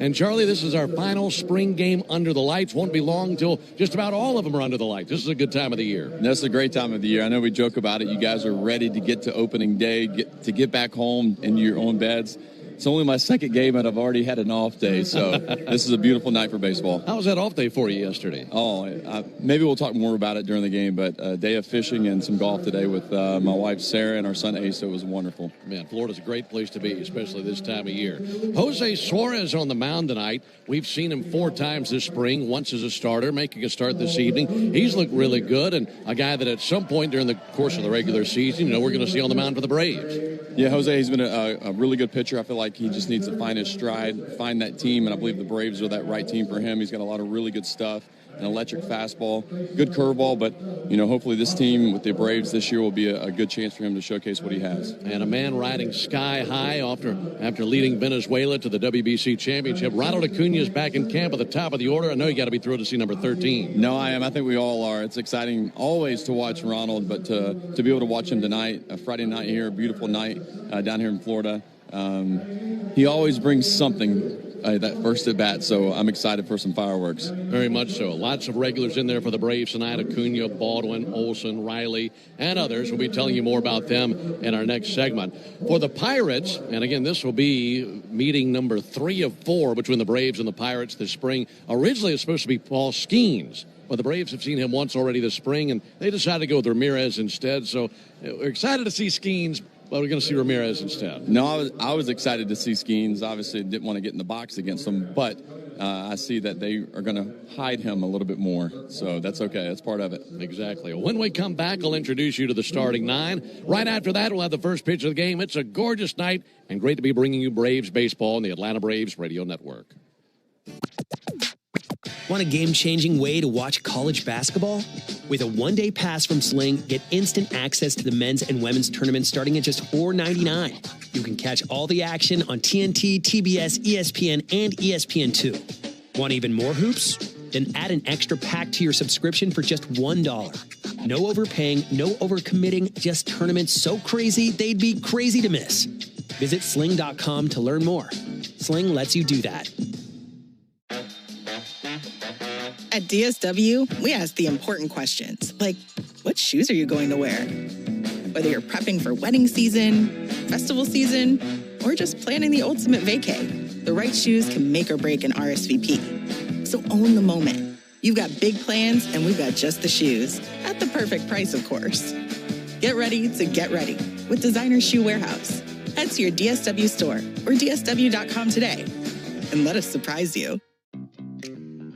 And, Charlie, this is our final spring game under the lights. Won't be long till just about all of them are under the lights. This is a good time of the year. That's a great time of the year. I know we joke about it. You guys are ready to get to opening day, get back home into your own beds. It's only my second game, and I've already had an off day, so this is a beautiful night for baseball. How was that off day for you yesterday? Maybe we'll talk more about it during the game, but a day of fishing and some golf today with my wife, Sarah, and our son, Ace. So it was wonderful. Man, Florida's a great place to be, especially this time of year. Jose Suarez on the mound tonight. We've seen him 4 times this spring, once as a starter, making a start this evening. He's looked really good, and a guy that at some point during the course of the regular season, we're going to see on the mound for the Braves. Yeah, Jose, he's been a really good pitcher. I feel like he just needs to find his stride, find that team, and I believe the Braves are that right team for him. He's got a lot of really good stuff, an electric fastball, good curveball, but, hopefully this team with the Braves this year will be a good chance for him to showcase what he has. And a man riding sky high after leading Venezuela to the WBC championship. Ronald Acuna is back in camp at the top of the order. I know you got to be thrilled to see number 13. No, I am. I think we all are. It's exciting always to watch Ronald, but to be able to watch him tonight, a Friday night here, a beautiful night down here in Florida. He always brings something that first at bat, so I'm excited for some fireworks. Very much so. Lots of regulars in there for the Braves tonight. Acuna, Baldwin, Olsen, Riley, and others. We'll be telling you more about them in our next segment. For the Pirates, and again, this will be meeting number 3 of 4 between the Braves and the Pirates this spring. Originally, it's supposed to be Paul Skeens, but the Braves have seen him once already this spring, and they decided to go with Ramirez instead. So we're excited to see Skeens, but we're going to see Ramirez instead. No, I was excited to see Skeens. Obviously, didn't want to get in the box against him, but I see that they are going to hide him a little bit more. So that's okay. That's part of it. Exactly. When we come back, I'll introduce you to the starting 9. Right after that, we'll have the first pitch of the game. It's a gorgeous night, and great to be bringing you Braves baseball on the Atlanta Braves Radio Network. Want a game-changing way to watch college basketball? With a one-day pass from Sling, get instant access to the men's and women's tournaments starting at just $4.99. You can catch all the action on TNT, TBS, ESPN, and ESPN2. Want even more hoops? Then add an extra pack to your subscription for just $1. No overpaying, no overcommitting, just tournaments so crazy they'd be crazy to miss. Visit sling.com to learn more. Sling lets you do that. At DSW, we ask the important questions, like, what shoes are you going to wear? Whether you're prepping for wedding season, festival season, or just planning the ultimate vacay, the right shoes can make or break an RSVP. So own the moment. You've got big plans, and we've got just the shoes, at the perfect price, of course. Get ready to get ready with Designer Shoe Warehouse. Head to your DSW store or DSW.com today, and let us surprise you.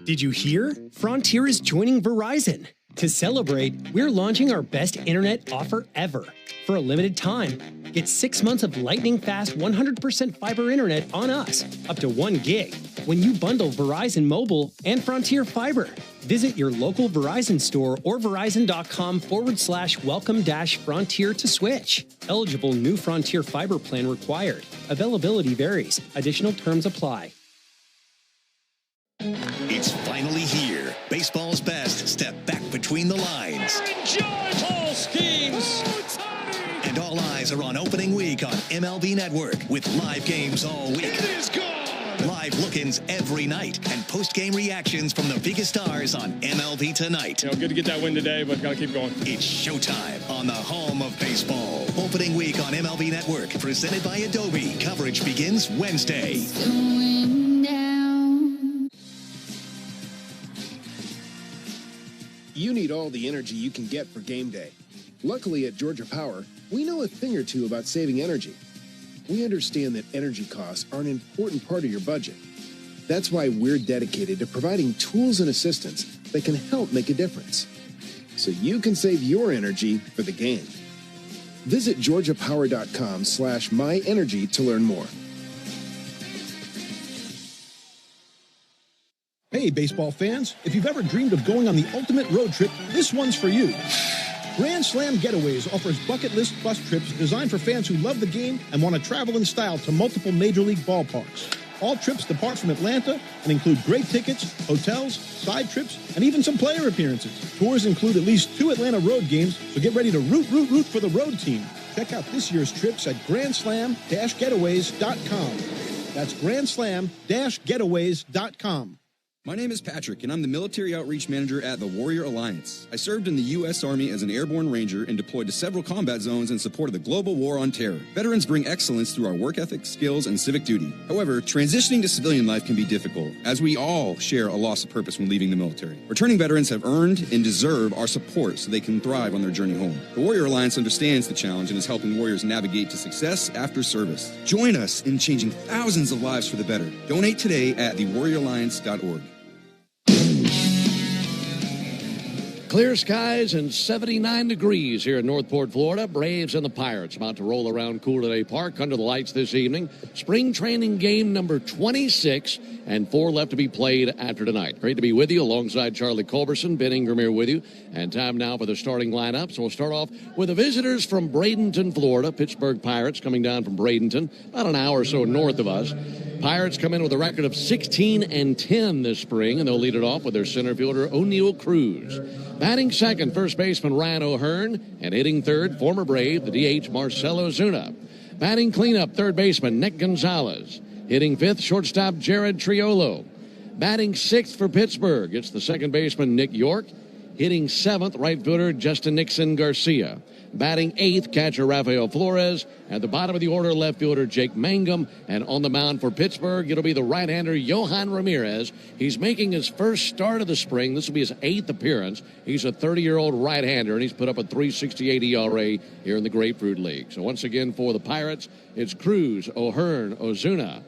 Did you hear? Frontier is joining Verizon. To celebrate, we're launching our best internet offer ever. For a limited time, get 6 months of lightning-fast 100% fiber internet on us, up to 1 gig, when you bundle Verizon Mobile and Frontier Fiber. Visit your local Verizon store or verizon.com/welcome-frontier to switch. Eligible new Frontier Fiber plan required. Availability varies. Additional terms apply. It's finally here. Baseball's best step back between the lines. Paul Skeens. And all eyes are on opening week on MLB Network with live games all week. It is gone. Live look-ins every night and post-game reactions from the biggest stars on MLB Tonight. Good to get that win today, but got to keep going. It's showtime on the home of baseball. Opening week on MLB Network, presented by Adobe. Coverage begins Wednesday. You need all the energy you can get for game day. Luckily at Georgia Power, we know a thing or two about saving energy. We understand that energy costs are an important part of your budget. That's why we're dedicated to providing tools and assistance that can help make a difference, so you can save your energy for the game. Visit georgiapower.com/myenergy to learn more. Hey, baseball fans, if you've ever dreamed of going on the ultimate road trip, this one's for you. Grand Slam Getaways offers bucket list bus trips designed for fans who love the game and want to travel in style to multiple major league ballparks. All trips depart from Atlanta and include great tickets, hotels, side trips, and even some player appearances. Tours include at least 2 Atlanta road games, so get ready to root for the road team. Check out this year's trips at grandslam-getaways.com. That's grandslam-getaways.com. My name is Patrick, and I'm the Military Outreach Manager at the Warrior Alliance. I served in the U.S. Army as an airborne ranger and deployed to several combat zones in support of the global war on terror. Veterans bring excellence through our work ethic, skills, and civic duty. However, transitioning to civilian life can be difficult, as we all share a loss of purpose when leaving the military. Returning veterans have earned and deserve our support so they can thrive on their journey home. The Warrior Alliance understands the challenge and is helping warriors navigate to success after service. Join us in changing thousands of lives for the better. Donate today at thewarrioralliance.org. Clear skies and 79 degrees here in Northport, Florida. Braves and the Pirates about to roll around Cool Today Park under the lights this evening. Spring training game number 26 and 4 left to be played after tonight. Great to be with you alongside Charlie Culberson, Ben Ingram here with you. And time now for the starting lineup. So we'll start off with the visitors from Bradenton, Florida. Pittsburgh Pirates coming down from Bradenton, about an hour or so north of us. Pirates come in with a record of 16-10 this spring, and they'll lead it off with their center fielder, O'Neal Cruz. Batting second, first baseman Ryan O'Hearn, and hitting third, former Brave, the DH Marcelo Zuna. Batting cleanup, third baseman Nick Gonzalez. Hitting fifth, shortstop Jared Triolo. Batting sixth for Pittsburgh, it's the second baseman Nick York. Hitting seventh, right fielder Justin Nixon Garcia. Batting eighth, catcher Rafael Flores. At the bottom of the order, left fielder Jake Mangum. And on the mound for Pittsburgh, it'll be the right-hander Yohan Ramirez. He's making his first start of the spring. This will be his 8th appearance. He's a 30-year-old right-hander, and he's put up a .368 ERA here in the Grapefruit League. So once again for the Pirates, it's Cruz, O'Hearn, Ozuna,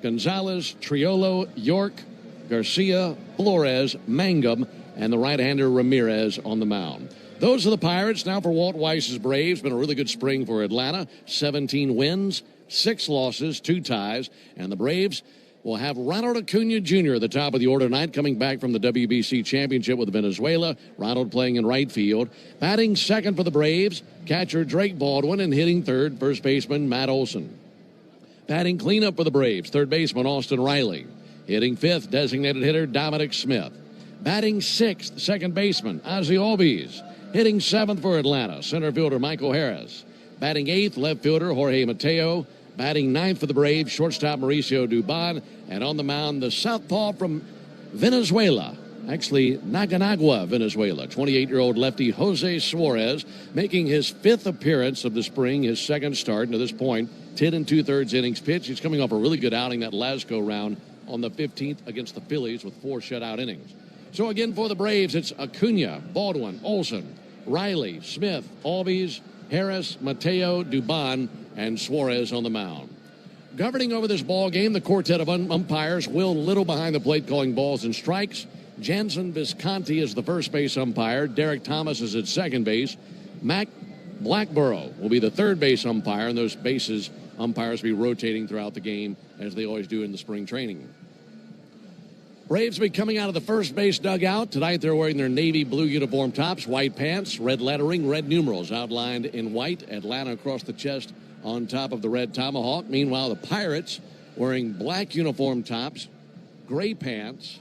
Gonzalez, Triolo, York, Garcia, Flores, Mangum, and the right-hander Ramirez on the mound. Those are the Pirates. Now for Walt Weiss's Braves. Been a really good spring for Atlanta. 17 wins, 6 losses, 2 ties. And the Braves will have Ronald Acuna Jr. at the top of the order tonight, coming back from the WBC championship with Venezuela. Ronald playing in right field. Batting second for the Braves, catcher Drake Baldwin, and hitting third, first baseman Matt Olson. Batting cleanup for the Braves, third baseman Austin Riley. Hitting fifth, designated hitter Dominic Smith. Batting sixth, second baseman Ozzie Albies. Hitting seventh for Atlanta, center fielder Michael Harris. Batting eighth, left fielder Jorge Mateo. Batting ninth for the Braves, shortstop Mauricio Dubon. And on the mound, the southpaw from Venezuela, actually Nicaragua, Venezuela, 28-year-old lefty Jose Suarez, making his 5th appearance of the spring, his 2nd start. And to this point, 10 2/3 innings pitched. He's coming off a really good outing that last go-round on the 15th against the Phillies with 4 shutout innings. So again for the Braves, it's Acuna, Baldwin, Olson, Riley, Smith, Albies, Harris, Mateo, Dubon, and Suarez on the mound. Governing over this ball game, the quartet of umpires, Will Little behind the plate calling balls and strikes. Jansen Visconti is the first base umpire. Derek Thomas is at second base. Mac Blackborough will be the third base umpire, and those bases umpires will be rotating throughout the game as they always do in the spring training. Braves will be coming out of the first base dugout. Tonight they're wearing their navy blue uniform tops, white pants, red lettering, red numerals outlined in white. Atlanta across the chest on top of the red tomahawk. Meanwhile, the Pirates wearing black uniform tops, gray pants,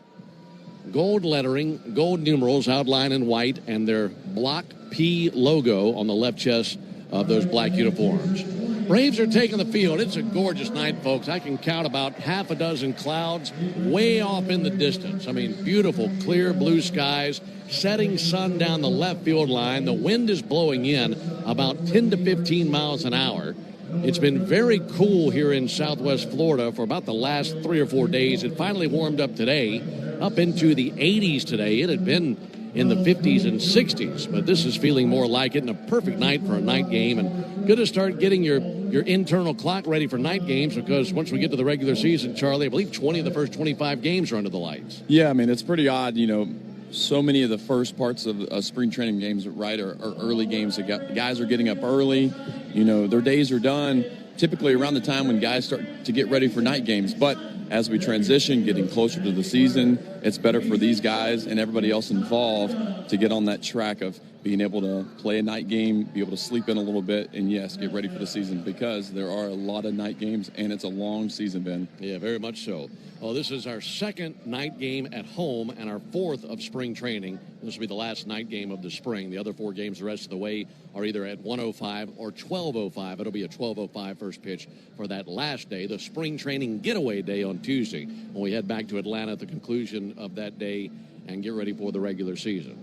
gold lettering, gold numerals outlined in white, and their Block P logo on the left chest of those black uniforms. Braves are taking the field. It's a gorgeous night, folks. I can count about half a dozen clouds way off in the distance. I mean, beautiful, clear blue skies, setting sun down the left field line. The wind is blowing in about 10 to 15 miles an hour. It's been very cool here in southwest Florida for about the last 3 or 4 days. It finally warmed up today, up into the 80s today. It had been in the 50s and 60s, but this is feeling more like it, and a perfect night for a night game, and good to start getting your internal clock ready for night games, because once we get to the regular season, Charlie, I believe 20 of the first 25 games are under the lights. Yeah, I mean, it's pretty odd, you know, so many of the first parts of spring training games, right, are early games. The guys are getting up early, you know, their days are done typically around the time when guys start to get ready for night games, but as we transition, getting closer to the season, it's better for these guys and everybody else involved to get on that track of being able to play a night game, be able to sleep in a little bit, and yes, get ready for the season, because there are a lot of night games and it's a long season, Ben. Yeah, very much so. Well, this is our second night game at home and our fourth of spring training. This will be the last night game of the spring. The other 4 games the rest of the way are either at 1:05 or 12:05. It'll be a 12:05 first pitch for that last day, the spring training getaway day on Tuesday, when we head back to Atlanta at the conclusion of that day and get ready for the regular season.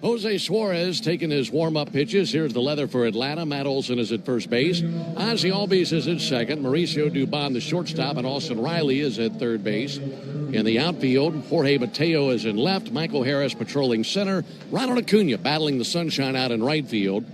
Jose Suarez taking his warm-up pitches. Here's the leather for Atlanta. Matt Olson is at first base. Ozzie Albies is at second. Mauricio Dubon, the shortstop, and Austin Riley is at third base. In the outfield, Jorge Mateo is in left. Michael Harris patrolling center. Ronald Acuna battling the sunshine out in right field.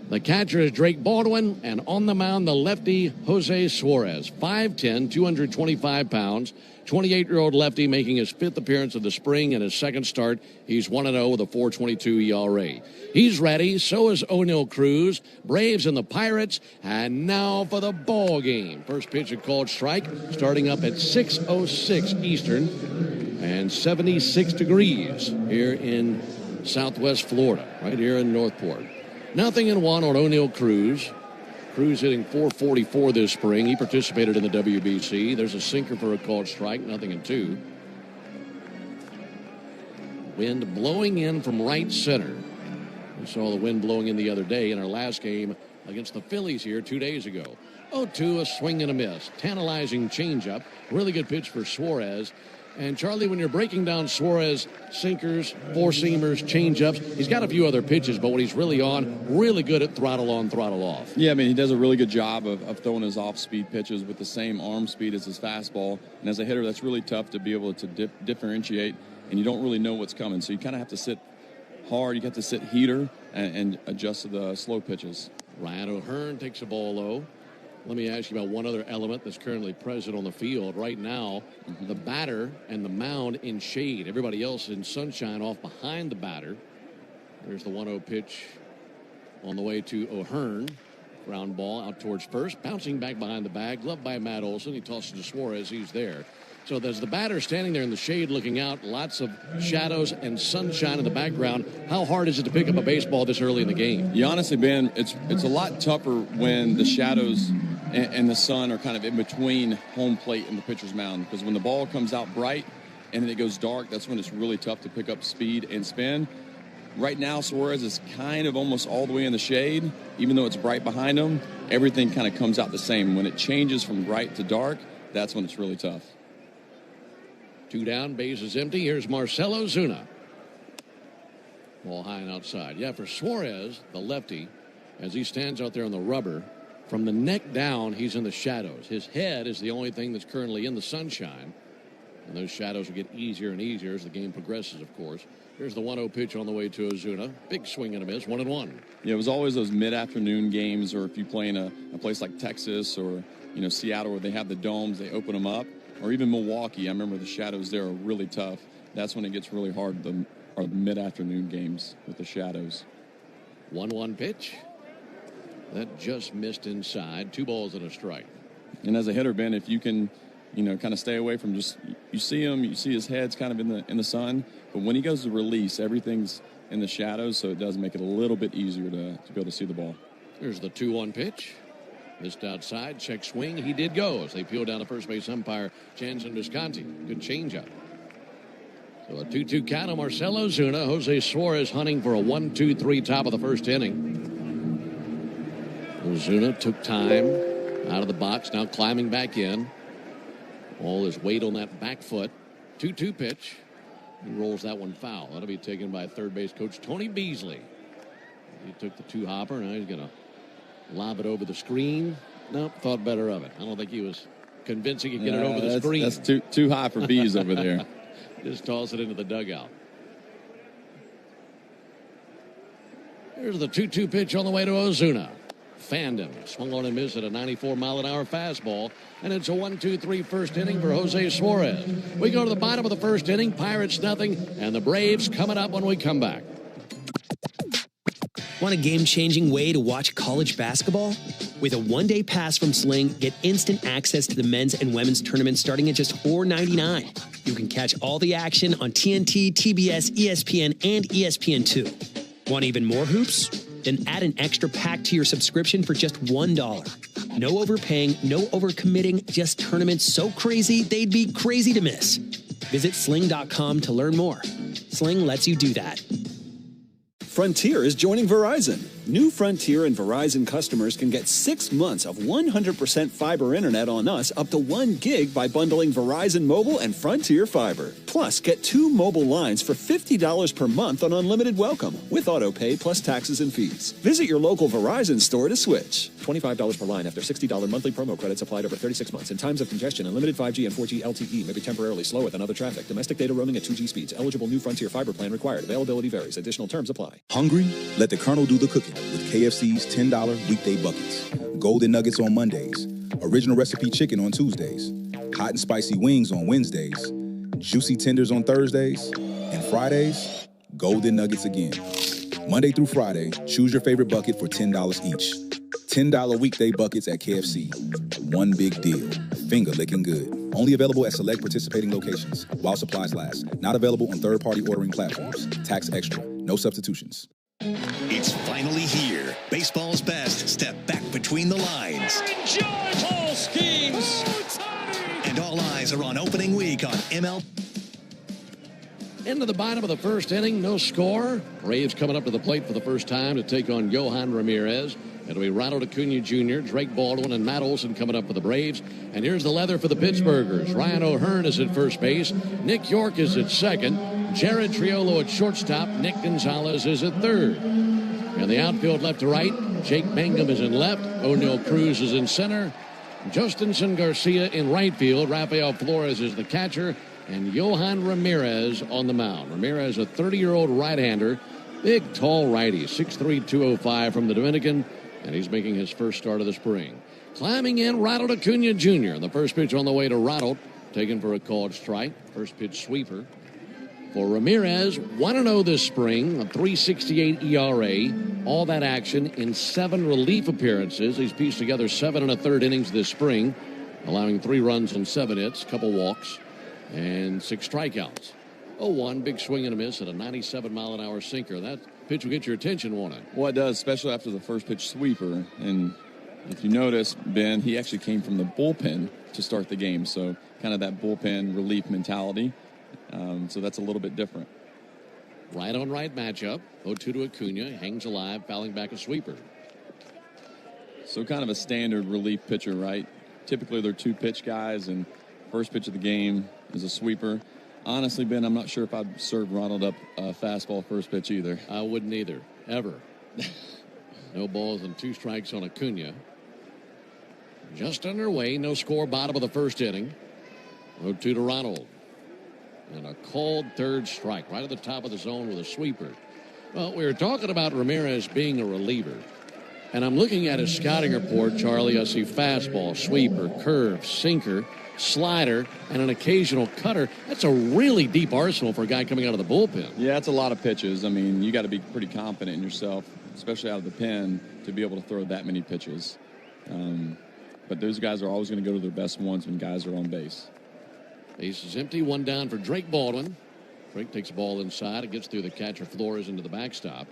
The catcher is Drake Baldwin, and on the mound, the lefty Jose Suarez. 5'10", 225 pounds. 28-year-old lefty making his 5th appearance of the spring and his second start. He's 1-0 with a 4.22 ERA. He's ready. So is O'Neal Cruz. Braves and the Pirates. And now for the ball game. First pitch, a called strike, starting up at 6:06 Eastern and 76 degrees here in Southwest Florida, right here in Northport. 0-1 on O'Neal Cruz. Cruz hitting .444 this spring. He participated in the WBC. There's a sinker for a called strike, 0-2. Wind blowing in from right center. We saw the wind blowing in the other day in our last game against the Phillies here 2 days ago. 0-2, a swing and a miss. Tantalizing changeup. Really good pitch for Suarez. And, Charlie, when you're breaking down Suarez, sinkers, four-seamers, changeups, he's got a few other pitches, but when he's really on, really good at throttle on, throttle off. Yeah, I mean, he does a really good job of throwing his off-speed pitches with the same arm speed as his fastball. And as a hitter, that's really tough to be able to differentiate, and you don't really know what's coming. So you kind of have to sit hard. You have to sit heater and adjust to the slow pitches. Ryan O'Hearn takes a ball low. Let me ask you about one other element that's currently present on the field. Right now, the batter and the mound in shade. Everybody else in sunshine off behind the batter. There's the 1-0 pitch on the way to O'Hearn. Ground ball out towards first. Bouncing back behind the bag. Gloved by Matt Olson. He tosses to Suarez. He's there. So there's the batter standing there in the shade looking out. Lots of shadows and sunshine in the background. How hard is it to pick up a baseball this early in the game? Yeah, honestly, Ben, it's a lot tougher when the shadows and the sun are kind of in between home plate and the pitcher's mound, because when the ball comes out bright and then it goes dark, that's when it's really tough to pick up speed and spin. Right now, Suarez is kind of almost all the way in the shade. Even though it's bright behind him, everything kind of comes out the same. When it changes from bright to dark, that's when it's really tough. 2 down, base is empty. Here's Marcell Ozuna. Ball high and outside. Yeah, for Suarez, the lefty, as he stands out there on the rubber, from the neck down, he's in the shadows. His head is the only thing that's currently in the sunshine. And those shadows will get easier and easier as the game progresses, of course. Here's the 1-0 pitch on the way to Ozuna. Big swing and a miss, 1-1. Yeah, it was always those mid-afternoon games, or if you play in a place like Texas or, Seattle, where they have the domes, they open them up. Or even Milwaukee, I remember the shadows there are really tough. That's when it gets really hard, the mid-afternoon games with the shadows. 1-1 pitch. That just missed inside. 2 balls and a strike. And as a hitter, Ben, if you can, kind of stay away from you see him, you see his head's kind of in the sun. But when he goes to release, everything's in the shadows, so it does make it a little bit easier to be able to see the ball. Here's the 2-1 pitch. Missed outside, check swing. He did go as they peel down the first base umpire, Jansen Visconti. Good changeup. So a 2-2 count on Marcell Ozuna. Jose Suarez hunting for a 1-2-3 top of the first inning. Ozuna took time out of the box, now climbing back in. All his weight on that back foot. 2-2 pitch. He rolls that one foul. That'll be taken by third base coach Tony Beasley. He took the 2-hopper. Now he's going to lob it over the screen. Nope, thought better of it. I don't think he was convinced he could get it over the screen. That's too high for Bees over there. Just toss it into the dugout. Here's the 2-2 pitch on the way to Ozuna. Fanned him. Swung on and missed at a 94-mile-an-hour fastball. And it's a 1-2-3 first inning for Jose Suarez. We go to the bottom of the first inning. Pirates nothing. And the Braves coming up when we come back. Want a game-changing way to watch college basketball? With a one-day pass from Sling, get instant access to the men's and women's tournaments starting at just $4.99. You can catch all the action on TNT, TBS, ESPN, and ESPN2. Want even more hoops? Then add an extra pack to your subscription for just $1. No overpaying, no overcommitting, just tournaments so crazy they'd be crazy to miss. Visit sling.com to learn more. Sling lets you do that. Frontier is joining Verizon. New Frontier and Verizon customers can get 6 months of 100% fiber internet on us up to 1 gig by bundling Verizon Mobile and Frontier Fiber. Plus, get 2 mobile lines for $50 per month on unlimited welcome with auto pay plus taxes and fees. Visit your local Verizon store to switch. $25 per line after $60 monthly promo credits applied over 36 months. In times of congestion, unlimited 5G and 4G LTE may be temporarily slower than other traffic. Domestic data roaming at 2G speeds. Eligible new Frontier Fiber plan required. Availability varies. Additional terms apply. Hungry? Let the Colonel do the cooking with KFC's $10 weekday buckets. Golden Nuggets on Mondays. Original recipe chicken on Tuesdays. Hot and spicy wings on Wednesdays. Juicy tenders on Thursdays. And Fridays, Golden Nuggets again. Monday through Friday, choose your favorite bucket for $10 each. $10 weekday buckets at KFC. One big deal. Finger licking good. Only available at select participating locations while supplies last. Not available on third-party ordering platforms. Tax extra. No substitutions. It's finally here. Baseball's best step back between the lines. Enjoy tall schemes. And all eyes are on opening week on ML. Into the bottom of the first inning, no score. Braves coming up to the plate for the first time to take on Yohan Ramirez. It'll be Ronald Acuna Jr., Drake Baldwin, and Matt Olson coming up for the Braves. And here's the leather for the Pittsburghers. Ryan O'Hearn is at first base. Nick York is at second. Jared Triolo at shortstop. Nick Gonzalez is at third. In the outfield, left to right, Jake Mangum is in left. O'Neill Cruz is in center. Justinson Garcia in right field. Rafael Flores is the catcher. And Yohan Ramirez on the mound. Ramirez, a 30-year-old right-hander. Big, tall righty. 6'3", 205 from the Dominican. And he's making his first start of the spring. Climbing in, Ronald Acuna Jr. The first pitch on the way to Ronald. Taken for a called strike. First pitch sweeper. For Ramirez, 1-0 this spring, a 3.68 ERA. All that action in 7 relief appearances. He's pieced together 7 1/3 innings this spring, allowing 3 runs on 7 hits, couple walks, and 6 strikeouts. 0-1, big swing and a miss at a 97-mile-an-hour sinker. That pitch will get your attention, won't it? Well, it does, especially after the first pitch sweeper. And if you notice, Ben, he actually came from the bullpen to start the game. So kind of that bullpen relief mentality. So that's a little bit different. Right on right matchup. 0-2 to Acuna. Hangs alive, fouling back a sweeper. So kind of a standard relief pitcher, right? Typically they're 2-pitch guys, and first pitch of the game is a sweeper. Honestly, Ben, I'm not sure if I'd serve Ronald up a fastball first pitch either. I wouldn't either, ever. No balls and 2 strikes on Acuna. Just underway, no score, bottom of the first inning. 0-2 to Ronald. And a called third strike right at the top of the zone with a sweeper. Well, we were talking about Ramirez being a reliever. And I'm looking at his scouting report, Charlie. I see fastball, sweeper, curve, sinker, slider, and an occasional cutter. That's a really deep arsenal for a guy coming out of the bullpen. Yeah, it's a lot of pitches. I mean, you got to be pretty confident in yourself, especially out of the pen, to be able to throw that many pitches. But those guys are always going to go to their best ones when guys are on base. Base is empty. 1 down for Drake Baldwin. Drake takes the ball inside. It gets through the catcher Flores into the backstop.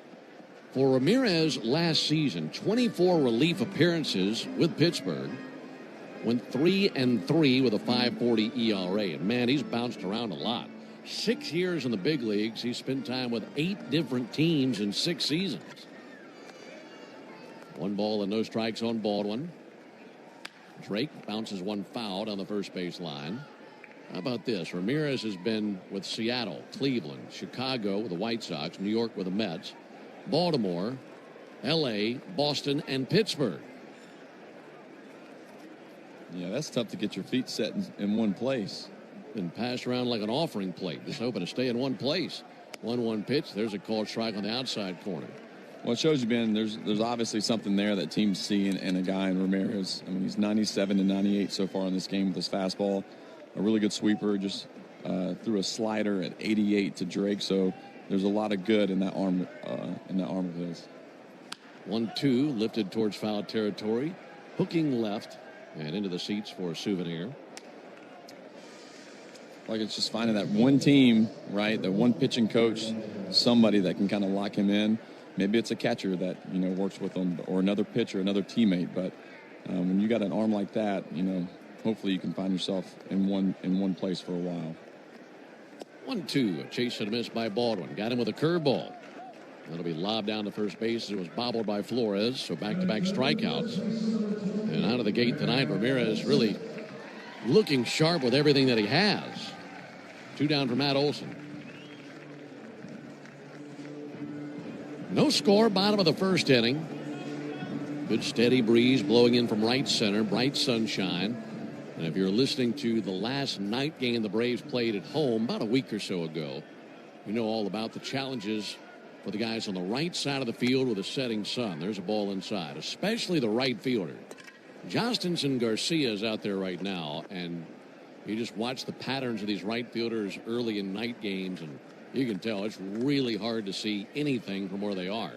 For Ramirez last season, 24 relief appearances with Pittsburgh. Went 3-3 with a 5.40 ERA. And, man, he's bounced around a lot. 6 years in the big leagues. He's spent time with 8 different teams in 6 seasons. 1 ball and no strikes on Baldwin. Drake bounces 1 foul down the first base line. How about this? Ramirez has been with Seattle, Cleveland, Chicago with the White Sox, New York with the Mets, Baltimore, L.A., Boston, and Pittsburgh. Yeah, that's tough to get your feet set in one place. Been passed around like an offering plate, just hoping to stay in one place. 1-1 pitch. There's a called strike on the outside corner. Well, it shows you, Ben, there's obviously something there that teams see in a guy in Ramirez. I mean, he's 97-98 so far in this game with his fastball. A really good sweeper, just threw a slider at 88 to Drake. So there's a lot of good in that arm of his. 1-2, lifted towards foul territory, hooking left and into the seats for a souvenir. Like it's just finding that one team, right? The one pitching coach, somebody that can kind of lock him in. Maybe it's a catcher that, works with him, or another pitcher, another teammate. But when you got an arm like that, hopefully you can find yourself in one place for a while. 1-2, a chase and a miss by Baldwin. Got him with a curveball. That'll be lobbed down to first base. It was bobbled by Flores, so back-to-back strikeouts. And out of the gate tonight, Ramirez really looking sharp with everything that he has. 2 down for Matt Olson. No score, bottom of the first inning. Good steady breeze blowing in from right center, bright sunshine. And if you're listening to the last night game the Braves played at home about a week or so ago, you know all about the challenges for the guys on the right side of the field with a setting sun. There's a ball inside, especially the right fielder. Jostinson Garcia is out there right now, and you just watch the patterns of these right fielders early in night games, and you can tell it's really hard to see anything from where they are.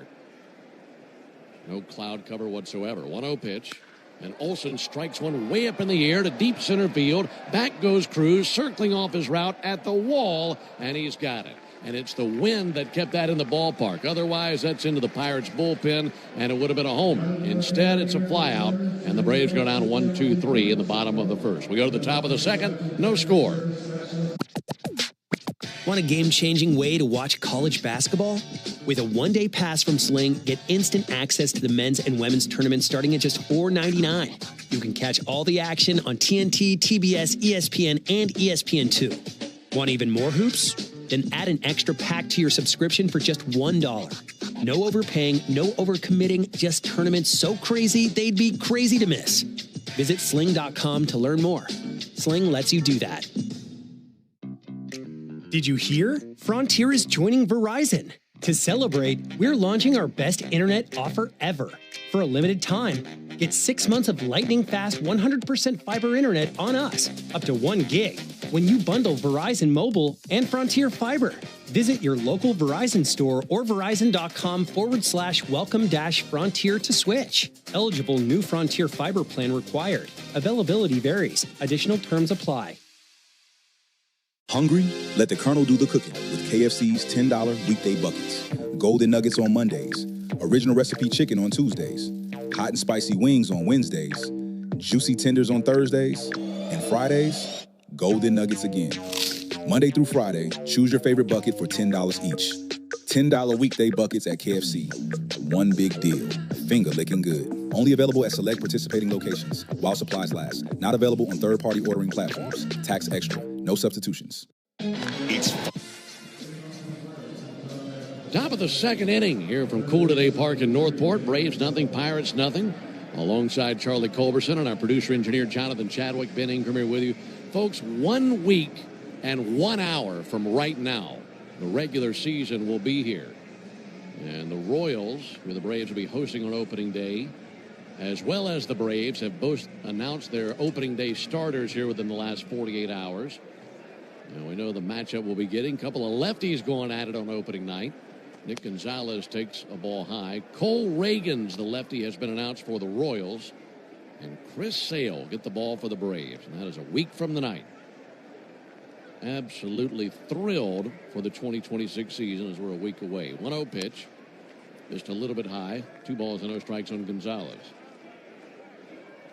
No cloud cover whatsoever. 1-0 pitch, and Olson strikes one way up in the air to deep center field. Back goes Cruz, circling off his route at the wall, and he's got it. And it's the wind that kept that in the ballpark. Otherwise, that's into the Pirates' bullpen, and it would have been a homer. Instead, it's a flyout, and the Braves go down 1-2-3 in the bottom of the first. We go to the top of the second, no score. Want a game-changing way to watch college basketball? With a one-day pass from Sling, get instant access to the men's and women's tournaments starting at just $4.99. You can catch all the action on TNT, TBS, ESPN, and ESPN2. Want even more hoops? Then add an extra pack to your subscription for just $1. No overpaying, no overcommitting, just tournaments so crazy they'd be crazy to miss. Visit sling.com to learn more. Sling lets you do that. Did you hear? Frontier is joining Verizon. To celebrate, we're launching our best internet offer ever. For a limited time, get 6 months of lightning-fast 100% fiber internet on us, up to 1 gig, when you bundle Verizon Mobile and Frontier Fiber. Visit your local Verizon store or verizon.com/welcome-frontier to switch. Eligible new Frontier Fiber plan required. Availability varies. Additional terms apply. Hungry? Let the Colonel do the cooking with KFC's $10 weekday buckets. Golden nuggets on Mondays. Original recipe chicken on Tuesdays. Hot and spicy wings on Wednesdays. Juicy tenders on Thursdays. And Fridays, golden nuggets again. Monday through Friday, choose your favorite bucket for $10 each. $10 weekday buckets at KFC. One big deal. Finger licking good. Only available at select participating locations while supplies last. Not available on third-party ordering platforms. Tax extra. No substitutions. Top of the second inning here from Cool Today Park in Northport. Braves nothing, Pirates nothing. Alongside Charlie Culberson and our producer-engineer Jonathan Chadwick. Ben Ingram here with you. Folks, 1 week and 1 hour from right now, the regular season will be here. And the Royals, who the Braves will be hosting on opening day, as well as the Braves, have both announced their opening day starters here within the last 48 hours. And we know the matchup we'll be getting. A couple of lefties going at it on opening night. Nick Gonzalez takes a ball high. Cole Reagans, the lefty, has been announced for the Royals. And Chris Sale get the ball for the Braves. And that is a week from the night. Absolutely thrilled for the 2026 season as we're a week away. 1-0 pitch. Just a little bit high. 2 balls and no strikes on Gonzalez.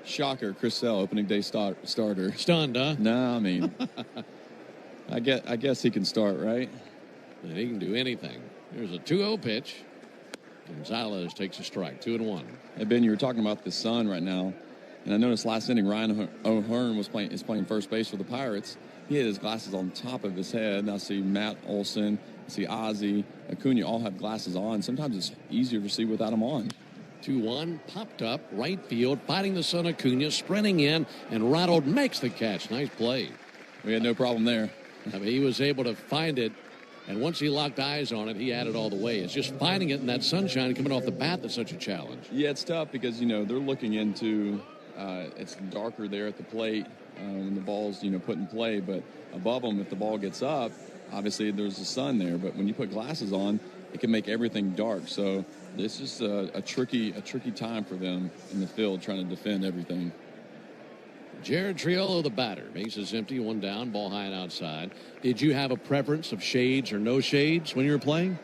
Shocker, Chris Sale, opening day starter. Stunned, huh? No, I mean, I guess he can start, right? And he can do anything. There's a 2-0 pitch. Gonzalez takes a strike, 2-1. Hey, Ben, you were talking about the sun right now, and I noticed last inning Ryan O'Hearn is playing first base for the Pirates. He had his glasses on top of his head. Now I see Matt Olson, I see Ozzie, Acuna all have glasses on. Sometimes it's easier to see without them on. 2-1, popped up, right field, fighting the son Acuna, sprinting in, and Ronald makes the catch. Nice play. We had no problem there. I mean, he was able to find it, and once he locked eyes on it, he had it all the way. It's just finding it in that sunshine coming off the bat that's such a challenge. Yeah, it's tough because, they're looking into, it's darker there at the plate when the ball's, put in play, but above them, if the ball gets up, obviously there's the sun there, but when you put glasses on, it can make everything dark. So This is a tricky time for them in the field trying to defend everything. Jared Triolo, the batter. Base is empty, one down, ball high and outside. Did you have a preference of shades or no shades when you were playing?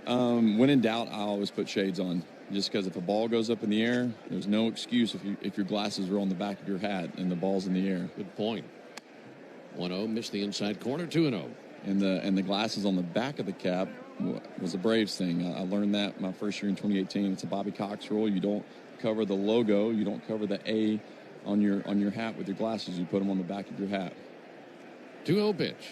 When in doubt, I always put shades on. Just because if a ball goes up in the air, there's no excuse if your glasses are on the back of your hat and the ball's in the air. Good point. 1-0, missed the inside corner, 2-0. And the glasses on the back of the cap was a Braves thing. I learned that my first year in 2018. It's a Bobby Cox rule. You don't cover the logo. You don't cover the A on your hat with your glasses. You put them on the back of your hat. 2-0 pitch.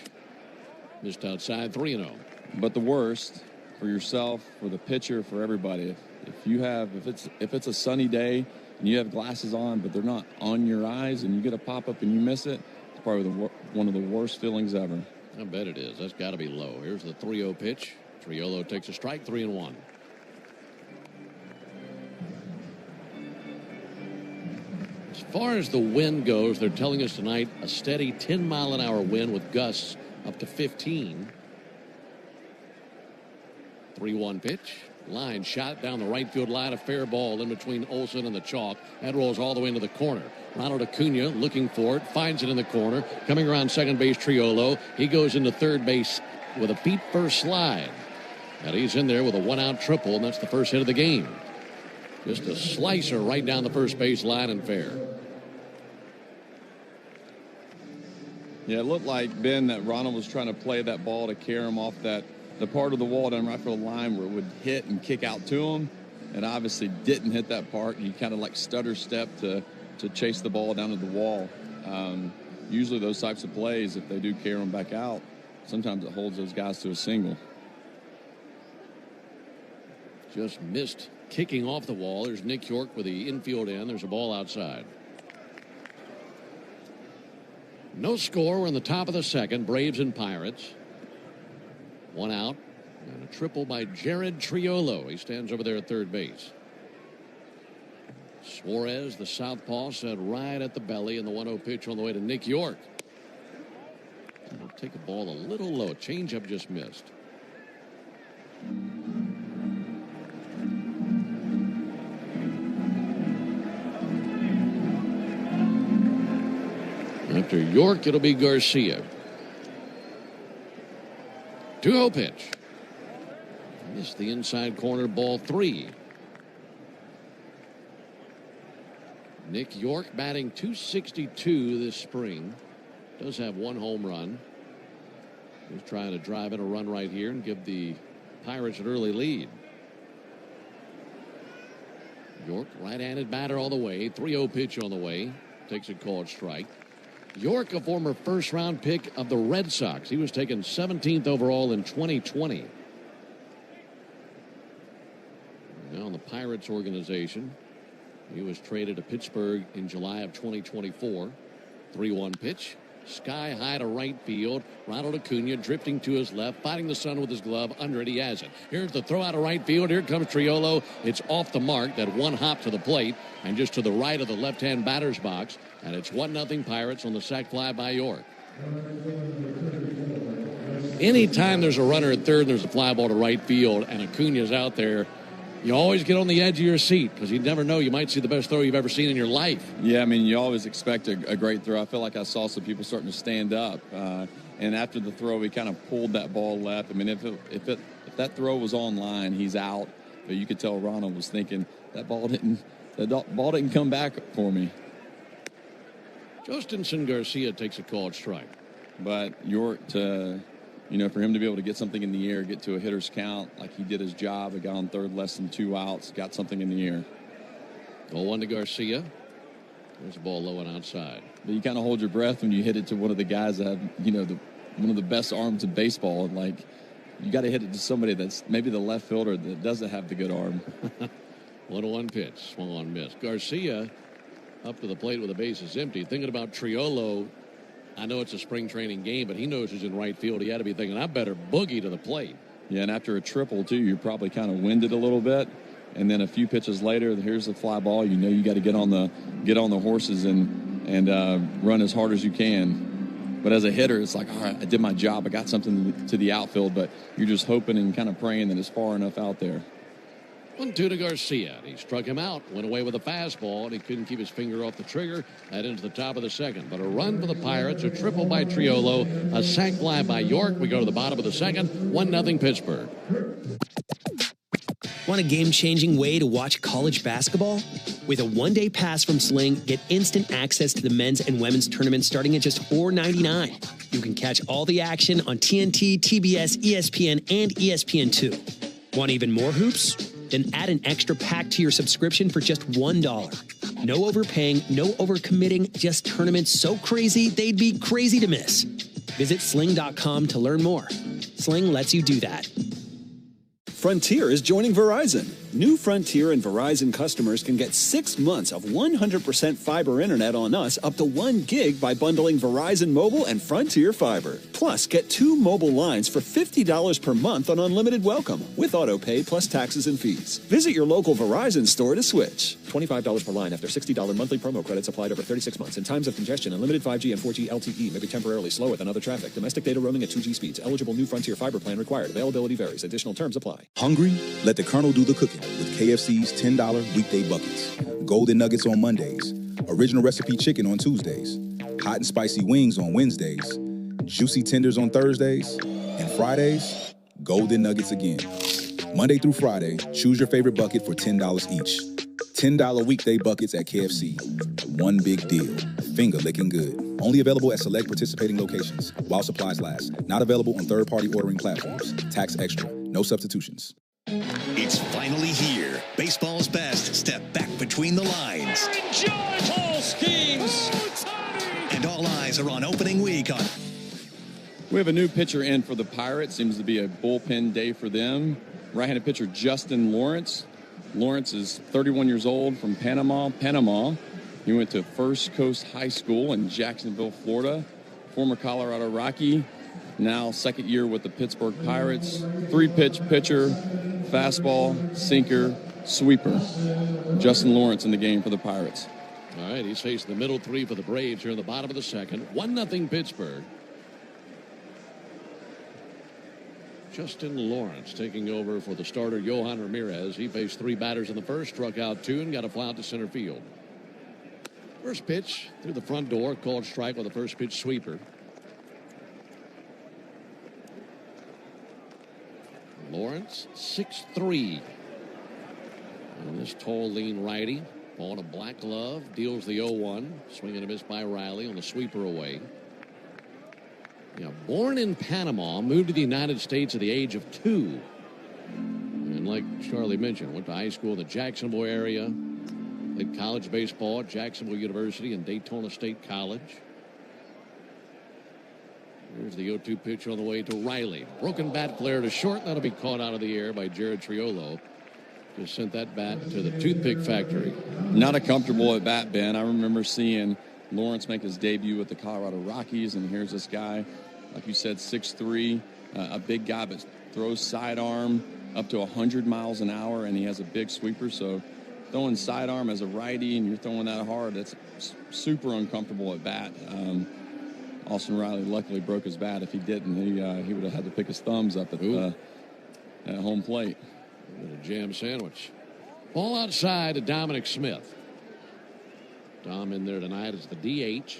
Missed outside, 3-0. But the worst for yourself, for the pitcher, for everybody, if it's a sunny day and you have glasses on but they're not on your eyes and you get a pop-up and you miss it, it's probably one of the worst feelings ever. I bet it is. That's got to be low. Here's the 3-0 pitch. Triolo takes a strike, 3-1. As far as the wind goes, they're telling us tonight a steady 10-mile-an-hour wind with gusts up to 15. 3-1 pitch. Line shot down the right field line. A fair ball in between Olson and the chalk. That rolls all the way into the corner. Ronald Acuna looking for it. Finds it in the corner. Coming around second base, Triolo. He goes into third base with a feet first slide. And he's in there with a one-out triple, and that's the first hit of the game. Just a slicer right down the first base line and fair. Yeah, it looked like, Ben, that Ronald was trying to play that ball to carry him off the part of the wall down right field line where it would hit and kick out to him, and obviously didn't hit that part. He kind of like stutter step to chase the ball down to the wall. Usually those types of plays, if they do carry them back out, sometimes it holds those guys to a single. Just missed kicking off the wall. There's Nick York with the infield end. There's a ball outside. No score. We're in the top of the second. Braves and Pirates. One out. And a triple by Jared Triolo. He stands over there at third base. Suarez, the southpaw, set right at the belly, and the 1-0 pitch on the way to Nick York. He'll take the ball a little low. Changeup just missed. After York, it'll be Garcia. 2-0 pitch. Missed the inside corner, ball 3. Nick York batting .262 this spring. Does have one home run. He's trying to drive in a run right here and give the Pirates an early lead. York, right-handed batter all the way. 3-0 pitch on the way. Takes a called strike. York, a former first-round pick of the Red Sox. He was taken 17th overall in 2020. Now in the Pirates organization. He was traded to Pittsburgh in July of 2024. 3-1 pitch. Sky high to right field. Ronald Acuna drifting to his left, fighting the sun with his glove. Under it, he has it. Here's the throw out of right field. Here comes Triolo. It's off the mark. That one hop to the plate and just to the right of the left-hand batter's box. And it's 1-0 Pirates on the sac fly by York. Anytime there's a runner at third and there's a fly ball to right field and Acuna's out there, you always get on the edge of your seat because you never know. You might see the best throw you've ever seen in your life. Yeah, I mean, you always expect a great throw. I feel like I saw some people starting to stand up. And after the throw, he kind of pulled that ball left. I mean, if that throw was on line, he's out. But you could tell Ronald was thinking, that ball didn't come back for me. Justinson Garcia takes a called strike. But York, for him to be able to get something in the air, get to a hitter's count like he did his job, a guy on third, less than 2 outs, got something in the air. 0-1 to Garcia. There's a ball low and outside. But you kind of hold your breath when you hit it to one of the guys that have, one of the best arms in baseball. Like, you got to hit it to somebody that's maybe the left fielder that doesn't have the good arm. 1-1 pitch, swung on miss. Garcia up to the plate with the bases empty. Thinking about Triolo, I know it's a spring training game, but he knows he's in right field. He had to be thinking, I better boogie to the plate. Yeah, and after a triple, too, you're probably kind of winded a little bit. And then a few pitches later, here's the fly ball. You got to get on the horses and run as hard as you can. But as a hitter, it's like, all right, I did my job. I got something to the outfield, but you're just hoping and kind of praying that it's far enough out there. 1-2 to Garcia. He struck him out, went away with a fastball, and he couldn't keep his finger off the trigger. That into the top of the second. But a run for the Pirates, a triple by Triolo, a sac fly by York. We go to the bottom of the second, 1-0 Pittsburgh. Want a game-changing way to watch college basketball? With a one-day pass from Sling, get instant access to the men's and women's tournaments starting at just $4.99. You can catch all the action on TNT, TBS, ESPN, and ESPN2. Want even more hoops? Then add an extra pack to your subscription for just $1. No overpaying, no overcommitting, just tournaments so crazy they'd be crazy to miss. Visit sling.com to learn more. Sling lets you do that. Frontier is joining Verizon. New Frontier and Verizon customers can get 6 months of 100% fiber internet on us up to 1 gig by bundling Verizon Mobile and Frontier Fiber. Plus, get 2 mobile lines for $50 per month on unlimited welcome with auto pay plus taxes and fees. Visit your local Verizon store to switch. $25 per line after $60 monthly promo credits applied over 36 months. In times of congestion, unlimited 5G and 4G LTE may be temporarily slower than other traffic. Domestic data roaming at 2G speeds. Eligible new Frontier Fiber plan required. Availability varies. Additional terms apply. Hungry? Let the Colonel do the cooking with KFC's $10 weekday buckets. Golden nuggets on Mondays. Original recipe chicken on Tuesdays. Hot and spicy wings on Wednesdays. Juicy tenders on Thursdays. And Fridays, golden nuggets again. Monday through Friday, choose your favorite bucket for $10 each. $10 weekday buckets at KFC. One big deal. Finger licking good. Only available at select participating locations while supplies last. Not available on third-party ordering platforms. Tax extra. No substitutions. It's finally here. Baseball's best step back between the lines. Enjoy Paul schemes. And all eyes are on opening week on... We have a new pitcher in for the Pirates. Seems to be a bullpen day for them. Right-handed pitcher Justin Lawrence. Lawrence is 31 years old from Panama. He went to First Coast High School in Jacksonville, Florida. Former Colorado Rocky. Now second year with the Pittsburgh Pirates. 3-pitch pitcher, fastball, sinker, sweeper. Justin Lawrence in the game for the Pirates. All right, he's facing the middle 3 for the Braves here in the bottom of the second. 1-0 Pittsburgh. Justin Lawrence taking over for the starter Yohan Ramirez. He faced 3 batters in the first, struck out 2, and got a fly out to center field. First pitch through the front door, called strike with a first pitch sweeper. Lawrence, 6'3". And this tall, lean righty, ball in a black glove, deals the 0-1. Swing and a miss by Riley on the sweeper away. Yeah, born in Panama, moved to the United States at the age of 2. And like Charlie mentioned, went to high school in the Jacksonville area. Played college baseball at Jacksonville University and Daytona State College. Here's the 0-2 pitch on the way to Riley. Broken bat flare to short. That'll be caught out of the air by Jared Triolo. Just sent that bat to the toothpick factory. Not a comfortable at bat, Ben. I remember seeing Lawrence make his debut with the Colorado Rockies, and here's this guy, like you said, 6'3", a big guy, but throws sidearm up to 100 miles an hour, and he has a big sweeper. So throwing sidearm as a righty and you're throwing that hard, that's super uncomfortable at bat. Austin Riley luckily broke his bat. If he didn't, he would have had to pick his thumbs up at home plate. A jam sandwich. Ball outside to Dominic Smith. Dom in there tonight is the DH,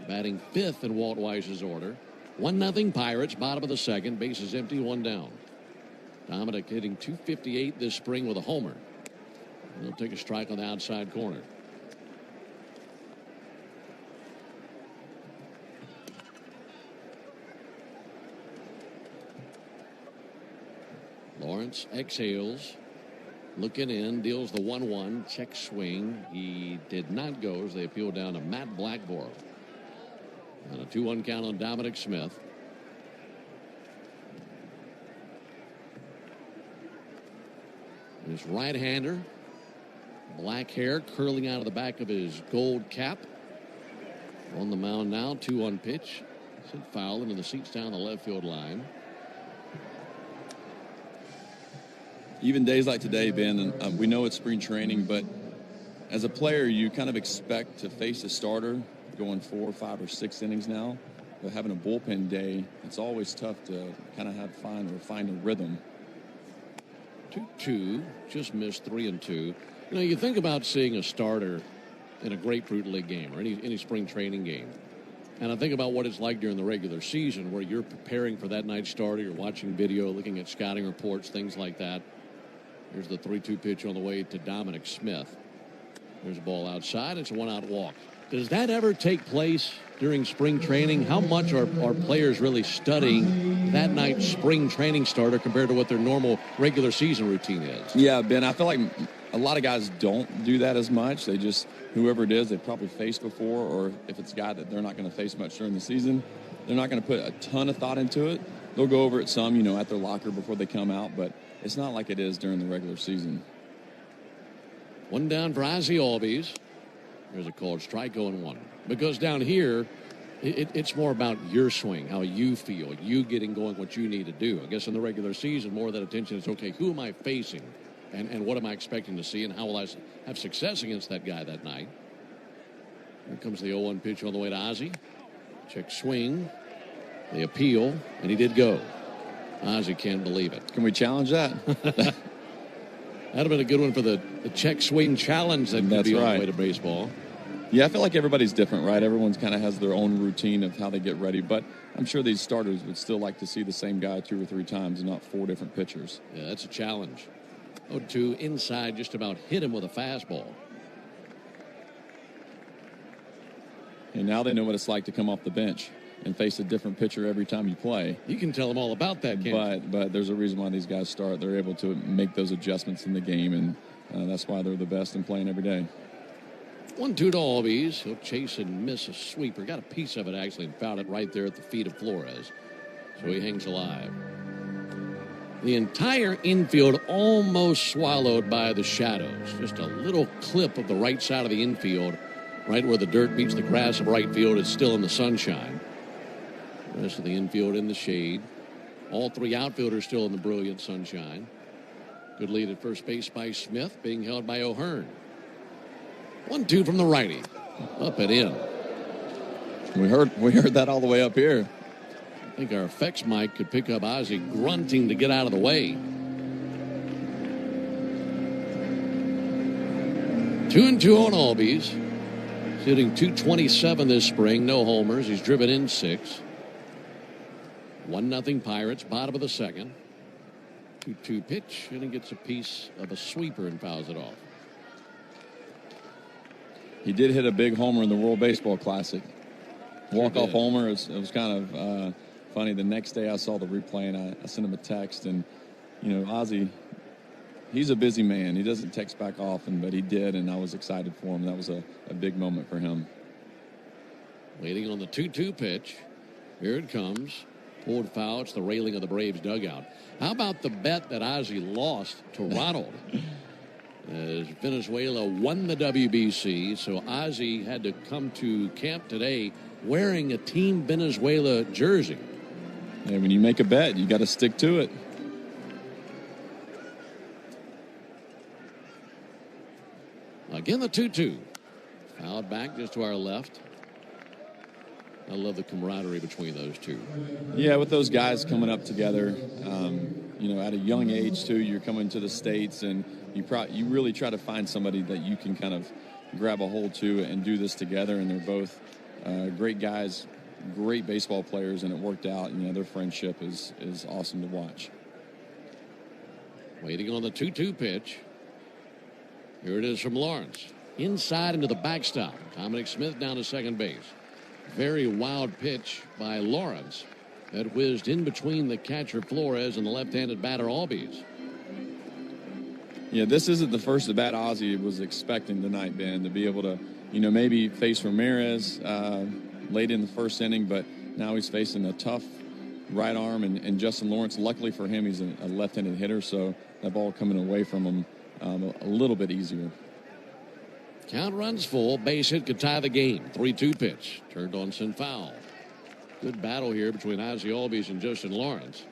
batting 5th in Walt Weiss's order. 1-0 Pirates, bottom of the second. Bases empty, 1 down. Dominic hitting .258 this spring with a homer. He'll take a strike on the outside corner. Lawrence exhales, looking in, deals the 1-1, check swing. He did not go as they appeal down to Matt Blackmore. And a 2-1 count on Dominic Smith. His right-hander, black hair curling out of the back of his gold cap. On the mound now, 2-1 pitch. Sent foul into the seats down the left field line. Even days like today, Ben, and we know it's spring training, but as a player, you kind of expect to face a starter going 4, 5, or 6 innings now. But having a bullpen day, it's always tough to kind of find a rhythm. 2-2, just missed 3-2. You know, you think about seeing a starter in a Grapefruit League game or any spring training game. And I think about what it's like during the regular season where you're preparing for that night's starter, you're watching video, looking at scouting reports, things like that. Here's the 3-2 pitch on the way to Dominic Smith. There's a ball outside. It's a one-out walk. Does that ever take place during spring training? How much are players really studying that night's spring training starter compared to what their normal regular season routine is? Yeah, Ben, I feel like a lot of guys don't do that as much. They just, whoever it is, they've probably faced before, or if it's a guy that they're not going to face much during the season, they're not going to put a ton of thought into it. They'll go over it some, at their locker before they come out, but it's not like it is during the regular season. One down for Ozzie Albies. There's a called strike 0-1. Because down here, it's more about your swing, how you feel, you getting going, what you need to do. I guess in the regular season, more of that attention is, okay, who am I facing? And what am I expecting to see? And how will I have success against that guy that night? Here comes the 0-1 pitch on the way to Ozzie. Check swing. They appeal, and he did go. Ozzie can't believe it. Can we challenge that? That'd have been a good one for the check swing challenge that could be on the way to baseball. Yeah, I feel like everybody's different, right? Everyone's kind of has their own routine of how they get ready, but I'm sure these starters would still like to see the same guy 2 or 3 times and not 4 different pitchers. Yeah, that's a challenge. 0-2 inside, just about hit him with a fastball. And now they know what it's like to come off the bench and face a different pitcher every time you play. You can tell them all about that, can't you? But there's a reason why these guys start. They're able to make those adjustments in the game, and that's why they're the best in playing every day. 1-2 to Albies. He'll chase and miss a sweeper. Got a piece of it, actually, and fouled it right there at the feet of Flores. So he hangs alive. The entire infield almost swallowed by the shadows. Just a little clip of the right side of the infield, right where the dirt meets the grass of right field. It's still in the sunshine. The rest of the infield in the shade. All 3 outfielders still in the brilliant sunshine. Good lead at first base by Smith, being held by O'Hearn. 1-2 from the righty. Up and in. We heard that all the way up here. I think our effects mic could pick up Ozzie grunting to get out of the way. 2-2 on Albies. He's hitting .227 this spring. No homers. He's driven in 6. 1-0 Pirates. Bottom of the second. 2-2 pitch, and he gets a piece of a sweeper and fouls it off. He did hit a big homer in the World Baseball Classic. Walk-off homer. It was kind of funny. The next day I saw the replay, and I sent him a text. And, Ozzie, he's a busy man. He doesn't text back often, but he did, and I was excited for him. That was a big moment for him. Waiting on the 2-2 pitch. Here it comes. Pulled foul. It's the railing of the Braves dugout. How about the bet that Ozzie lost to Ronald? As Venezuela won the WBC, so Ozzie had to come to camp today wearing a Team Venezuela jersey. Yeah, when you make a bet, you got to stick to it. Again, the 2-2. Fouled back just to our left. I love the camaraderie between those two. Yeah, with those guys coming up together, at a young age, too, you're coming to the States, and you really try to find somebody that you can kind of grab a hold to and do this together, and they're both great guys, great baseball players, and it worked out. Their friendship is awesome to watch. Waiting on the 2-2 pitch. Here it is from Lawrence. Inside into the backstop. Dominic Smith down to second base. Very wild pitch by Lawrence that whizzed in between the catcher Flores and the left-handed batter Albies. Yeah, this isn't the first at bat Ozzie was expecting tonight, Ben, to be able to, maybe face Ramirez late in the first inning, but now he's facing a tough right arm and Justin Lawrence. Luckily for him, he's a left-handed hitter, so that ball coming away from him a little bit easier. Count runs full. Base hit could tie the game. 3-2 pitch. Turned on sent foul. Good battle here between Ozzie Albies and Justin Lawrence.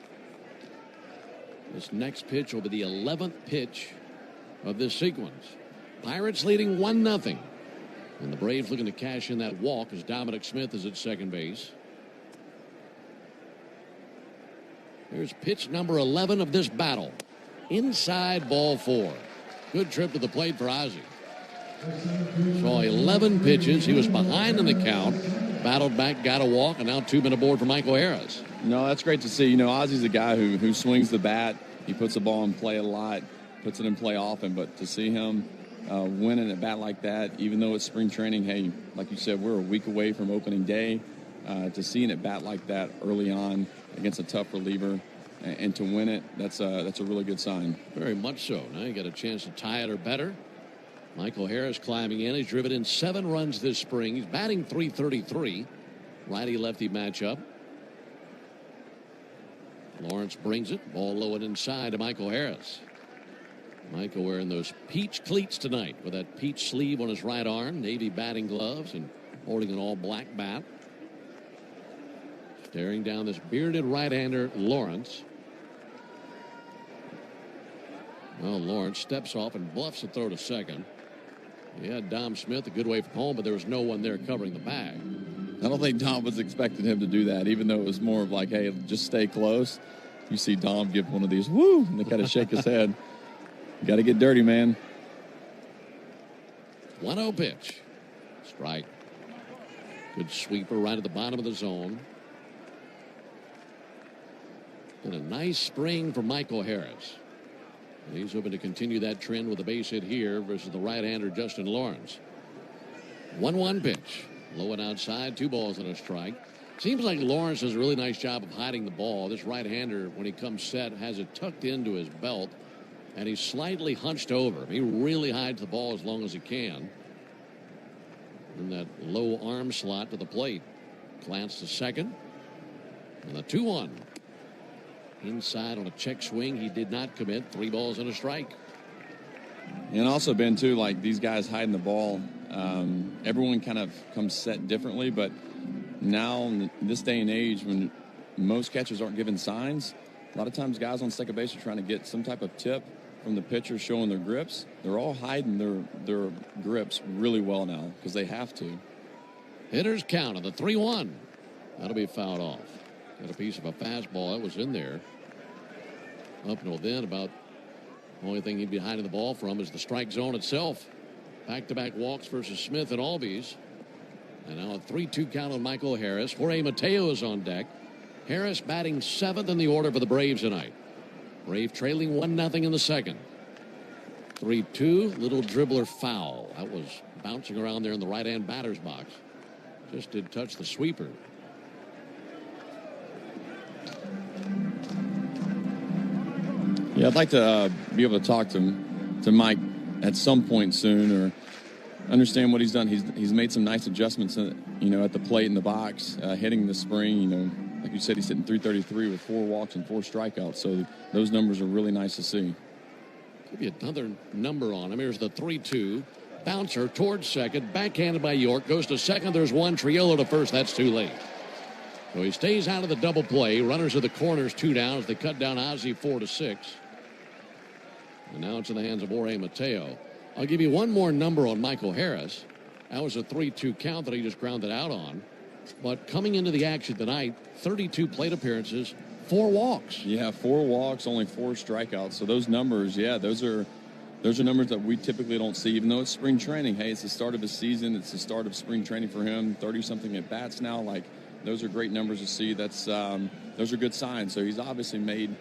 This next pitch will be the 11th pitch of this sequence. Pirates leading 1-0. And the Braves looking to cash in that walk as Dominic Smith is at second base. Here's pitch number 11 of this battle. Inside, ball 4. Good trip to the plate for Ozzie. Saw 11 pitches. He was behind in the count. Battled back, got a walk, and now 2 men aboard for Michael Harris. No, that's great to see. You know, Ozzie's a guy who swings the bat. He puts the ball in play a lot, puts it in play often. But to see him winning a bat like that, even though it's spring training, hey, like you said, we're a week away from opening day. To see an bat like that early on against a tough reliever and to win it, that's a really good sign. Very much so. Now you got a chance to tie it or better. Michael Harris climbing in. He's driven in 7 runs this spring. He's batting .333. Righty-lefty matchup. Lawrence brings it. Ball low and inside to Michael Harris. Michael wearing those peach cleats tonight with that peach sleeve on his right arm, navy batting gloves, and holding an all-black bat. Staring down this bearded right-hander, Lawrence. Well, Lawrence steps off and bluffs the throw to second. He had Dom Smith a good way from home, but there was no one there covering the bag. I don't think Dom was expecting him to do that, even though it was more of like, hey, just stay close. You see Dom give one of these, woo, and they kind of shake his head. You got to get dirty, man. 1-0 pitch. Strike. Good sweeper right at the bottom of the zone. And a nice spring for Michael Harris. And he's hoping to continue that trend with a base hit here versus the right-hander Justin Lawrence. 1-1 pitch. Low and outside, 2 balls and a strike. Seems like Lawrence does a really nice job of hiding the ball. This right-hander, when he comes set, has it tucked into his belt, and he's slightly hunched over. He really hides the ball as long as he can. In that low arm slot to the plate. Glance to second. And a 2-1. Inside on a check swing, he did not commit. 3 balls and a strike. And also, Ben, too, like these guys hiding the ball, everyone kind of comes set differently. But now, in this day and age, when most catchers aren't given signs, a lot of times guys on second base are trying to get some type of tip from the pitcher showing their grips. They're all hiding their grips really well now because they have to. Hitters count on the 3-1. That'll be fouled off. Got a piece of a fastball that was in there. Up until then, about the only thing he'd be hiding the ball from is the strike zone itself. Back-to-back walks versus Smith and Albies. And now a 3-2 count on Michael Harris. Jorge Mateo is on deck. Harris batting 7th in the order for the Braves tonight. Brave trailing 1-0 in the second. 3-2, little dribbler foul. That was bouncing around there in the right-hand batter's box. Just did touch the sweeper. Yeah, I'd like to be able to talk to Mike at some point soon, or understand what he's done. He's made some nice adjustments, at the plate in the box, hitting this spring. Like you said, he's hitting .333 with 4 walks and 4 strikeouts. So those numbers are really nice to see. Give you another number on him. Here's the 3-2 bouncer towards second, backhanded by York, goes to second. There's one. Triolo to first. That's too late. So he stays out of the double play. Runners at the corners, 2 down as they cut down Ozzie 4-6. And now it's in the hands of Jorge Mateo. I'll give you one more number on Michael Harris. That was a 3-2 count that he just grounded out on. But coming into the action tonight, 32 plate appearances, 4 walks. Yeah, 4 walks, only 4 strikeouts. So those numbers, those are numbers that we typically don't see, even though it's spring training. Hey, it's the start of his season. It's the start of spring training for him. 30-something at bats now. Like, those are great numbers to see. Those are good signs. So he's obviously made,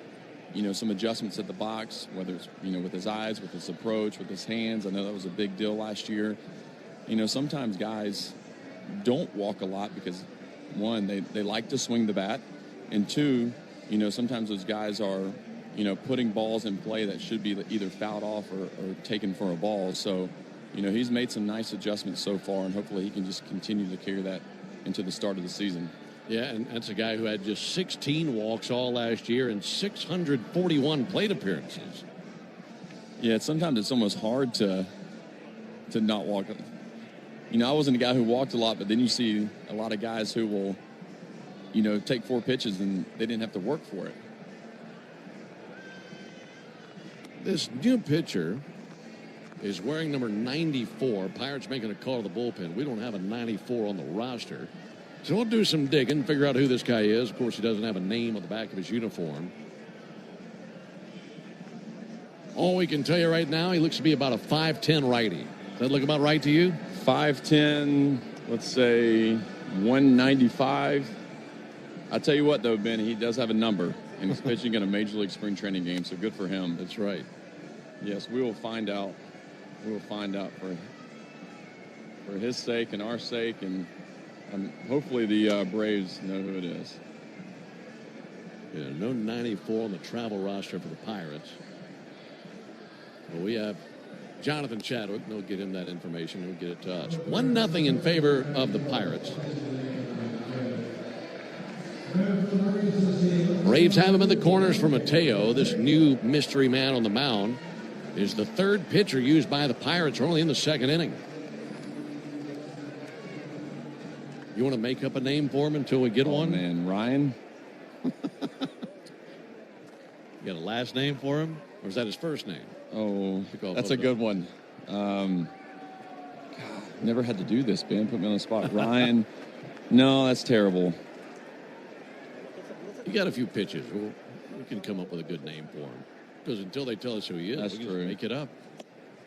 some adjustments at the box, whether it's, with his eyes, with his approach, with his hands. I know that was a big deal last year. Sometimes guys don't walk a lot because, one, they like to swing the bat, and 2, sometimes those guys are, putting balls in play that should be either fouled off or taken for a ball. So, he's made some nice adjustments so far, and hopefully he can just continue to carry that into the start of the season. Yeah, and that's a guy who had just 16 walks all last year and 641 plate appearances. Yeah, sometimes it's almost hard to not walk. I wasn't a guy who walked a lot, but then you see a lot of guys who will, take 4 pitches and they didn't have to work for it. This new pitcher is wearing number 94. Pirates making a call to the bullpen. We don't have a 94 on the roster. So we'll do some digging, figure out who this guy is. Of course, he doesn't have a name on the back of his uniform. All we can tell you right now, he looks to be about a 5'10 righty. Does that look about right to you? 5'10", let's say 195. I'll tell you what, though, Ben, he does have a number, and he's pitching in a Major League spring training game, so good for him. That's right. Yes, we will find out. We will find out for his sake and our sake, and hopefully the Braves know who it is. Yeah, no 94 on the travel roster for the Pirates. Well, we have Jonathan Chadwick. They'll get him that information. He'll get it to us. 1-0 in favor of the Pirates. Braves have him in the corners for Mateo. This new mystery man on the mound is the third pitcher used by the Pirates early in the second inning. You want to make up a name for him until we get one? Man, Ryan. You got a last name for him? Or is that his first name? Oh, that's a good one. Never had to do this, Ben. Put me on the spot. Ryan. No, that's terrible. You got a few pitches. We can come up with a good name for him. Because until they tell us who he is, that's we true. Just make it up.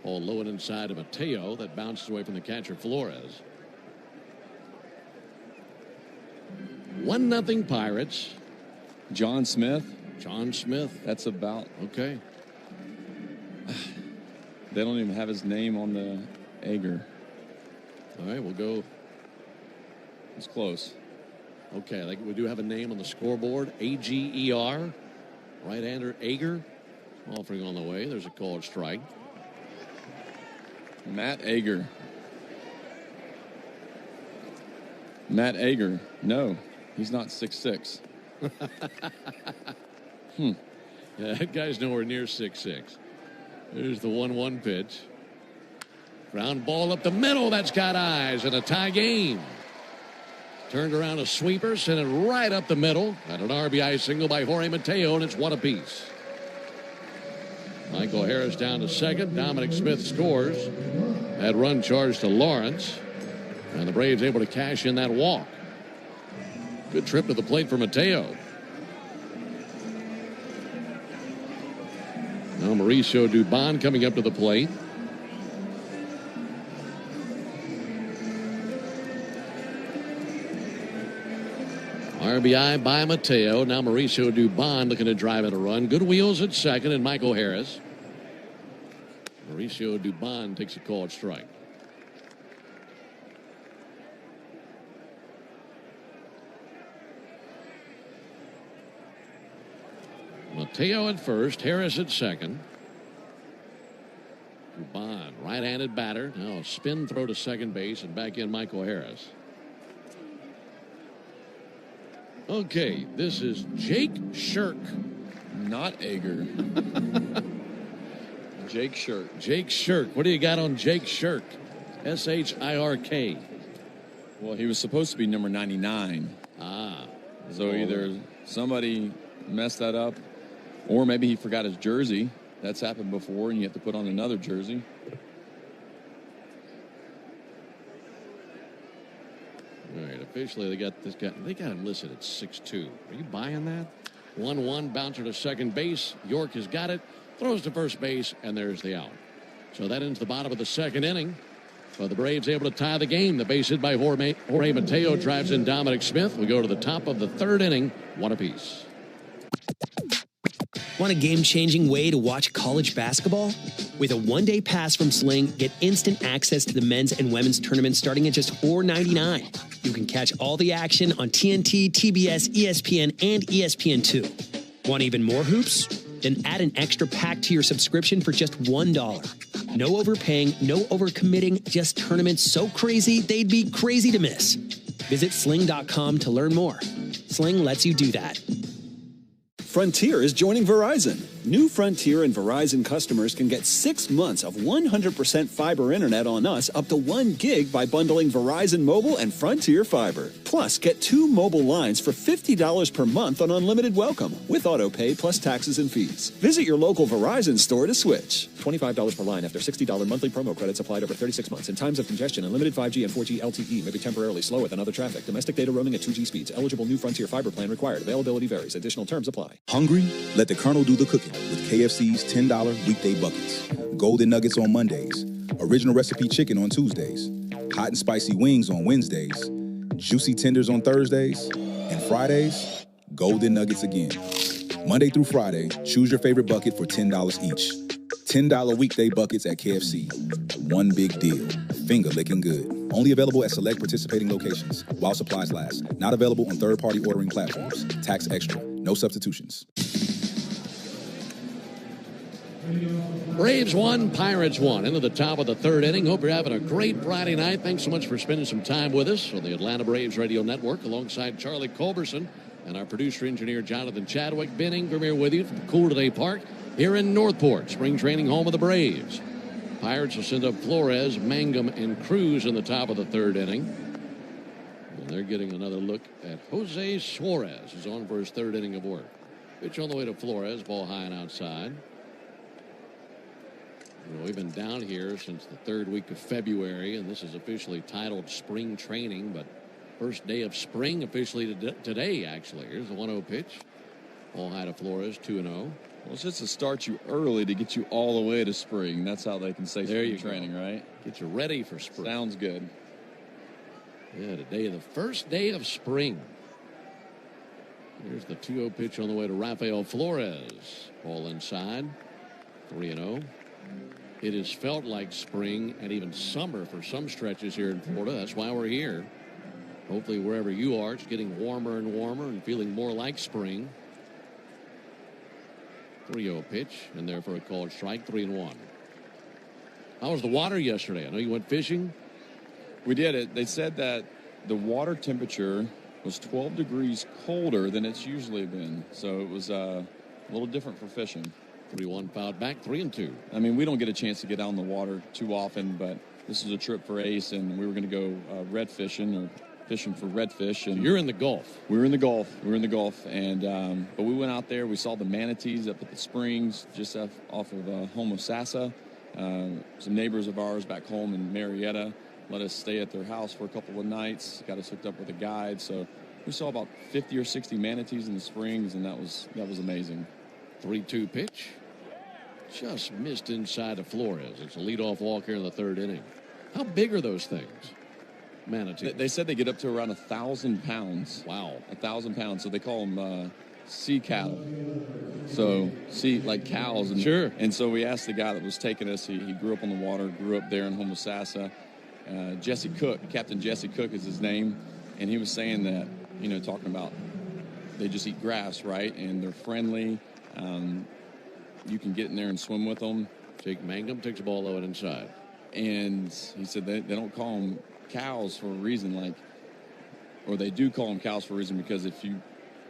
All low and inside of Mateo. That bounces away from the catcher, Flores. 1-0 Pirates. John Smith. John Smith. That's about. Okay. They don't even have his name on the Ager. All right, we'll go. It's close. Okay, I think we do have a name on the scoreboard. A-G-E-R. Right-hander Ager. Offering on the way. There's a called strike. Matt Ager. Matt Ager. No, he's not 6'6". Yeah, that guy's nowhere near 6'6". There's the 1-1 pitch. Ground ball up the middle. That's got eyes, and a tie game. Turned around a sweeper, sent it right up the middle. And an RBI single by Jorge Mateo, and it's 1 apiece. Michael Harris down to second. Dominic Smith scores. That run charged to Lawrence. And the Braves able to cash in that walk. Good trip to the plate for Mateo. Now Mauricio Dubon coming up to the plate. RBI by Mateo. Now Mauricio Dubon looking to drive in a run. Good wheels at second, and Michael Harris. Mauricio Dubon takes a called strike. Mateo at first, Harris at second. Dubon, right-handed batter. Now a spin throw to second base, and back in Michael Harris. Okay, this is Jake Shirk. Not Ager. Jake Shirk. Jake Shirk. What do you got on Jake Shirk? S-H-I-R-K. Well, he was supposed to be number 99. So either somebody messed that up, or maybe he forgot his jersey. That's happened before, and you have to put on another jersey. All right, officially they got this guy. They got him listed at 6'2". Are you buying that? 1-1, bouncer to second base. York has got it, throws to first base, and there's the out. So that ends the bottom of the second inning. But the Braves able to tie the game. The base hit by Jorge Mateo drives in Dominic Smith. We go to the top of the third inning, 1 apiece. Want a game-changing way to watch college basketball? With a one-day pass from Sling, get instant access to the men's and women's tournaments starting at just $4.99. You can catch all the action on TNT, TBS, ESPN, and ESPN2. Want even more hoops? Then add an extra pack to your subscription for just $1. No overpaying, no overcommitting, just tournaments so crazy they'd be crazy to miss. Visit sling.com to learn more. Sling lets you do that. Frontier is joining Verizon. New Frontier and Verizon customers can get 6 months of 100% fiber internet on us up to 1 gig by bundling Verizon Mobile and Frontier Fiber. Plus, get 2 mobile lines for $50 per month on unlimited welcome with auto pay plus taxes and fees. Visit your local Verizon store to switch. $25 per line after $60 monthly promo credits applied over 36 months. In times of congestion, unlimited 5G and 4G LTE may be temporarily slower than other traffic. Domestic data roaming at 2G speeds. Eligible new Frontier Fiber plan required. Availability varies. Additional terms apply. Hungry? Let the Colonel do the cooking. with KFC's $10 weekday buckets. Golden Nuggets on Mondays. Original recipe chicken on Tuesdays. Hot and spicy wings on Wednesdays. Juicy tenders on Thursdays. And Fridays, Golden Nuggets again. Monday through Friday, choose your favorite bucket for $10 each. $10 weekday buckets at KFC. One big deal. Finger licking good. Only available at select participating locations while supplies last. Not available on third-party ordering platforms. Tax extra. No substitutions. Braves 1, Pirates 1. Into the top of the third inning. Hope you're having a great Friday night. Thanks so much for spending some time with us on the Atlanta Braves Radio Network alongside Charlie Culberson and our producer-engineer Jonathan Chadwick. Ben Ingram here with you from Cool Today Park here in Northport, spring training home of the Braves. Pirates will send up Flores, Mangum, and Cruz in the top of the third inning. And they're getting another look at Jose Suarez, who's on for his third inning of work. Pitch on the way to Flores, ball high and outside. We've been down here since the third week of February, and this is officially titled spring training, but first day of spring officially today, actually. Here's the 1-0 pitch. Ball high to Flores, 2-0. Well, it's just to start you early to get you all the way to spring. That's how they can say spring training, right? Get you ready for spring. Sounds good. Yeah, today, the first day of spring. Here's the 2-0 pitch on the way to Rafael Flores. Ball inside, 3-0. It has felt like spring and even summer for some stretches here in Florida. That's why we're here. Hopefully wherever you are, it's getting warmer and warmer and feeling more like spring. 3-0 pitch, and there for a called strike, 3-1. How was the water yesterday? I know you went fishing. We did it. They said that the water temperature was 12 degrees colder than it's usually been. So it was a little different for fishing. 3-1 fouled back, 3-2. I mean, we don't get a chance to get out in the water too often, but this is a trip for Ace, and we were going to go red fishing or fishing for redfish. And you're in the Gulf. We were in the Gulf, and but we went out there. We saw the manatees up at the springs just off of Homosassa. Some neighbors of ours back home in Marietta let us stay at their house for a couple of nights. Got us hooked up with a guide, so we saw about 50 or 60 manatees in the springs, and that was amazing. 3-2 pitch. Just missed inside of Flores. It's a leadoff walk here in the third inning. How big are those things? Manatees. They said they get up to around 1,000 pounds. Wow. 1,000 pounds. So they call them sea cattle. So like cows. And, sure. And so we asked the guy that was taking us. He grew up on the water, grew up there in Homosassa. Jesse Cook, Captain Jesse Cook is his name. And he was saying that, talking about they just eat grass, right? And they're friendly. You can get in there and swim with them. Jake Mangum takes the ball out inside. And he said they don't call them cows for a reason, or they do call them cows for a reason because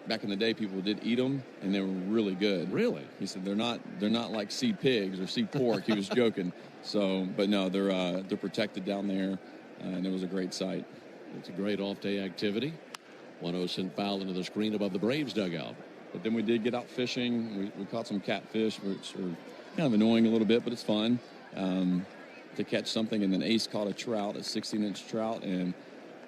back in the day, people did eat them and they were really good. Really? He said they're not like sea pigs or sea pork. He was joking. So, but no, they're protected down there, and it was a great sight. It's a great off-day activity. 1-0 sent foul into the screen above the Braves dugout. But then we did get out fishing. We caught some catfish, which are kind of annoying a little bit, but it's fun to catch something. And then Ace caught a trout, a 16-inch trout, and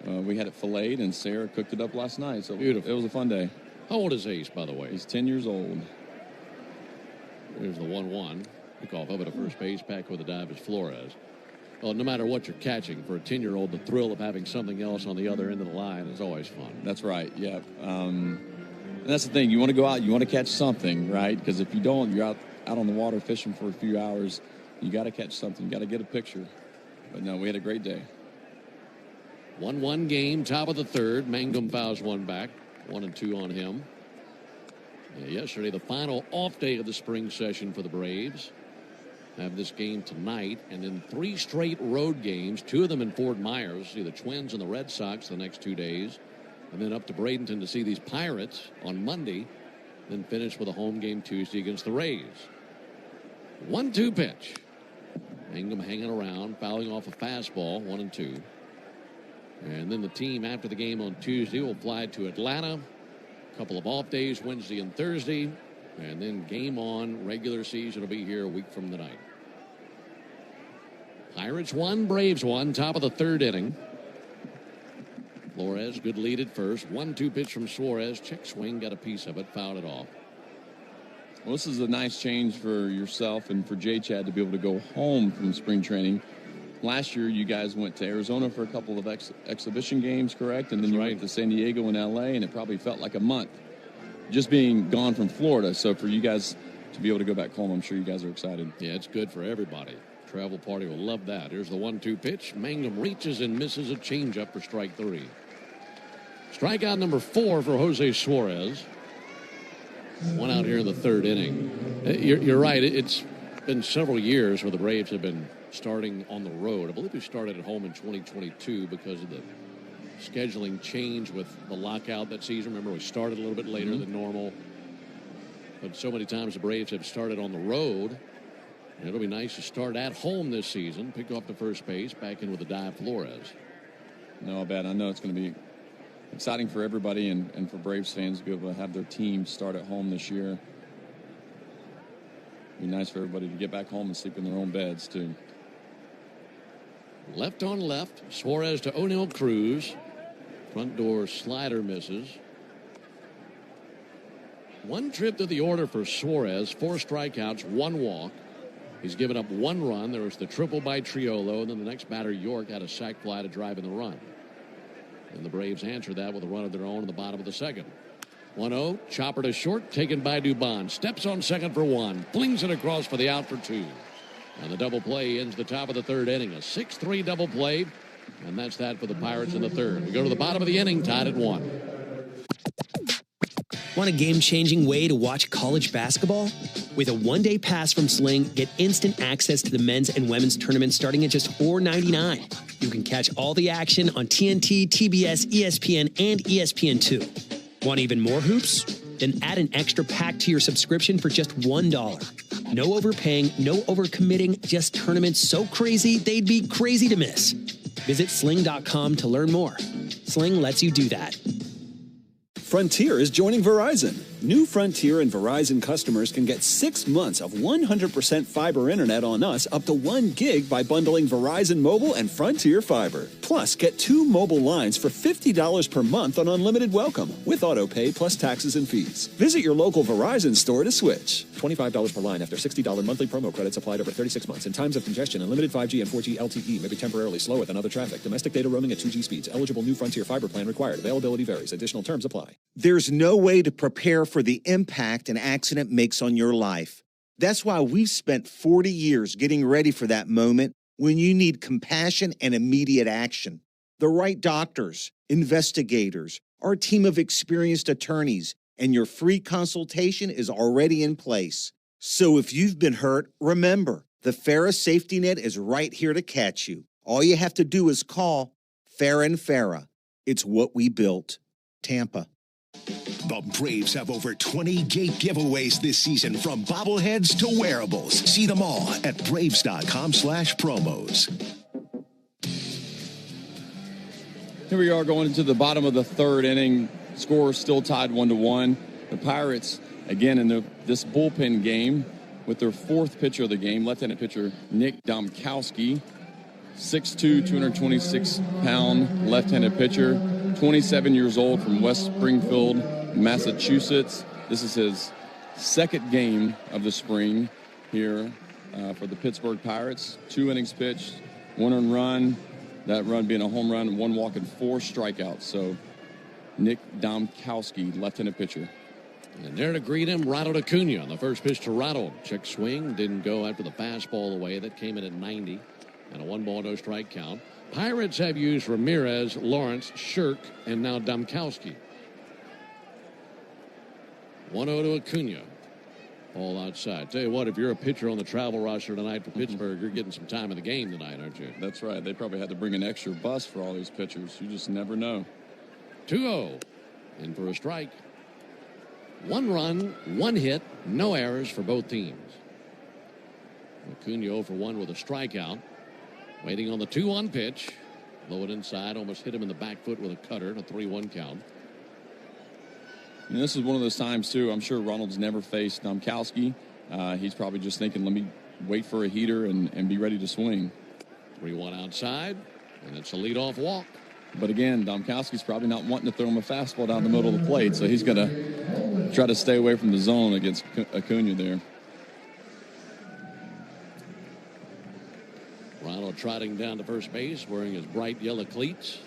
we had it filleted, and Sarah cooked it up last night. So beautiful. It was a fun day. How old is Ace, by the way? He's 10 years old. There's the 1-1. Kickoff up at a first base, back with a dive is Flores. Well, no matter what you're catching, for a 10-year-old, the thrill of having something else on the other end of the line is always fun. That's right, yeah. And that's the thing. You want to go out, you want to catch something, right? Because if you don't, you're out on the water fishing for a few hours. You got to catch something. You got to get a picture. But no, we had a great day. 1-1 game, top of the third. Mangum fouls one back. 1-2 on him. Yesterday, the final off day of the spring session for the Braves. Have this game tonight, and then 3 straight road games, 2 of them in Fort Myers. See the Twins and the Red Sox the next 2 days. And then up to Bradenton to see these Pirates on Monday. Then finish with a home game Tuesday against the Rays. 1-2 pitch. Mangum hanging around, fouling off a fastball, 1-2. And then the team after the game on Tuesday will fly to Atlanta. A couple of off days, Wednesday and Thursday. And then game on, regular season will be here a week from tonight. Pirates 1, Braves 1, top of the third inning. Flores, good lead at first. 1-2 pitch from Suarez. Check swing, got a piece of it, fouled it off. Well, this is a nice change for yourself and for J-Chad to be able to go home from spring training. Last year, you guys went to Arizona for a couple of exhibition games, correct? And then you went to San Diego and L.A., and it probably felt like a month just being gone from Florida. So for you guys to be able to go back home, I'm sure you guys are excited. Yeah, it's good for everybody. Travel party will love that. Here's the 1-2 pitch. Mangum reaches and misses a changeup for strike 3. Strikeout number 4 for Jose Suarez. One out here in the third inning. You're right. It's been several years where the Braves have been starting on the road. I believe we started at home in 2022 because of the scheduling change with the lockout that season. Remember, we started a little bit later than normal. But so many times the Braves have started on the road. And it'll be nice to start at home this season. Pick off the first base, back in with a dive Flores. No, I bet. I know it's going to be exciting for everybody and for Braves fans to be able to have their team start at home this year. Be nice for everybody to get back home and sleep in their own beds, too. Left on left. Suarez to O'Neill Cruz. Front door slider misses. One trip to the order for Suarez. 4 strikeouts, 1 walk. He's given up 1 run. There was the triple by Triolo, and then the next batter, York, had a sac fly to drive in the run. And the Braves answered that with a run of their own in the bottom of the second. 1-0, chopper to short, taken by Dubon. Steps on second for 1, flings it across for the out for 2. And the double play ends the top of the third inning. A 6-3 double play, and that's that for the Pirates in the third. We go to the bottom of the inning, tied at 1. Want a game-changing way to watch college basketball? With a one-day pass from Sling, get instant access to the men's and women's tournaments starting at just $4.99. You can catch all the action on TNT, TBS, ESPN, and ESPN2. Want even more hoops? Then add an extra pack to your subscription for just $1. No overpaying, no overcommitting, just tournaments so crazy they'd be crazy to miss. Visit sling.com to learn more. Sling lets you do that. Frontier is joining Verizon. New Frontier and Verizon customers can get 6 months of 100% fiber internet on us up to 1 gig by bundling Verizon Mobile and Frontier Fiber. Plus, get 2 mobile lines for $50 per month on unlimited welcome with auto pay plus taxes and fees. Visit your local Verizon store to switch. $25 per line after $60 monthly promo credits applied over 36 months. In times of congestion, unlimited 5G and 4G LTE may be temporarily slower than other traffic. Domestic data roaming at 2G speeds. Eligible new Frontier Fiber plan required. Availability varies. Additional terms apply. There's no way to prepare for the impact an accident makes on your life. That's why we've spent 40 years getting ready for that moment when you need compassion and immediate action. The right doctors, investigators, our team of experienced attorneys, and your free consultation is already in place. So if you've been hurt, remember, the FARA safety net is right here to catch you. All you have to do is call FARA and FARA. It's what we built. Tampa. The Braves have over 20 gate giveaways this season, from bobbleheads to wearables. See them all at braves.com/promos. Here we are going into the bottom of the third inning. Score still tied 1-1. The Pirates, again, in this bullpen game with their 4th pitcher of the game, left-handed pitcher Nick Domkowski, 6'2", 226-pound left-handed pitcher, 27 years old, from West Springfield, Massachusetts. This is his 2nd game of the spring here for the Pittsburgh Pirates. 2 innings pitched, 1 earned run, that run being a home run, 1 walk and 4 strikeouts. So Nick Domkowski, left-handed pitcher. And there to greet him, Ronald Acuna on the first pitch to Ronald. Check swing, didn't go after the fastball away. That came in at 90. And a 1-ball, no strike count. Pirates have used Ramirez, Lawrence, Shirk, and now Domkowski. 1-0 to Acuna. All outside. Tell you what, if you're a pitcher on the travel roster tonight for Pittsburgh, you're getting some time in the game tonight, aren't you? That's right. They probably had to bring an extra bus for all these pitchers. You just never know. 2-0. In for a strike. 1 run, 1 hit, no errors for both teams. Acuna 0 for 1 with a strikeout. Waiting on the 2-1 pitch. Low it inside, almost hit him in the back foot with a cutter, and a 3-1 count. And this is one of those times, too. I'm sure Ronald's never faced Domkowski. He's probably just thinking, let me wait for a heater and be ready to swing. 3-1 outside, and it's a leadoff walk. But again, Domkowski's probably not wanting to throw him a fastball down the middle of the plate, so he's going to try to stay away from the zone against Acuna there. Ronald trotting down to first base, wearing his bright yellow cleats.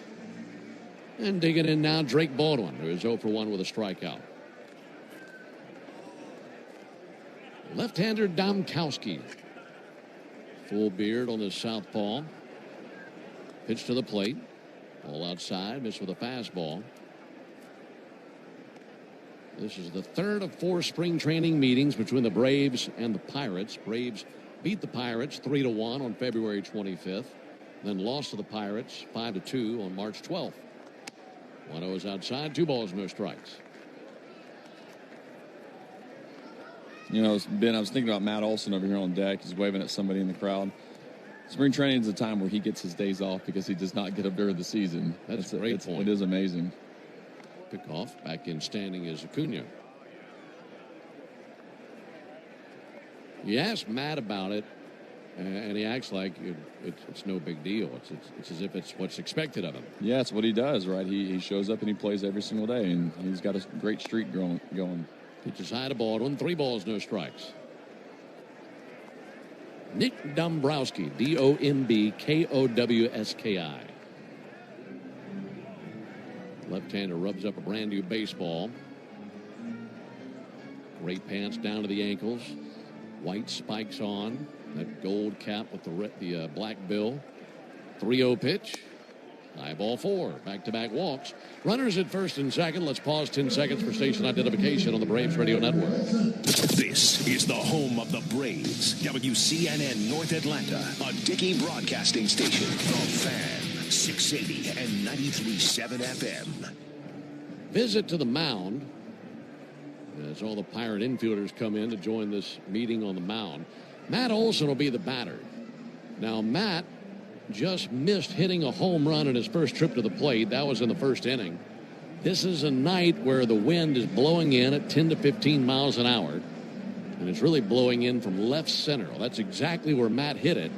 And digging in now, Drake Baldwin, who is 0 for 1 with a strikeout. Left-hander Domkowski. Full beard on his southpaw. Pitch to the plate. Ball outside, missed with a fastball. This is the third of 4 spring training meetings between the Braves and the Pirates. Braves beat the Pirates 3-1 on February 25th, then lost to the Pirates 5-2 on March 12th. 1-0 is outside, 2 balls, no strikes. You know, Ben, I was thinking about Matt Olson over here on deck. He's waving at somebody in the crowd. Spring training is a time where he gets his days off because he does not get up during the season. That's a great point. It is amazing. Pickoff back in standing is Acuna. You ask Matt about it, and he acts like it's no big deal. It's as if it's what's expected of him. Yeah, it's what he does, right? He shows up and he plays every single day, and he's got a great streak going. Pitches high to Baldwin, 3 balls, no strikes. Nick Dombrowski, Dombkowski. Left-hander rubs up a brand new baseball. Great pants down to the ankles. White spikes on. That gold cap with the black bill. 3-0 pitch. High ball 4. Back-to-back walks. Runners at first and second. Let's pause 10 seconds for station identification on the Braves Radio Network. This is the home of the Braves. WCNN North Atlanta, a Dickey broadcasting station. The Fan, 680 and 93.7 FM. Visit to the mound as all the Pirate infielders come in to join this meeting on the mound. Matt Olson will be the batter. Now, Matt just missed hitting a home run in his first trip to the plate. That was in the first inning. This is a night where the wind is blowing in at 10 to 15 miles an hour, and it's really blowing in from left center. Well, that's exactly where Matt hit it.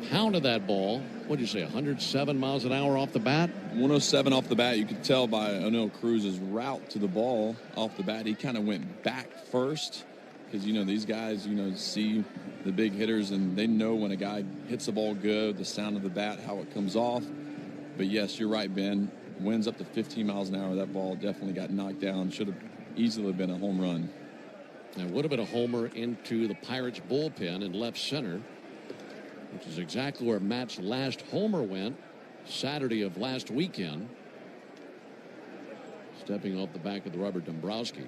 Pounded that ball. What'd you say, 107 miles an hour off the bat? 107 off the bat. You could tell by O'Neill Cruz's route to the ball off the bat. He kind of went back first because, these guys, see the big hitters, and they know when a guy hits the ball good, the sound of the bat, how it comes off. But, yes, you're right, Ben. Winds up to 15 miles an hour. That ball definitely got knocked down. Should have easily been a home run. It would have been a homer into the Pirates bullpen in left center, which is exactly where Matt's last homer went Saturday of last weekend. Stepping off the back of the rubber, Dombrowski.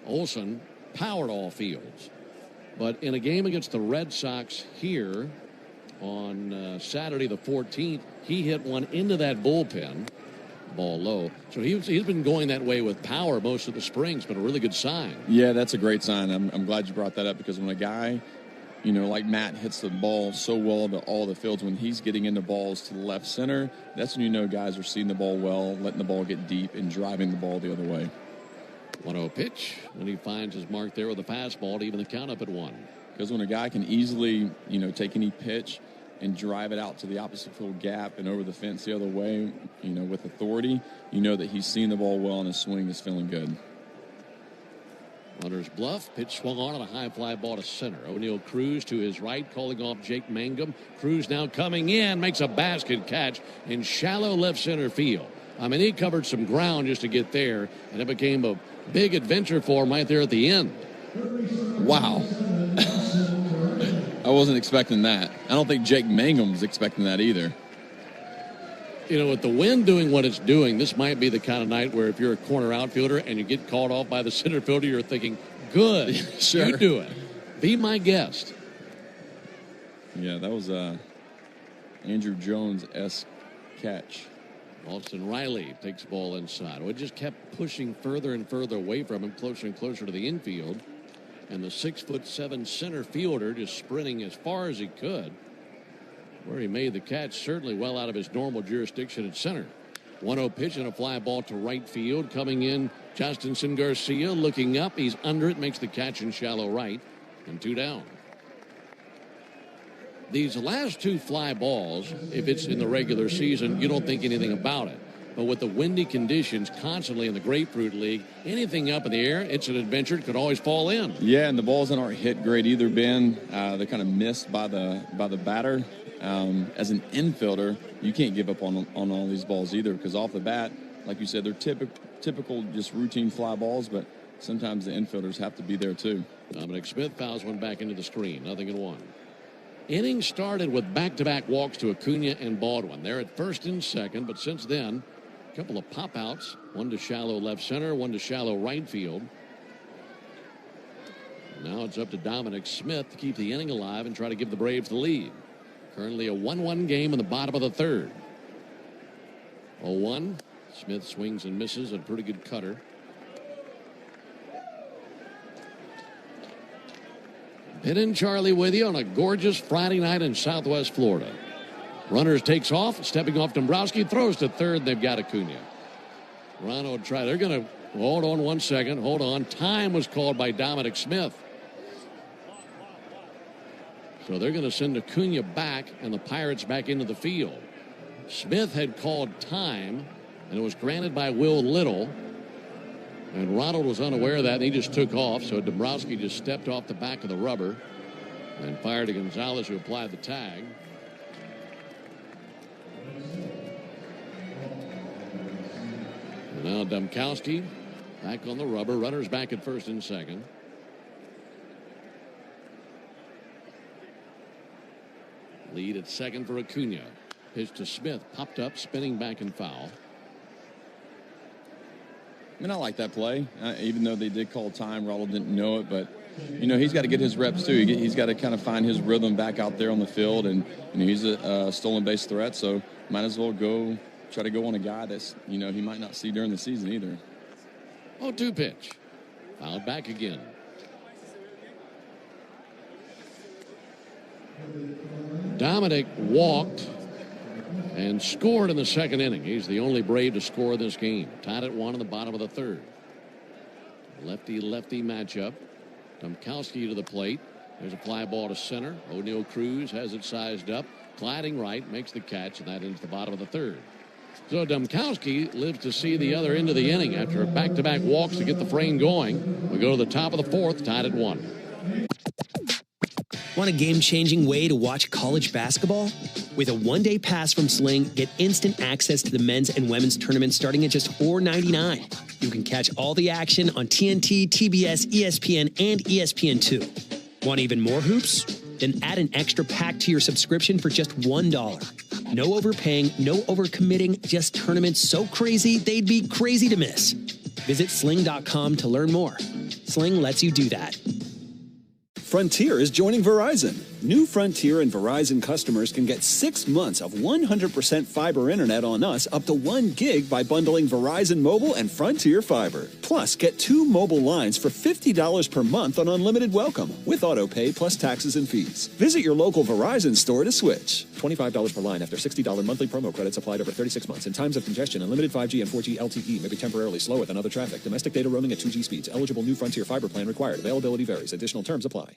Olson powered all fields. But in a game against the Red Sox here on Saturday the 14th, he hit one into that bullpen, ball low. So he's been going that way with power most of the spring. It's been a really good sign. Yeah, that's a great sign. I'm glad you brought that up, because when a guy, like Matt, hits the ball so well to all the fields, when he's getting into balls to the left center, that's when guys are seeing the ball well, letting the ball get deep, and driving the ball the other way. 1-0 pitch, and he finds his mark there with a fastball to even the count up at 1. Because when a guy can easily, take any pitch and drive it out to the opposite field gap and over the fence the other way, with authority, that he's seeing the ball well and his swing is feeling good. Runner's bluff. Pitch swung on a high fly ball to center. O'Neill Cruz to his right, calling off Jake Mangum. Cruz now coming in, makes a basket catch in shallow left center field. I mean, he covered some ground just to get there, and it became a big adventure for him right there at the end. Wow. I wasn't expecting that. I don't think Jake Mangum was expecting that either. With the wind doing what it's doing, this might be the kind of night where if you're a corner outfielder and you get called off by the center fielder, you're thinking, good, sure. You do it. Be my guest. Yeah, that was Andrew Jones-esque catch. Austin Riley takes the ball inside. Well, it just kept pushing further and further away from him, closer and closer to the infield. And the 6'7" center fielder just sprinting as far as he could. Where he made the catch, certainly well out of his normal jurisdiction at center. 1-0 pitch and a fly ball to right field. Coming in, Justinson Garcia looking up. He's under it, makes the catch in shallow right, and 2 down. These last 2 fly balls, if it's in the regular season, you don't think anything about it. But with the windy conditions constantly in the Grapefruit League, anything up in the air, it's an adventure. It could always fall in. Yeah, and the balls aren't hit great either, Ben. They're kind of missed by the batter. As an infielder, you can't give up on all these balls either, because off the bat, like you said, they're typical just routine fly balls, but sometimes the infielders have to be there too. Dominic Smith fouls one back into the screen, 0-1. Inning started with back-to-back walks to Acuna and Baldwin. They're at first and second, but since then, a couple of pop-outs, one to shallow left center, one to shallow right field. Now it's up to Dominic Smith to keep the inning alive and try to give the Braves the lead. Currently a 1-1 game in the bottom of the third. 0-1. Smith swings and misses, a pretty good cutter. Ben and Charlie with you on a gorgeous Friday night in Southwest Florida. Runners takes off, stepping off Dombrowski, throws to third. They've got Acuna. Ronald try. They're going to hold on 1 second. Hold on. Time was called by Dominic Smith. So they're going to send Acuna back and the Pirates back into the field. Smith had called time, and it was granted by Will Little. And Ronald was unaware of that, and he just took off. So Dombrowski just stepped off the back of the rubber and fired to Gonzalez, who applied the tag. And now Domkowski back on the rubber. Runners back at first and second. Lead at second for Acuna. Pitch to Smith, popped up, spinning back and foul. I mean, I like that play, even though they did call time. Ronald didn't know it, but, he's got to get his reps, too. He's got to kind of find his rhythm back out there on the field, and, he's a stolen base threat, so might as well try to go on a guy that's, he might not see during the season either. 0-2 pitch. Fouled back again. Dominic walked and scored in the second inning. He's the only Brave to score this game. Tied at 1 in the bottom of the third. Lefty-lefty matchup. Domkowski to the plate. There's a fly ball to center. O'Neal Cruz has it sized up. Gliding right, makes the catch, and that ends the bottom of the third. So Domkowski lives to see the other end of the inning after back-to-back walks to get the frame going. We go to the top of the fourth, tied at 1. Want a game-changing way to watch college basketball? With a one-day pass from Sling, get instant access to the men's and women's tournaments starting at just $4.99. You can catch all the action on TNT, TBS, ESPN, and ESPN2. Want even more hoops? Then add an extra pack to your subscription for just $1. No overpaying, no overcommitting, just tournaments so crazy they'd be crazy to miss. Visit sling.com to learn more. Sling lets you do that. Frontier is joining Verizon. New Frontier and Verizon customers can get 6 months of 100% fiber internet on us up to 1 gig by bundling Verizon Mobile and Frontier Fiber. Plus, get 2 mobile lines for $50 per month on unlimited welcome with auto pay plus taxes and fees. Visit your local Verizon store to switch. $25 per line after $60 monthly promo credits applied over 36 months. In times of congestion, unlimited 5G and 4G LTE may be temporarily slower than other traffic. Domestic data roaming at 2G speeds. Eligible new Frontier Fiber plan required. Availability varies. Additional terms apply.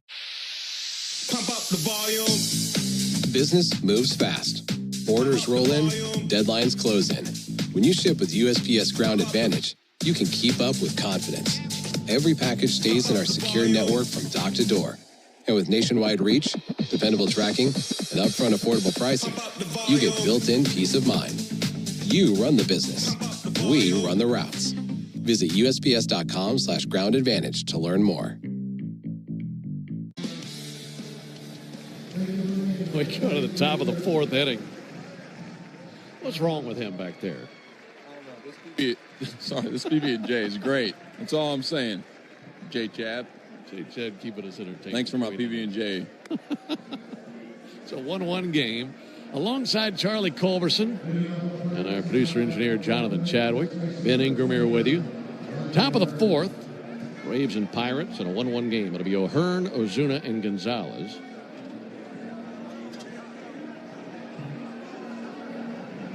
Pump up the volume. Business moves fast. Orders roll in, deadlines close in. When you ship with USPS Ground Advantage, you can keep up with confidence. Every package stays in our secure network from dock to door. And with nationwide reach, dependable tracking, and upfront affordable pricing, you get built-in peace of mind. You run the business. We run the routes. Visit USPS.com/Ground Advantage to learn more. We go to the top of the fourth inning. What's wrong with him back there? Sorry, this PB&J is great. That's all I'm saying. J. Chad. J. Chad keeping us entertained. Thanks for my PB&J. It's a 1-1 game. Alongside Charlie Culberson and our producer-engineer Jonathan Chadwick. Ben Ingram here with you. Top of the fourth. Braves and Pirates in a 1-1 game. It'll be O'Hearn, Ozuna, and Gonzalez.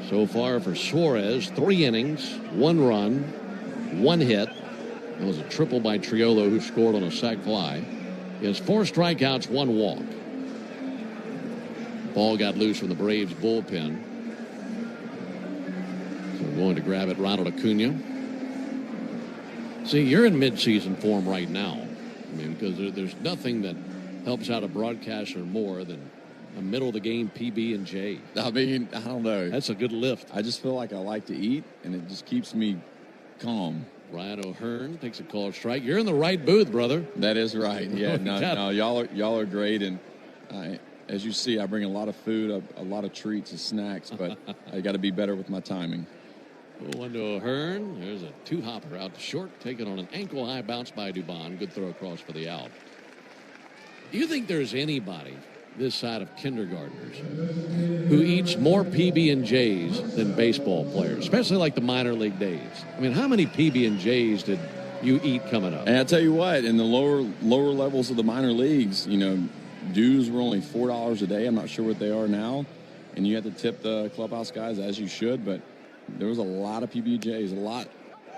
So far for Suarez, 3 innings, 1 run, 1 hit. That was a triple by Triolo, who scored on a sac fly. He has 4 strikeouts, 1 walk. Ball got loose from the Braves bullpen. So going to grab it. Ronald Acuna. See, you're in midseason form right now. I mean, because there's nothing that helps out a broadcaster more than a middle-of-the-game PB&J. I mean, I don't know. That's a good lift. I just feel like I like to eat, and it just keeps me calm. Ryan O'Hearn takes a called strike. You're in the right booth, brother. That is right. Yeah, no, y'all are great, and as you see, I bring a lot of food, a lot of treats and snacks, but I got to be better with my timing. One to O'Hearn. There's a two-hopper out to short, taken on an ankle-high bounce by Dubon. Good throw across for the out. Do you think there's anybody this side of kindergartners who eats more PB&Js than baseball players, especially like the minor league days? I mean, how many PB&Js did you eat coming up? And I tell you what, in the lower levels of the minor leagues, dues were only $4 a day. I'm not sure what they are now, and you had to tip the clubhouse guys as you should. But there was a lot of PB&Js,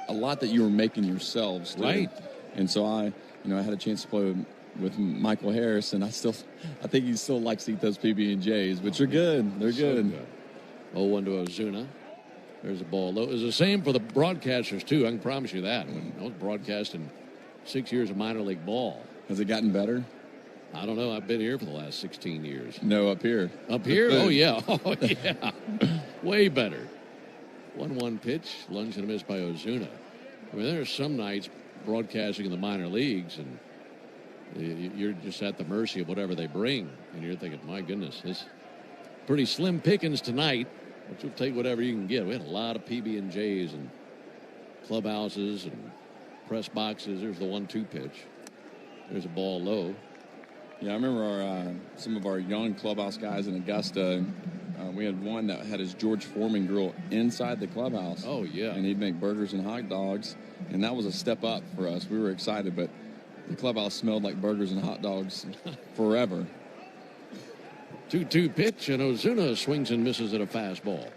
a lot that you were making yourselves, too. Right? And so I had a chance to play with Michael Harris, and I think he still likes to eat those PB&Js, which are good. They're good. 0-1 to Ozuna. There's a ball low. It's the same for the broadcasters, too. I can promise you that. When I was broadcasting 6 years of minor league ball. Has it gotten better? I don't know. I've been here for the last 16 years. No, up here. Up here? Oh, yeah. Oh, yeah. Way better. 1-1 pitch. Lunge and a miss by Ozuna. I mean, there are some nights broadcasting in the minor leagues, and you're just at the mercy of whatever they bring. And you're thinking, my goodness, this pretty slim pickings tonight, but you'll take whatever you can get. We had a lot of PB&Js and clubhouses and press boxes. There's the 1-2 pitch. There's a ball low. Yeah, I remember some of our young clubhouse guys in Augusta. We had one that had his George Foreman grill inside the clubhouse. Oh, yeah. And he'd make burgers and hot dogs, and that was a step up for us. We were excited, but the clubhouse smelled like burgers and hot dogs forever. 2-2 pitch, and Ozuna swings and misses at a fastball.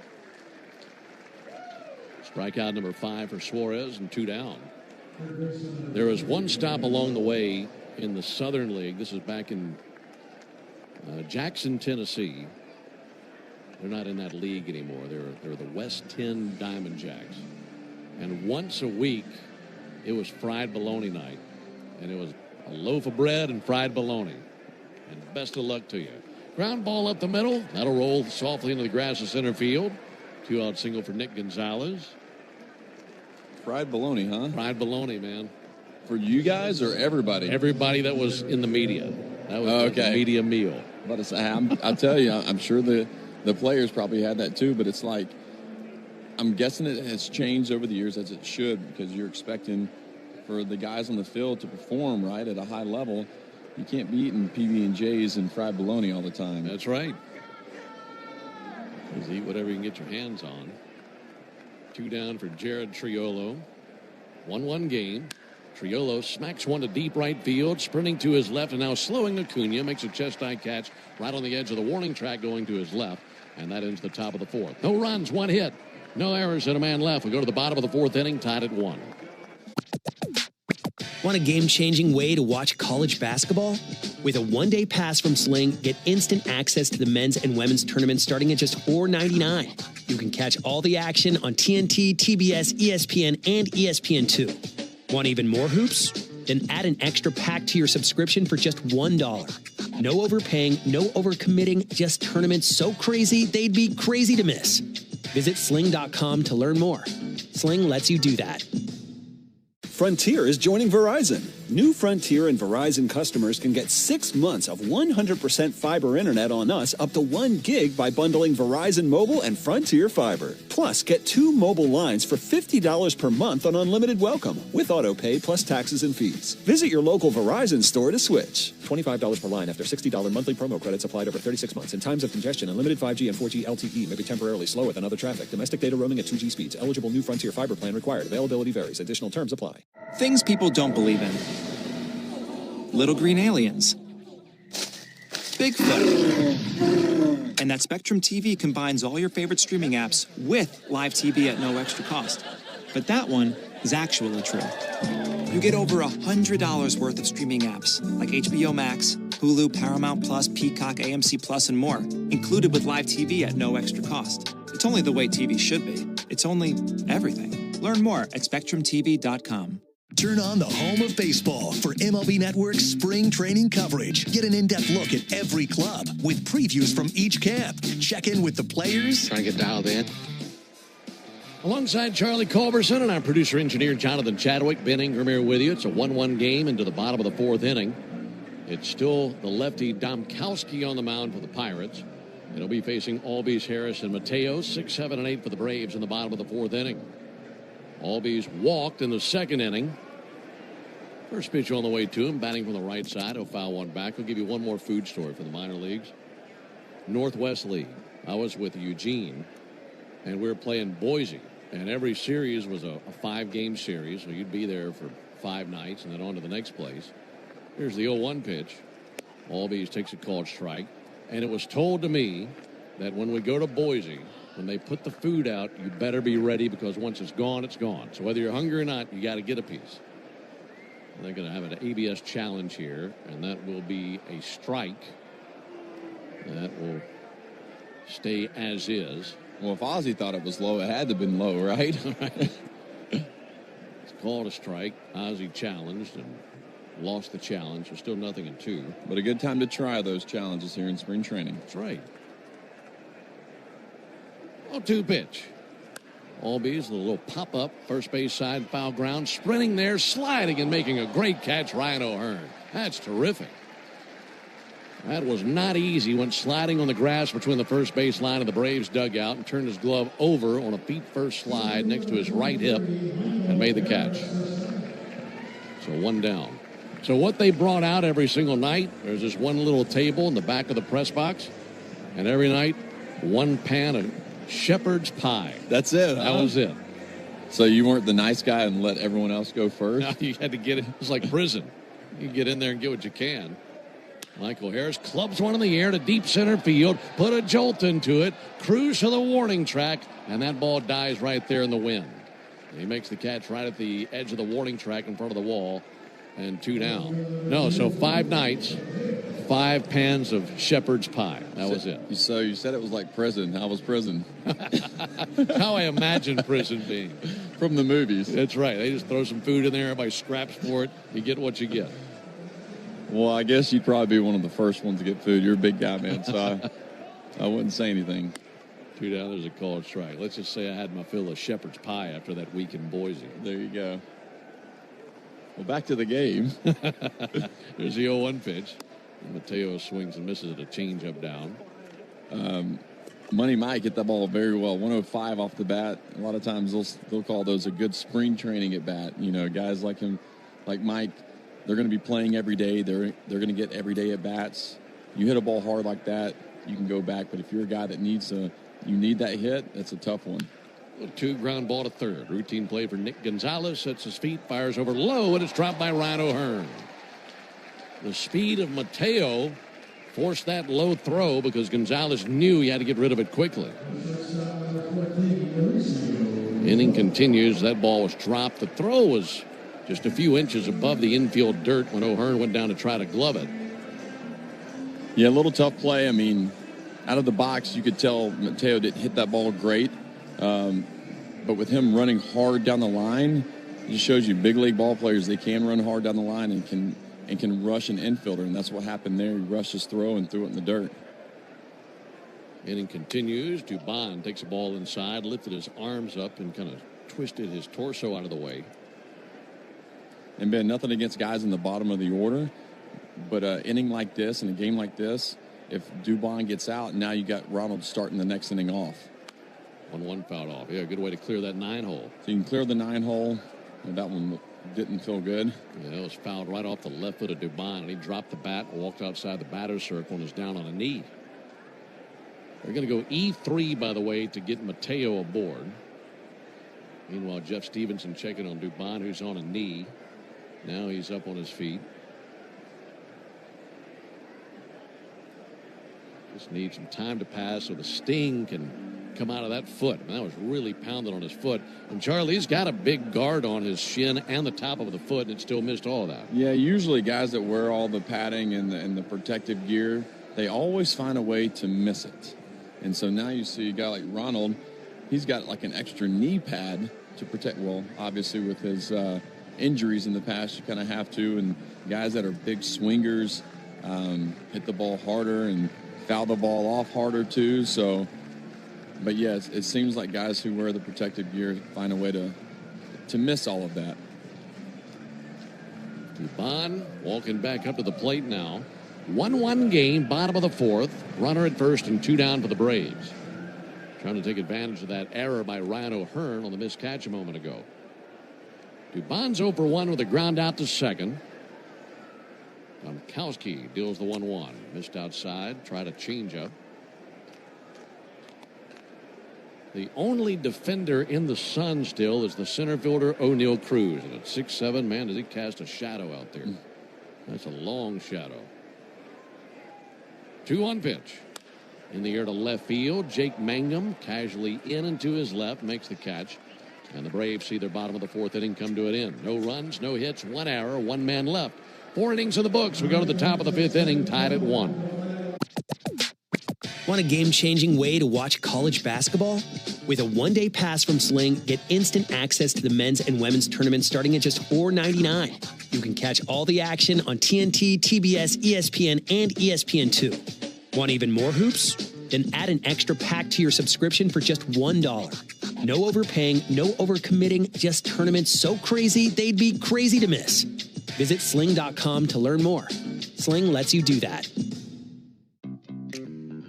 Strikeout number 5 for Suarez, and 2 down. There was one stop along the way in the Southern League. This is back in Jackson, Tennessee. They're not in that league anymore. They're the West 10 Diamond Jacks. And once a week, it was fried bologna night. And it was a loaf of bread and fried bologna. And best of luck to you. Ground ball up the middle. That'll roll softly into the grass of center field. 2-out single for Nick Gonzalez. Fried bologna, huh? Fried bologna, man. For you guys or everybody? Everybody that was in the media. That was the media meal. But I'll tell you, I'm sure the players probably had that too, but it's like, I'm guessing it has changed over the years, as it should, because you're expecting for the guys on the field to perform right at a high level. You can't be eating PB&Js and fried bologna all the time. That's right. Just eat whatever you can get your hands on. 2 down for Jared Triolo. 1-1 game. Triolo smacks one to deep right field, sprinting to his left, and now slowing Acuna, makes a chest-high catch right on the edge of the warning track going to his left, and that ends the top of the 4th. No runs, 1 hit, no errors, and a man left. We go to the bottom of the 4th inning, tied at 1. Want a game-changing way to watch college basketball? With a one-day pass from Sling, get instant access to the men's and women's tournaments starting at just $4.99. You can catch all the action on TNT, TBS, ESPN, and ESPN2. Want even more hoops? Then add an extra pack to your subscription for just $1. No overpaying, no overcommitting, just tournaments so crazy they'd be crazy to miss. Visit sling.com to learn more. Sling lets you do that. Frontier is joining Verizon. New Frontier and Verizon customers can get 6 months of 100% fiber internet on us up to 1 gig by bundling Verizon Mobile and Frontier Fiber. Plus, get 2 mobile lines for $50 per month on unlimited welcome with auto pay plus taxes and fees. Visit your local Verizon store to switch. $25 per line after $60 monthly promo credits applied over 36 months. In times of congestion, unlimited 5G and 4G LTE may be temporarily slower than other traffic. Domestic data roaming at 2G speeds. Eligible new Frontier Fiber plan required. Availability varies. Additional terms apply. Things people don't believe in. Little green aliens. Bigfoot. And that Spectrum TV combines all your favorite streaming apps with live TV at no extra cost. But that one is actually true. You get over $100 worth of streaming apps like HBO Max, Hulu, Paramount Plus, Peacock, AMC Plus, and more, included with live TV at no extra cost. It's only the way TV should be. It's only everything. Learn more at SpectrumTV.com. Turn on the home of baseball for MLB Network's spring training coverage. Get an in-depth look at every club with previews from each camp. Check in with the players. Trying to get dialed in. Alongside Charlie Culberson and our producer-engineer Jonathan Chadwick, Ben Ingram here with you. It's a 1-1 game into the bottom of the fourth inning. It's still the lefty Domkowski on the mound for the Pirates. It'll be facing Albies, Harris, and Mateo. 6, 7, and 8 for the Braves in the bottom of the fourth inning. Albies walked in the second inning. First pitch on the way to him, batting from the right side. He'll foul one back. I'll give you one more food story for the minor leagues. Northwest League. I was with Eugene, and we were playing Boise. And every series was a 5-game series, so you'd be there for 5 nights and then on to the next place. Here's the 0-1 pitch. Albies takes a called strike. And it was told to me that when we go to Boise, when they put the food out, you better be ready because once it's gone, it's gone. So whether you're hungry or not, you got to get a piece. And they're going to have an ABS challenge here, and that will be a strike. That will stay as is. Well, if Ozzie thought it was low, it had to have been low, right? It's called a strike. Ozzie challenged and lost the challenge. So still 0-2. But a good time to try those challenges here in spring training. That's right. 0-2 pitch. Albies, a little pop-up, first base side, foul ground, sprinting there, sliding and making a great catch, Ryan O'Hearn. That's terrific. That was not easy. Went sliding on the grass between the first base line of the Braves dugout and turned his glove over on a feet-first slide next to his right hip and made the catch. So 1 down. So what they brought out every single night, there's this one little table in the back of the press box, and every night, 1 pan of shepherd's pie. That's it. That was it. So you weren't the nice guy and let everyone else go first? No, you had to get it. It was like prison. You get in there and get what you can. Michael Harris clubs one in the air to deep center field, put a jolt into it, cruise to the warning track, and that ball dies right there in the wind. He makes the catch right at the edge of the warning track in front of the wall, and 2 down. No, so 5 nights, 5 pans of shepherd's pie. That was it. So you said it was like prison. How was prison? How I imagine prison being. From the movies. That's right. They just throw some food in there. Everybody scraps for it. You get what you get. Well, I guess you'd probably be one of the first ones to get food. You're a big guy, man, so I wouldn't say anything. 2 down, there's a called strike. Let's just say I had my fill of shepherd's pie after that week in Boise. There you go. Well, back to the game. There's the 0-1 pitch. Mateo swings and misses at a changeup down. Money Mike hit that ball very well. 105 off the bat. A lot of times they'll call those a good spring training at bat. You know, guys like him, like Mike, they're going to be playing every day. They're going to get every day at bats. You hit a ball hard like that, you can go back. But if you're a guy that you need that hit, that's a tough one. 2 ground ball to third. Routine play for Nick Gonzalez. Sets his feet, fires over low, and it's dropped by Ryan O'Hearn. The speed of Mateo forced that low throw because Gonzalez knew he had to get rid of it quickly. Inning continues. That ball was dropped. The throw was just a few inches above the infield dirt when O'Hearn went down to try to glove it. Yeah, a little tough play. I mean, out of the box, you could tell Mateo didn't hit that ball great. But with him running hard down the line, it just shows you big league ball players, they can run hard down the line and can rush an infielder, and that's what happened there. He rushed his throw and threw it in the dirt. Inning continues. Dubon takes the ball inside, lifted his arms up and kind of twisted his torso out of the way. And Ben, nothing against guys in the bottom of the order, but an inning like this and a game like this, if Dubon gets out, now you got Ronald starting the next inning off. 1-1 fouled off. Yeah, good way to clear that 9-hole. So you can clear the 9-hole. That one didn't feel good. Yeah, it was fouled right off the left foot of Dubon, and he dropped the bat and walked outside the batter's circle and is down on a knee. They're going to go E3, by the way, to get Mateo aboard. Meanwhile, Jeff Stevenson checking on Dubon, who's on a knee. Now he's up on his feet. Just needs some time to pass so the sting can come out of that foot. I mean, that was really pounded on his foot. And Charlie's got a big guard on his shin and the top of the foot, and it still missed all of that. Yeah, usually guys that wear all the padding and the protective gear, they always find a way to miss it. And so now you see a guy like Ronald, he's got like an extra knee pad to protect. Well, obviously with his injuries in the past, you kind of have to. And guys that are big swingers hit the ball harder and foul the ball off harder too. So, but yes, it seems like guys who wear the protective gear find a way to miss all of that. Dubon walking back up to the plate now. 1-1 game, bottom of the fourth. Runner at first and 2 down for the Braves. Trying to take advantage of that error by Ryan O'Hearn on the missed catch a moment ago. Dubon's 0 for 1 with a ground out to second. Domkowski deals the 1-1. Missed outside. Tried a changeup. The only defender in the sun still is the center fielder O'Neal Cruz. And at 6'7", man, does he cast a shadow out there. That's a long shadow. 2-1 pitch. In the air to left field. Jake Mangum casually in and to his left makes the catch. And the Braves see their bottom of the fourth inning come to an end. No runs, no hits, 1 error, 1 man left. 4 innings in the books. We go to the top of the 5th inning, tied at 1. Want a game-changing way to watch college basketball? With a one-day pass from Sling, get instant access to the men's and women's tournaments starting at just $4.99. You can catch all the action on TNT, TBS, ESPN, and ESPN2. Want even more hoops? Then add an extra pack to your subscription for just $1. No overpaying, no overcommitting, just tournaments so crazy they'd be crazy to miss. Visit sling.com to learn more. Sling lets you do that.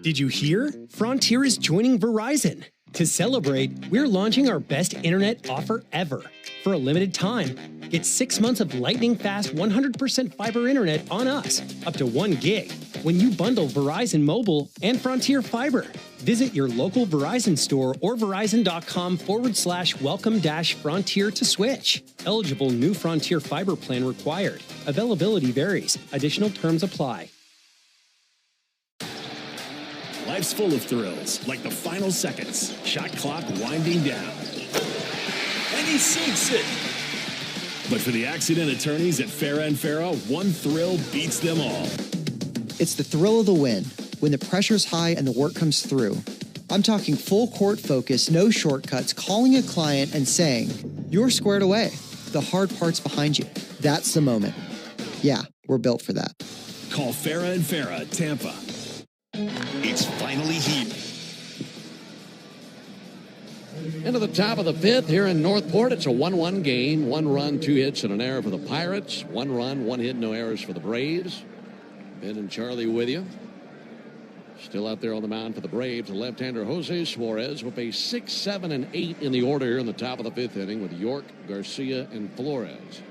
Did you hear? Frontier is joining Verizon. To celebrate, we're launching our best internet offer ever. For a limited time, get 6 months of lightning-fast 100% fiber internet on us, up to 1 gig, when you bundle Verizon Mobile and Frontier Fiber. Visit your local Verizon store or verizon.com/welcome-frontier to switch. Eligible new Frontier Fiber plan required. Availability varies. Additional terms apply. Life's full of thrills, like the final seconds, shot clock winding down. And he sinks it. But for the accident attorneys at Farah & Farah, one thrill beats them all. It's the thrill of the win, when the pressure's high and the work comes through. I'm talking full court focus, no shortcuts, calling a client and saying, "You're squared away. The hard part's behind you." That's the moment. Yeah, we're built for that. Call Farah & Farah, Tampa. It's finally here. Into the top of the 5th here in Northport. It's a 1-1 game. 1 run, 2 hits, and an error for the Pirates. 1 run, 1 hit, no errors for the Braves. Ben and Charlie with you. Still out there on the mound for the Braves, the left-hander Jose Suarez will face 6, 7, and 8 in the order here in the top of the 5th inning with York, Garcia, and Flores.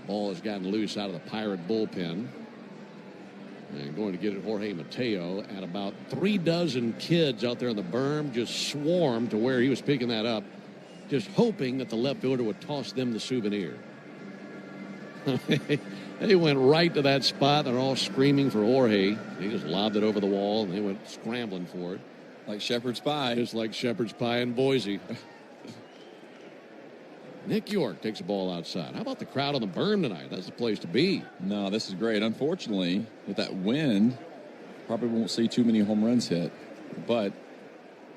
Ball has gotten loose out of the Pirate bullpen. And going to get it, Jorge Mateo, and about 3 dozen kids out there in the berm just swarmed to where he was picking that up, just hoping that the left fielder would toss them the souvenir. They went right to that spot. They're all screaming for Jorge. He just lobbed it over the wall, and they went scrambling for it. Like shepherd's pie. Just like shepherd's pie in Boise. Nick York takes a ball outside. How about the crowd on the berm tonight? That's the place to be. No, this is great. Unfortunately, with that wind, probably won't see too many home runs hit. But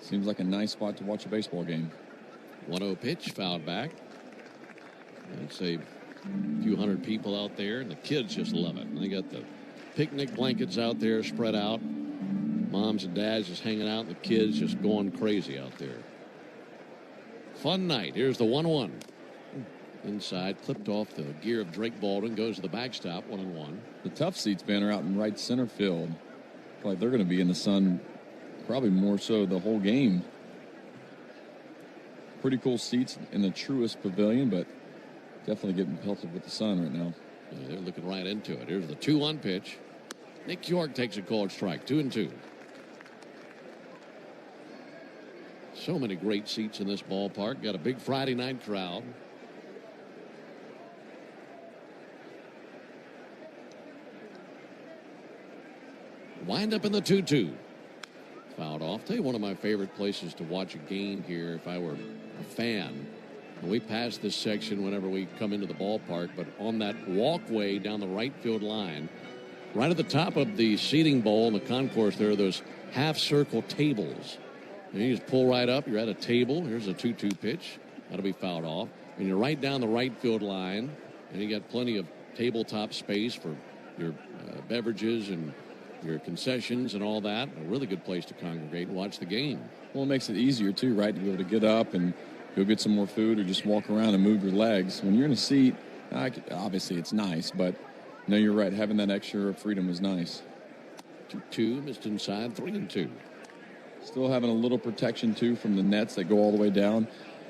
seems like a nice spot to watch a baseball game. 1-0 pitch, fouled back. I'd say a few hundred people out there, and the kids just love it. And they got the picnic blankets out there spread out. Moms and dads just hanging out, and the kids just going crazy out there. Fun night. Here's the 1-1. Inside, clipped off the gear of Drake Baldwin, goes to the backstop, 1-1. The tough seats, man, are out in right center field. Like they're going to be in the sun probably more so the whole game. Pretty cool seats in the Truist Pavilion, but definitely getting pelted with the sun right now. Yeah, they're looking right into it. Here's the 2-1 pitch. Nick York takes a called strike, 2-2. So many great seats in this ballpark. Got a big Friday night crowd. Wind up in the 2-2. Fouled off. Tell you one of my favorite places to watch a game here if I were a fan. And we pass this section whenever we come into the ballpark, but on that walkway down the right field line, right at the top of the seating bowl in the concourse, there are those half-circle tables. And you just pull right up. You're at a table. Here's a 2-2 pitch. That'll be fouled off. And you're right down the right field line. And you got plenty of tabletop space for your beverages and your concessions and all that. A really good place to congregate and watch the game. Well, it makes it easier, too, right, to be able to get up and go get some more food or just walk around and move your legs. When you're in a seat, obviously it's nice, but no, you're right. Having that extra freedom is nice. 2-2, missed inside, 3-2. Still having a little protection, too, from the nets that go all the way down.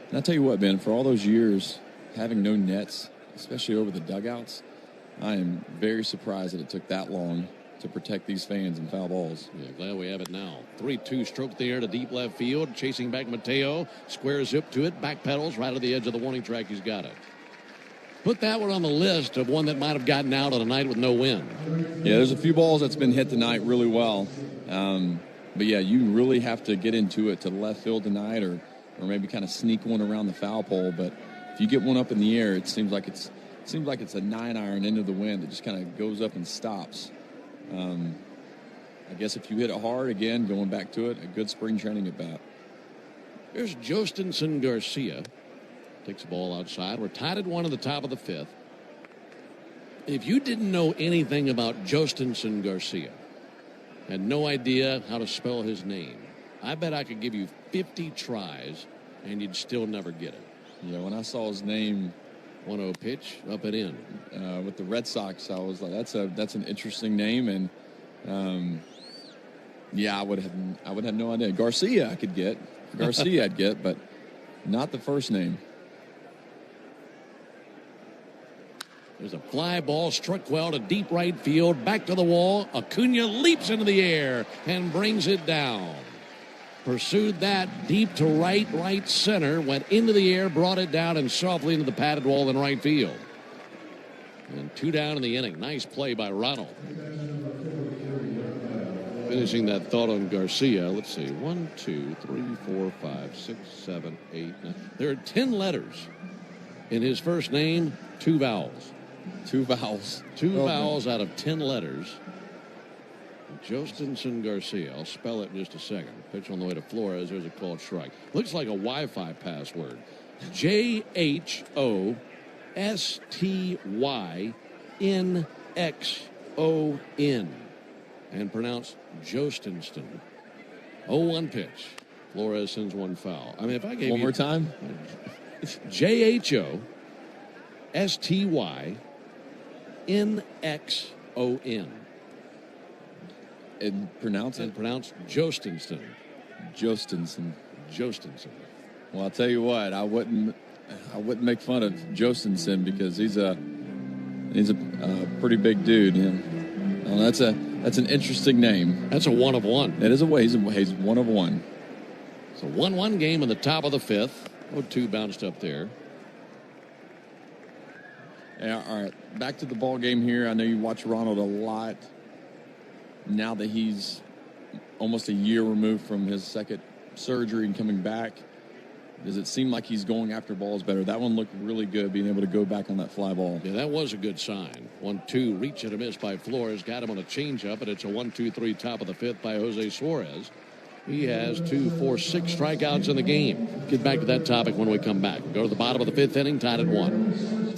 And I'll tell you what, Ben, for all those years, having no nets, especially over the dugouts, I am very surprised that it took that long to protect these fans and foul balls. Yeah, glad we have it now. 3-2, stroke the air to deep left field. Chasing back Mateo. Square zip to it. Back pedals right to the edge of the warning track. He's got it. Put that one on the list of one that might have gotten out on a night with no wind. Yeah, there's a few balls that's been hit tonight really well. But, yeah, you really have to get into it to left field tonight or maybe kind of sneak one around the foul pole. But if you get one up in the air, it seems like it's a 9-iron into the wind. It just kind of goes up and stops. I guess if you hit it hard, again, going back to it, a good spring training at bat. Here's Jostinson Garcia. Takes the ball outside. We're tied at 1 at the top of the 5th. If you didn't know anything about Jostinson Garcia, had no idea how to spell his name, I bet I could give you 50 tries and you'd still never get it. Yeah, when I saw his name, 1-0 pitch, up and in. With the Red Sox, I was like, that's an interesting name, and yeah, I would have no idea. Garcia I'd get, but not the first name. There's a fly ball struck well to deep right field, back to the wall. Acuna leaps into the air and brings it down. Pursued that deep to right center, went into the air, brought it down, and softly into the padded wall in right field. And 2 down in the inning. Nice play by Ronald. Finishing that thought on Garcia, let's see, 1, 2, 3, 4, 5, 6, 7, 8, 9. There are 10 letters in his first name, 2 vowels. 2 vowels. 2 vowels out of 10 letters. Jostinson Garcia. I'll spell it in just a second. Pitch on the way to Flores. There's a called strike. Looks like a Wi-Fi password. JHOSTYNXON. And pronounced Jostinson. 0-1 pitch. Flores sends one foul. I mean, if I gave one more time. JHOSTYNXON. And pronounce it? And pronounced Jostinson. Jostinson. Well, I'll tell you what, I wouldn't make fun of Jostinson because he's a pretty big dude. And that's an interesting name. That's a 1 of 1. It is he's 1 of 1. It's a 1-1 game in the top of the 5th. 0-2 bounced up there. Yeah, all right, back to the ball game here. I know you watch Ronald a lot. Now that he's almost a year removed from his second surgery and coming back, does it seem like he's going after balls better? That one looked really good, being able to go back on that fly ball. Yeah, that was a good sign. 1-2, reach and a miss by Flores. Got him on a changeup, and it's a 1-2-3 top of the 5th by Jose Suarez. He has 2, 4, 6 strikeouts in the game. Get back to that topic when we come back. Go to the bottom of the 5th inning, tied at 1.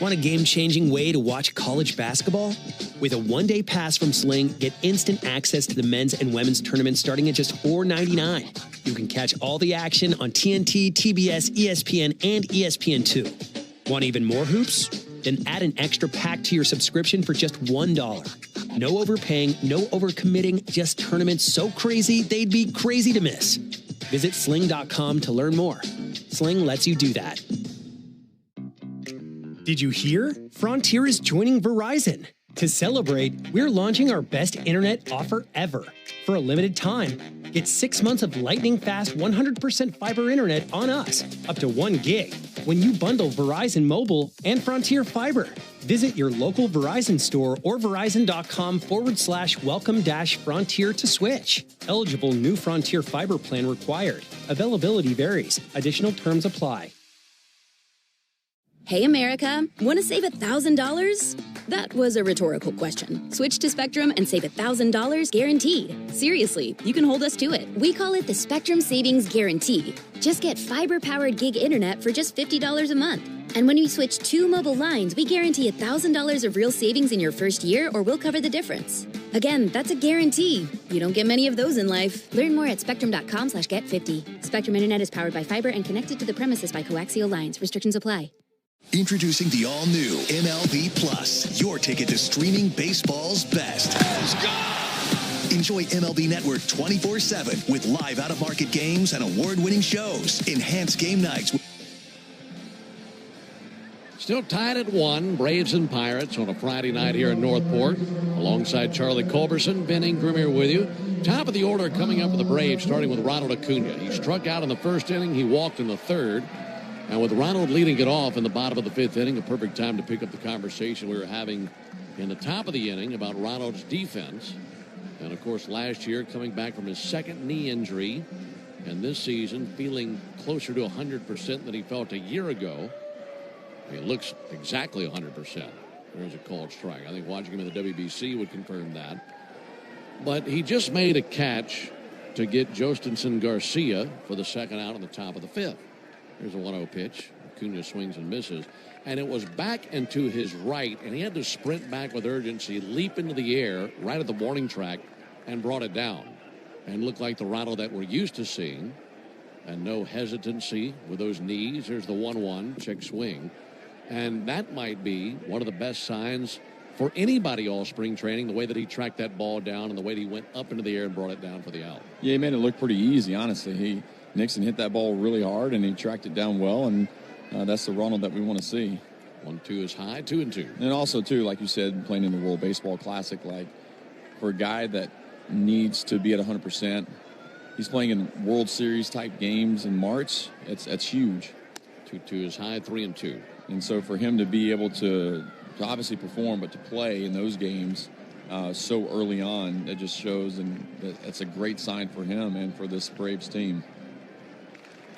Want a game-changing way to watch college basketball? With a one-day pass from Sling, get instant access to the men's and women's tournaments starting at just $4.99. You can catch all the action on TNT, TBS, ESPN, and ESPN2. Want even more hoops? Then add an extra pack to your subscription for just $1. No overpaying, no overcommitting, just tournaments so crazy they'd be crazy to miss. Visit sling.com to learn more. Sling lets you do that. Did you hear? Frontier is joining Verizon. To celebrate, we're launching our best internet offer ever. For a limited time, get 6 months of lightning-fast 100% fiber internet on us, up to 1 gig, when you bundle Verizon Mobile and Frontier Fiber. Visit your local Verizon store or verizon.com/welcome-frontier to switch. Eligible new Frontier Fiber plan required. Availability varies. Additional terms apply. Hey, America, want to save $1,000? That was a rhetorical question. Switch to Spectrum and save $1,000 guaranteed. Seriously, you can hold us to it. We call it the Spectrum Savings Guarantee. Just get fiber-powered gig internet for just $50 a month. And when you switch 2 mobile lines, we guarantee $1,000 of real savings in your first year, or we'll cover the difference. Again, that's a guarantee. You don't get many of those in life. Learn more at spectrum.com/get50. Spectrum Internet is powered by fiber and connected to the premises by coaxial lines. Restrictions apply. Introducing the all-new MLB Plus, your ticket to streaming baseball's best. Let's go! Enjoy MLB Network 24/7 with live out-of-market games and award-winning shows. Enhanced game nights. Still tied at 1, Braves and Pirates on a Friday night here in Northport. Alongside Charlie Culberson, Ben Ingram here with you. Top of the order coming up for the Braves, starting with Ronald Acuna. He struck out in the first inning. He walked in the third. And with Ronald leading it off in the bottom of the 5th inning, a perfect time to pick up the conversation we were having in the top of the inning about Ronald's defense. And, of course, last year coming back from his second knee injury, and this season feeling closer to 100% than he felt a year ago. He looks exactly 100%. There's a called strike. I think watching him in the WBC would confirm that. But he just made a catch to get Jostinson Garcia for the second out on the top of the 5th. Here's a 1-0 pitch. Acuna swings and misses. And it was back and to his right, and he had to sprint back with urgency, leap into the air right at the warning track, and brought it down. And looked like the Ronald that we're used to seeing. And no hesitancy with those knees. Here's the 1-1 check swing. And that might be one of the best signs for anybody all spring training, the way that he tracked that ball down and the way that he went up into the air and brought it down for the out. Yeah, he made it look pretty easy, honestly. Nixon hit that ball really hard, and he tracked it down well, and that's the Ronald that we want to see. 1-2 is high, 2-2. And also, too, like you said, playing in the World Baseball Classic, like for a guy that needs to be at 100%, he's playing in World Series type games in March. That's huge. 2-2 is high, 3-2. And so for him to be able to obviously perform, but to play in those games so early on, that just shows, and that's a great sign for him and for this Braves team.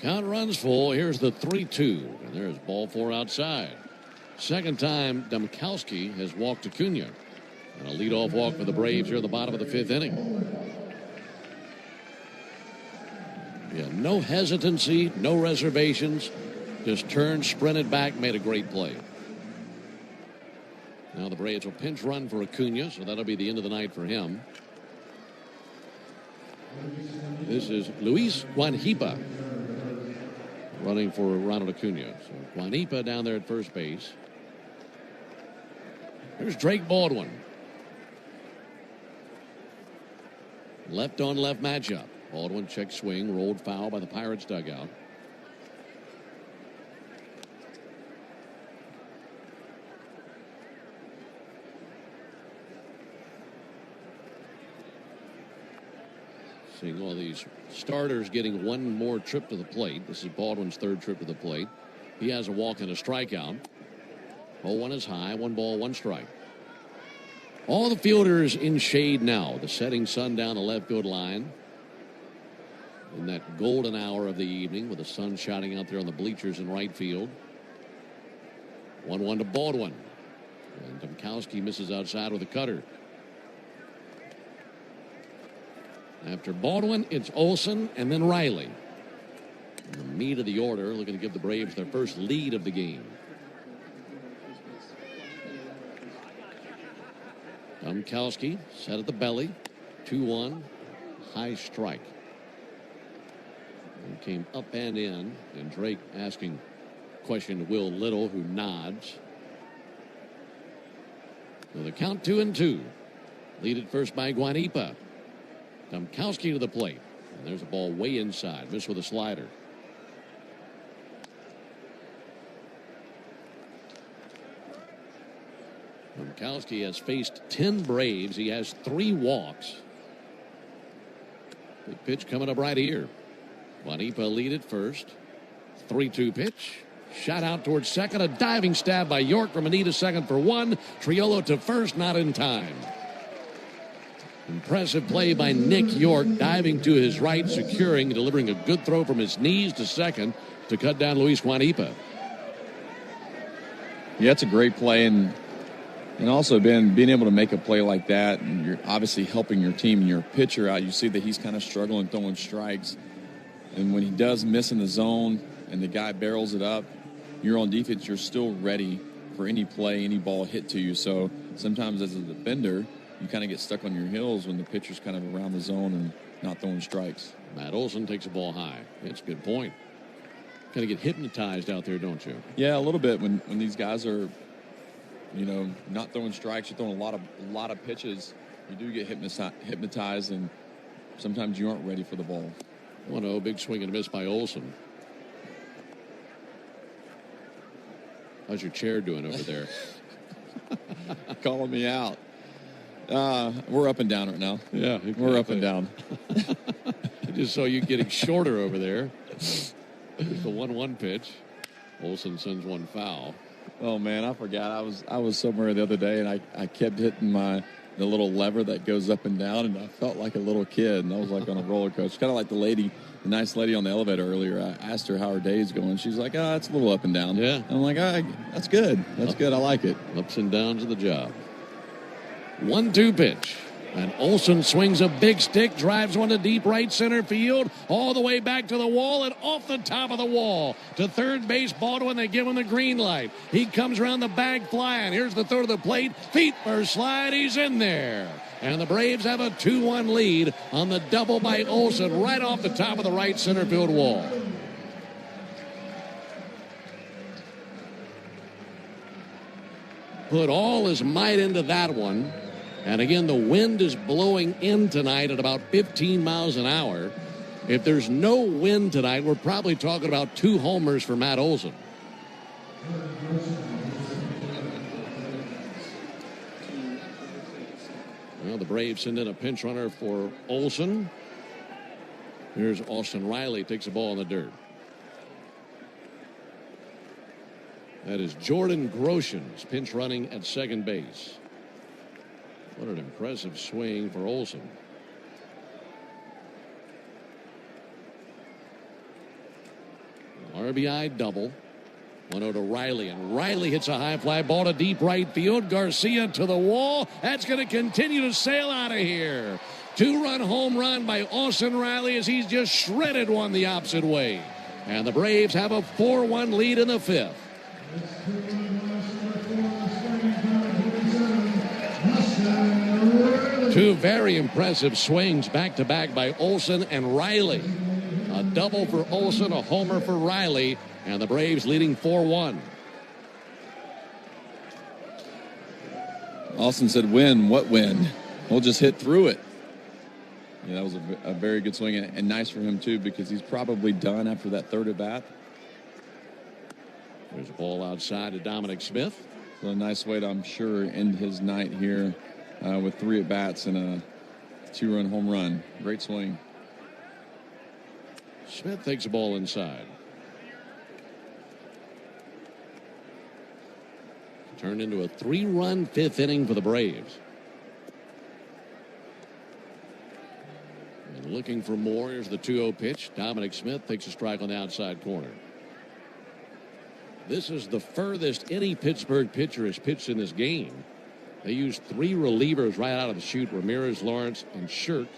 Count runs full. Here's the 3-2. And there's ball 4 outside. Second time Domkowski has walked Acuna. And a leadoff walk for the Braves here at the bottom of the 5th inning. Yeah, no hesitancy, no reservations. Just turned, sprinted back, made a great play. Now the Braves will pinch run for Acuna, so that'll be the end of the night for him. This is Luis Guanhipa running for Ronald Acuna. So Guanhipa down there at first base. Here's Drake Baldwin. Left on left matchup. Baldwin check swing, rolled foul by the Pirates dugout. Seeing all these starters getting one more trip to the plate. This is Baldwin's 3rd trip to the plate. He has a walk and a strikeout. 0-1 is high. 1 ball, 1 strike. All the fielders in shade now. The setting sun down the left field line. In that golden hour of the evening with the sun shining out there on the bleachers in right field. 1-1 to Baldwin. And Domkowski misses outside with a cutter. After Baldwin, it's Olsen and then Riley. And the meat of the order, looking to give the Braves their first lead of the game. Domkowski set at the belly. 2-1. High strike. And came up and in. And Drake asking question to Will Little, who nods. So the count 2-2. Leaded first by Guanhipa. Domkowski to the plate. And there's a ball way inside. Missed with a slider. Domkowski has faced 10 Braves. He has 3 walks. Big pitch coming up right here. Guanhipa lead at first. 3-2 pitch. Shot out towards second. A diving stab by York from Anita second for 1. Triolo to first, not in time. Impressive play by Nick York, diving to his right, securing, delivering a good throw from his knees to second to cut down Luis Guanhipa. Yeah, it's a great play, and And also, Ben, being able to make a play like that, and you're obviously helping your team and your pitcher out. You see that he's kind of struggling throwing strikes. And when he does miss in the zone and the guy barrels it up, you're on defense, you're still ready for any play, any ball hit to you. So sometimes as a defender, you kind of get stuck on your heels when the pitcher's kind of around the zone and not throwing strikes. Matt Olson takes a ball high. That's a good point. Kind of get hypnotized out there, don't you? Yeah, a little bit when these guys are, not throwing strikes, you're throwing a lot of pitches. You do get hypnotized, and sometimes you aren't ready for the ball. 1-0, big swing and a miss by Olson. How's your chair doing over there? Calling me out. We're up and down right now. Yeah, exactly. We're up and down. I just saw you getting shorter over there. It's the 1-1 pitch. Olson sends one foul. Oh man, I forgot. I was somewhere the other day, and I kept hitting the little lever that goes up and down, and I felt like a little kid, and I was like on a roller coaster, kind of like the nice lady on the elevator earlier. I asked her how her day's going. She's like, it's a little up and down. Yeah. And I'm like, that's good. That's good. I like it. Ups and downs of the job. 1-2 pitch. And Olson swings a big stick, drives one to deep right center field, all the way back to the wall and off the top of the wall. To third base, Baldwin, they give him the green light. He comes around the bag flying. Here's the throw to the plate. Feet first slide, he's in there. And the Braves have a 2-1 lead on the double by Olson right off the top of the right center field wall. Put all his might into that one. And again, the wind is blowing in tonight at about 15 miles an hour. If there's no wind tonight, we're probably talking about 2 homers for Matt Olson. Well, the Braves send in a pinch runner for Olson. Here's Austin Riley, takes the ball in the dirt. That is Jordan Groshans pinch running at second base. What an impressive swing for Olson. RBI double. 1-0 to Riley, and Riley hits a high fly ball to deep right field. Garcia to the wall. That's going to continue to sail out of here. 2-run home run by Austin Riley as he's just shredded one the opposite way. And the Braves have a 4-1 lead in the 5th. Two very impressive swings back-to-back by Olson and Riley. A double for Olson, a homer for Riley, and the Braves leading 4-1. Austin said, "Win? What win? We'll just hit through it." Yeah, that was a very good swing, and nice for him, too, because he's probably done after that third at bat. There's a ball outside to Dominic Smith. So a nice way to, I'm sure, end his night here with 3 at-bats and a 2-run home run. Great swing. Smith takes the ball inside. Turned into a 3-run 5th inning for the Braves. And looking for more. Here's the 2-0 pitch. Dominic Smith takes a strike on the outside corner. This is the furthest any Pittsburgh pitcher has pitched in this game. They used 3 relievers right out of the chute. Ramirez, Lawrence, and Shirk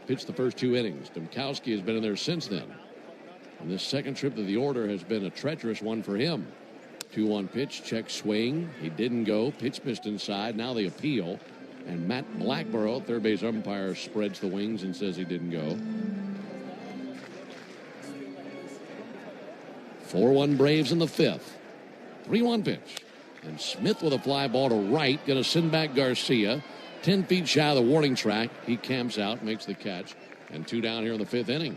pitched the first 2 innings. Domkowski has been in there since then. And this second trip to the order has been a treacherous one for him. 2-1 pitch, check swing. He didn't go. Pitch missed inside. Now they appeal. And Matt Blackborough, third base umpire, spreads the wings and says he didn't go. 4-1 Braves in the 5th. 3-1 pitch. And Smith with a fly ball to right. Going to send back Garcia. 10 feet shy of the warning track. He camps out, makes the catch. And 2 down here in the 5th inning.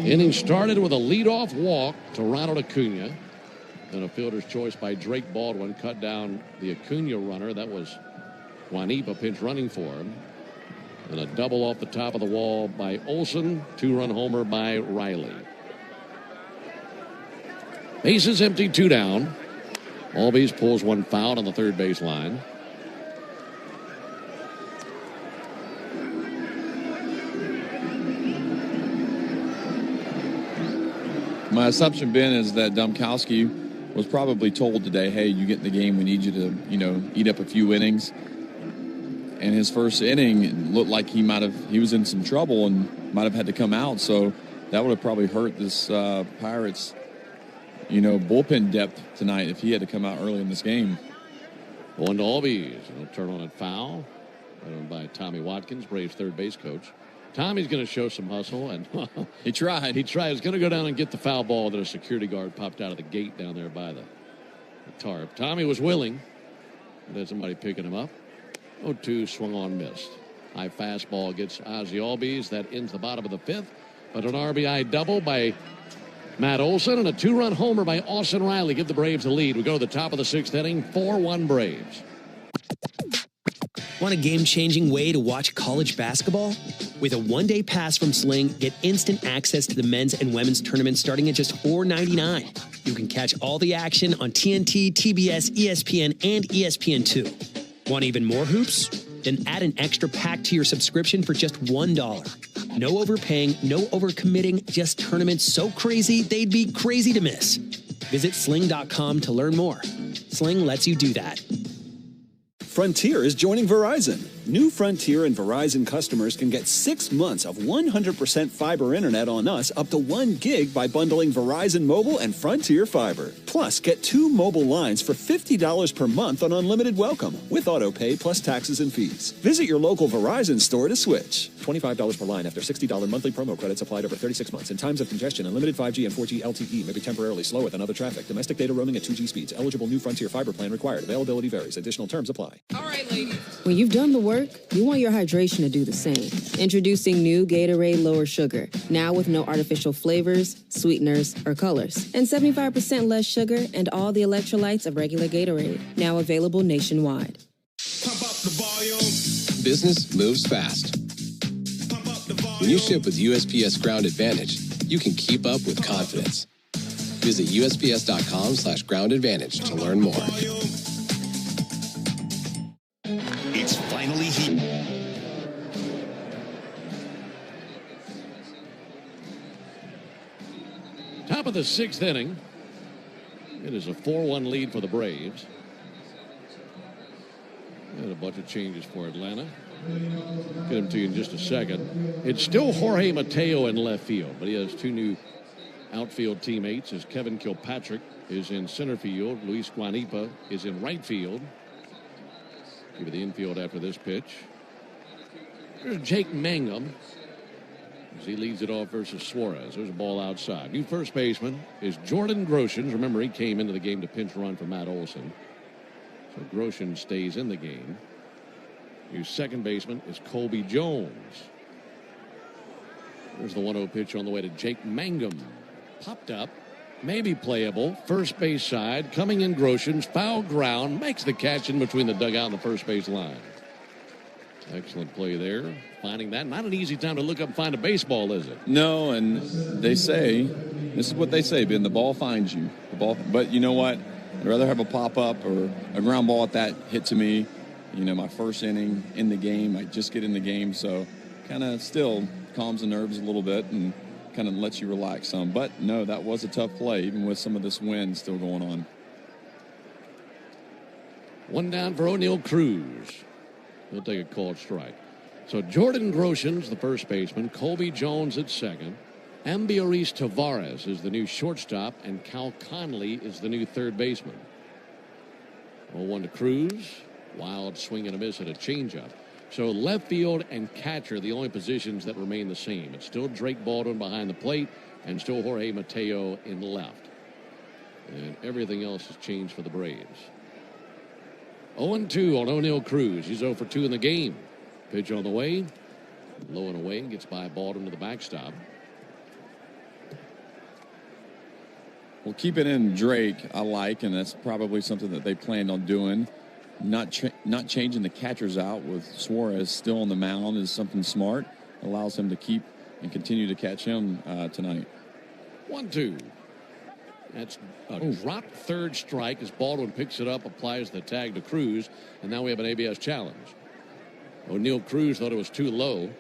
Inning started with a leadoff walk to Ronald Acuna. Then a fielder's choice by Drake Baldwin cut down the Acuna runner. That was Juanipa pinch running for him. And a double off the top of the wall by Olson. 2-run homer by Riley. Bases empty, 2 down. Albies pulls one foul on the third base line. My assumption, Ben, is that Domkowski was probably told today, hey, you get in the game, we need you to, eat up a few innings. And his first inning looked like he was in some trouble and might have had to come out. So that would have probably hurt this Pirates, bullpen depth tonight if he had to come out early in this game. Going to Albies. It'll turn on at foul. Run by Tommy Watkins, Braves third base coach. Tommy's going to show some hustle, and he tried. He's going to go down and get the foul ball that a security guard popped out of the gate down there by the tarp. Tommy was willing, but had somebody picking him up. 0-2 swung on, missed. High fastball gets Ozzie Albies. That ends the bottom of the fifth. But an RBI double by Matt Olson and a 2-run homer by Austin Riley give the Braves the lead. We go to the top of the sixth inning, 4-1 Braves. Want a game-changing way to watch college basketball? With a one-day pass from Sling, get instant access to the men's and women's tournaments starting at just $4.99. You can catch all the action on TNT, TBS, ESPN, and ESPN2. Want even more hoops? Then add an extra pack to your subscription for just $1. No overpaying, no overcommitting, just tournaments so crazy they'd be crazy to miss. Visit sling.com to learn more. Sling lets you do that. Frontier is joining Verizon. New Frontier and Verizon customers can get 6 months of 100% fiber internet on us up to 1 gig by bundling Verizon Mobile and Frontier Fiber. Plus, get 2 mobile lines for $50 per month on unlimited welcome with auto pay plus taxes and fees. Visit your local Verizon store to switch. $25 per line after $60 monthly promo credits applied over 36 months. In times of congestion, unlimited 5G and 4G LTE may be temporarily slower than other traffic. Domestic data roaming at 2G speeds. Eligible new Frontier Fiber plan required. Availability varies. Additional terms apply. All right, ladies. When you've done the work, you want your hydration to do the same. Introducing new Gatorade Lower Sugar, now with no artificial flavors, sweeteners, or colors. And 75% less sugar and all the electrolytes of regular Gatorade, now available nationwide. Pump up the volume. Business moves fast. When you ship with USPS Ground Advantage, you can keep up with confidence. Visit USPS.com/Ground Advantage to learn more. It's finally here. Top of the sixth inning. It is a 4-1 lead for the Braves. And a bunch of changes for Atlanta. Get them to you in just a second. It's still Jorge Mateo in left field, but he has 2 new outfield teammates as Kevin Kilpatrick is in center field. Luis Guanipa is in right field. Give it the infield after this pitch. There's Jake Mangum as he leads it off versus Suarez. There's a ball outside. New first baseman is Jordan Groshans. Remember, he came into the game to pinch run for Matt Olson. So Groshans stays in the game. New second baseman is Colby Jones. There's the 1-0 pitch on the way to Jake Mangum. Popped up. Maybe playable. First base side. Coming in Groshans. Foul ground. Makes the catch in between the dugout and the first base line. Excellent play there. Finding that. Not an easy time to look up and find a baseball, is it? No, and they say, this is what they say, Ben, the ball finds you. But you know what? I'd rather have a pop-up or a ground ball at that hit to me. My first inning in the game. I just get in the game, so kind of still calms the nerves a little bit and kind of lets you relax some. But, no, that was a tough play, even with some of this wind still going on. One down for O'Neal Cruz. He'll take a called strike. So Jordan Groshans, the first baseman. Colby Jones at second. Ambioris Tavares is the new shortstop, and Cal Conley is the new third baseman. 0-1 to Cruz. Wild swing and a miss at a changeup. So left field and catcher, the only positions that remain the same. It's still Drake Baldwin behind the plate and still Jorge Mateo in left. And everything else has changed for the Braves. 0-2 on O'Neal Cruz. He's 0 for 2 in the game. Pitch on the way. Low and away. Gets by Baldwin to the backstop. Well, keeping in Drake, I like, and that's probably something that they planned on doing. Not changing the catchers out with Suarez still on the mound is something smart. Allows him to keep and continue to catch him tonight. 1-2. That's a dropped third strike as Baldwin picks it up, applies the tag to Cruz, and now we have an ABS challenge. O'Neal Cruz thought it was too low.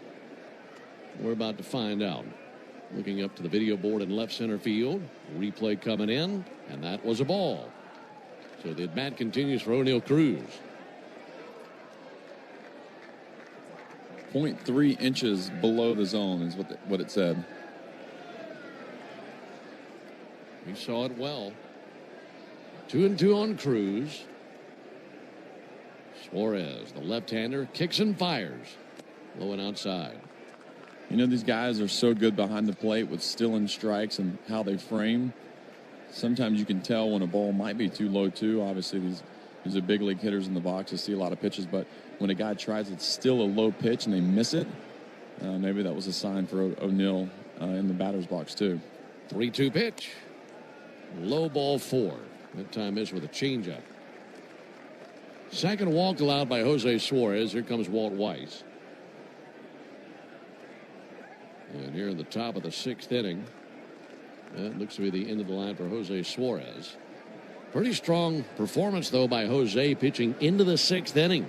We're about to find out. Looking up to the video board in left center field. Replay coming in, and that was a ball. So the at-bat continues for O'Neill Cruz. 0.3 inches below the zone is what it said. He saw it well. 2-2 on Cruz. Suarez, the left-hander, kicks and fires. Low and outside. You know, these guys are so good behind the plate with stealing strikes and how they frame. Sometimes you can tell when a ball might be too low, too. Obviously, these are big league hitters in the box. They see a lot of pitches, but when a guy tries it's still a low pitch and they miss it, maybe that was a sign for O'Neill in the batter's box, too. 3-2 pitch. Low ball 4. That time is with a changeup. Second walk allowed by Jose Suarez. Here comes Walt Weiss. And here in the top of the 6th inning, that looks to be the end of the line for Jose Suarez. Pretty strong performance, though, by Jose pitching into the 6th inning.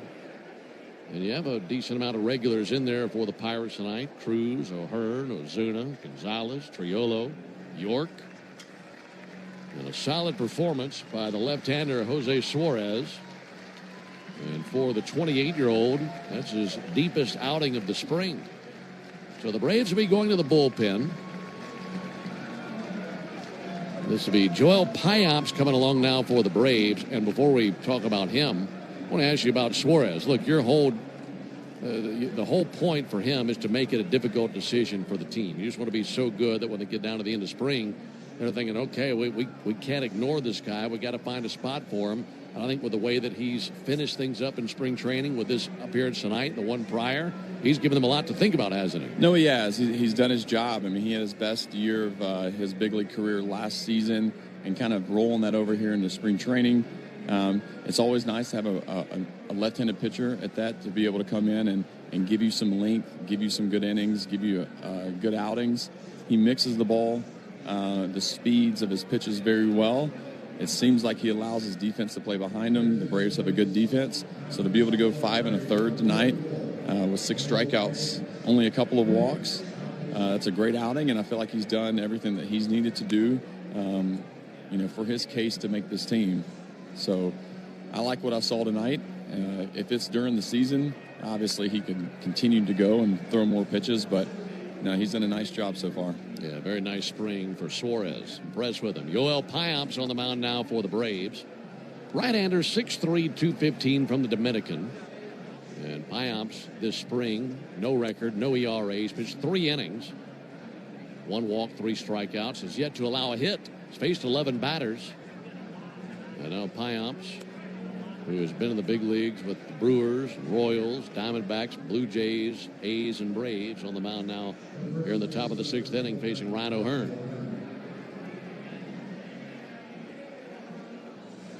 And you have a decent amount of regulars in there for the Pirates tonight. Cruz, O'Hearn, Ozuna, Gonzalez, Triolo, York. And a solid performance by the left-hander Jose Suarez. And for the 28-year-old, that's his deepest outing of the spring. So the Braves will be going to the bullpen. This will be Joel Payamps coming along now for the Braves. And before we talk about him, I want to ask you about Suarez. Look, your whole the whole point for him is to make it a difficult decision for the team. You just want to be so good that when they get down to the end of spring, they're thinking, okay, we can't ignore this guy. We got to find a spot for him. I think with the way that he's finished things up in spring training with this appearance tonight, the one prior, he's given them a lot to think about, hasn't he? No, he has. He's done his job. I mean, he had his best year of his big league career last season and kind of rolling that over here into spring training. It's always nice to have a left-handed pitcher at that to be able to come in and give you some length, give you some good innings, give you good outings. He mixes the ball, the speeds of his pitches very well. It seems like he allows his defense to play behind him. The Braves have a good defense. So to be able to go 5 1/3 tonight with 6 strikeouts, only a couple of walks, that's a great outing. And I feel like he's done everything that he's needed to do, for his case to make this team. So I like what I saw tonight. If it's during the season, obviously he can continue to go and throw more pitches. But no, he's done a nice job so far. Yeah, very nice spring for Suarez. Impressed with him. Joel Payamps on the mound now for the Braves. Right-hander, 6'3", 215 from the Dominican. And Payamps this spring, no record, no ERA. He's pitched 3 innings. 1 walk, 3 strikeouts. Has yet to allow a hit. He's faced 11 batters. And now Payamps, who has been in the big leagues with the Brewers, Royals, Diamondbacks, Blue Jays, A's, and Braves, on the mound now here in the top of the 6th inning facing Ryan O'Hearn.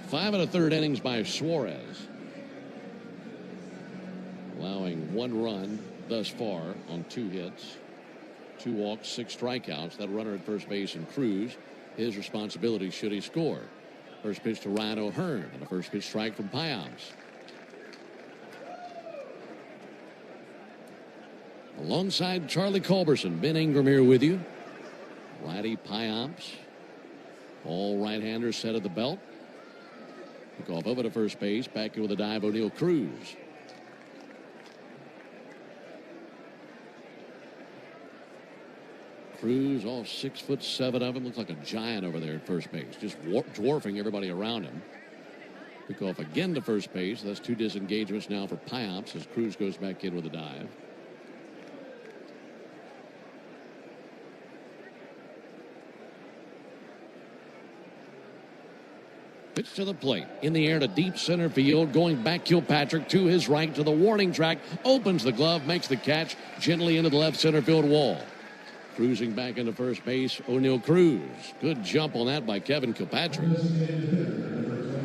5 1/3 innings by Suarez, allowing 1 run thus far on 2 hits, 2 walks, 6 strikeouts. That runner at first base and Cruz, his responsibility should he score. First pitch to Ryan O'Hearn, and a first pitch strike from Payamps. Alongside Charlie Culberson, Ben Ingram here with you. Righty Payamps, all right-handers set at the belt. Pick off over to first base, back in with a dive, O'Neill Cruz. Cruz, all 6'7" of him, looks like a giant over there at first base, just dwarfing everybody around him. Pick off again to first base. That's 2 disengagements now for Payamps as Cruz goes back in with a dive. Pitch to the plate, in the air to deep center field, going back Kilpatrick to his right to the warning track, opens the glove, makes the catch gently into the left center field wall. Cruising back into first base, O'Neill Cruz. Good jump on that by Kevin Kilpatrick.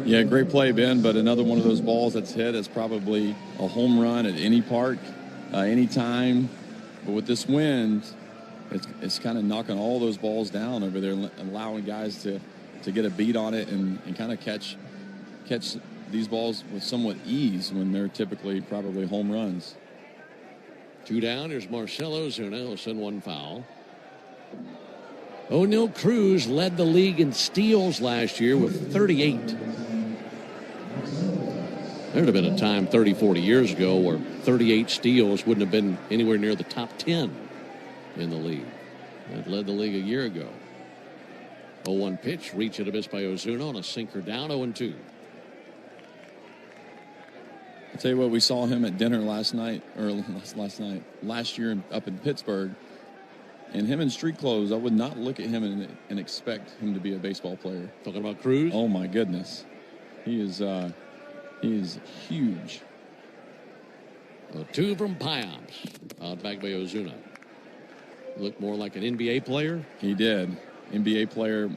Yeah, great play, Ben, but another one of those balls that's hit is probably a home run at any park, any time. But with this wind, it's kind of knocking all those balls down over there, allowing guys to get a beat on it and kind of catch these balls with somewhat ease when they're typically probably home runs. 2 down. Here's Marcell Ozuna. He'll send 1 foul. O'Neal Cruz led the league in steals last year with 38. There'd have been a time 30, 40 years ago where 38 steals wouldn't have been anywhere near the top 10 in the league. That led the league a year ago. 0-1 pitch, reach and a miss by Ozuna on a sinker down, 0-2. I'll tell you what, we saw him at dinner last year up in Pittsburgh. And him in street clothes, I would not look at him and expect him to be a baseball player. Talking about Cruz? Oh, my goodness. He is huge. A 2 from Payamps. Out back by Ozuna. Looked more like an NBA player. He did. NBA player.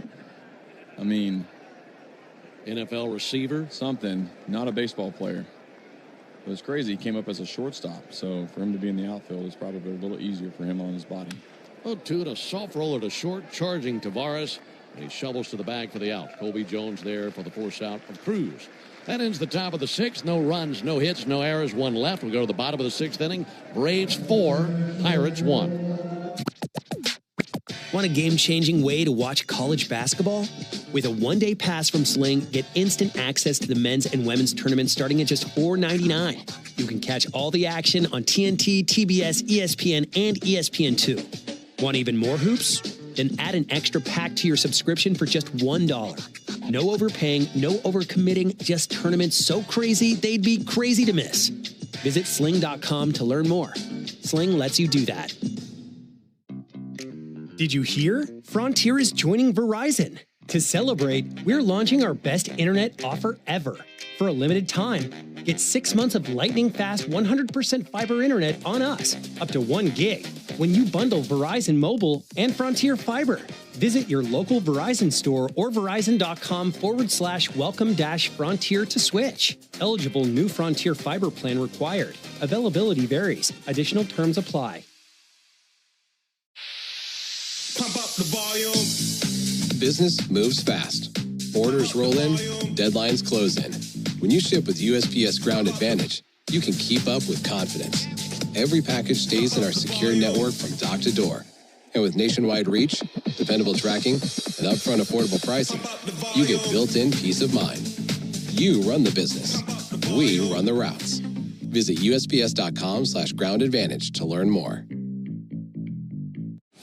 I mean, NFL receiver. Something. Not a baseball player. It was crazy. He came up as a shortstop. So for him to be in the outfield is probably a little easier for him on his body. 0-2 and a soft roller to short, charging Tavares. And he shovels to the bag for the out. Colby Jones there for the force out of Cruz. That ends the top of the 6th. No runs, no hits, no errors, 1 left. We go to the bottom of the 6th inning. Braves 4, Pirates 1. Want a game-changing way to watch college basketball? With a one-day pass from Sling, get instant access to the men's and women's tournaments starting at just $4.99. You can catch all the action on TNT, TBS, ESPN, and ESPN2. Want even more hoops? Then add an extra pack to your subscription for just $1. No overpaying, no overcommitting, just tournaments so crazy they'd be crazy to miss. Visit sling.com to learn more. Sling lets you do that. Did you hear? Frontier is joining Verizon. To celebrate, we're launching our best internet offer ever. For a limited time, get 6 months of lightning-fast 100% fiber internet on us, up to 1 gig, when you bundle Verizon Mobile and Frontier Fiber. Visit your local Verizon store or verizon.com/welcome-frontier to switch. Eligible new Frontier Fiber plan required. Availability varies. Additional terms apply. Pump up the volume. Business moves fast. Orders roll in, deadlines close in. When you ship with USPS Ground Advantage, you can keep up with confidence. Every package stays in our secure network from dock to door. And with nationwide reach, dependable tracking, and upfront affordable pricing, you get built-in peace of mind. You run the business. We run the routes. Visit USPS.com/Ground Advantage to learn more.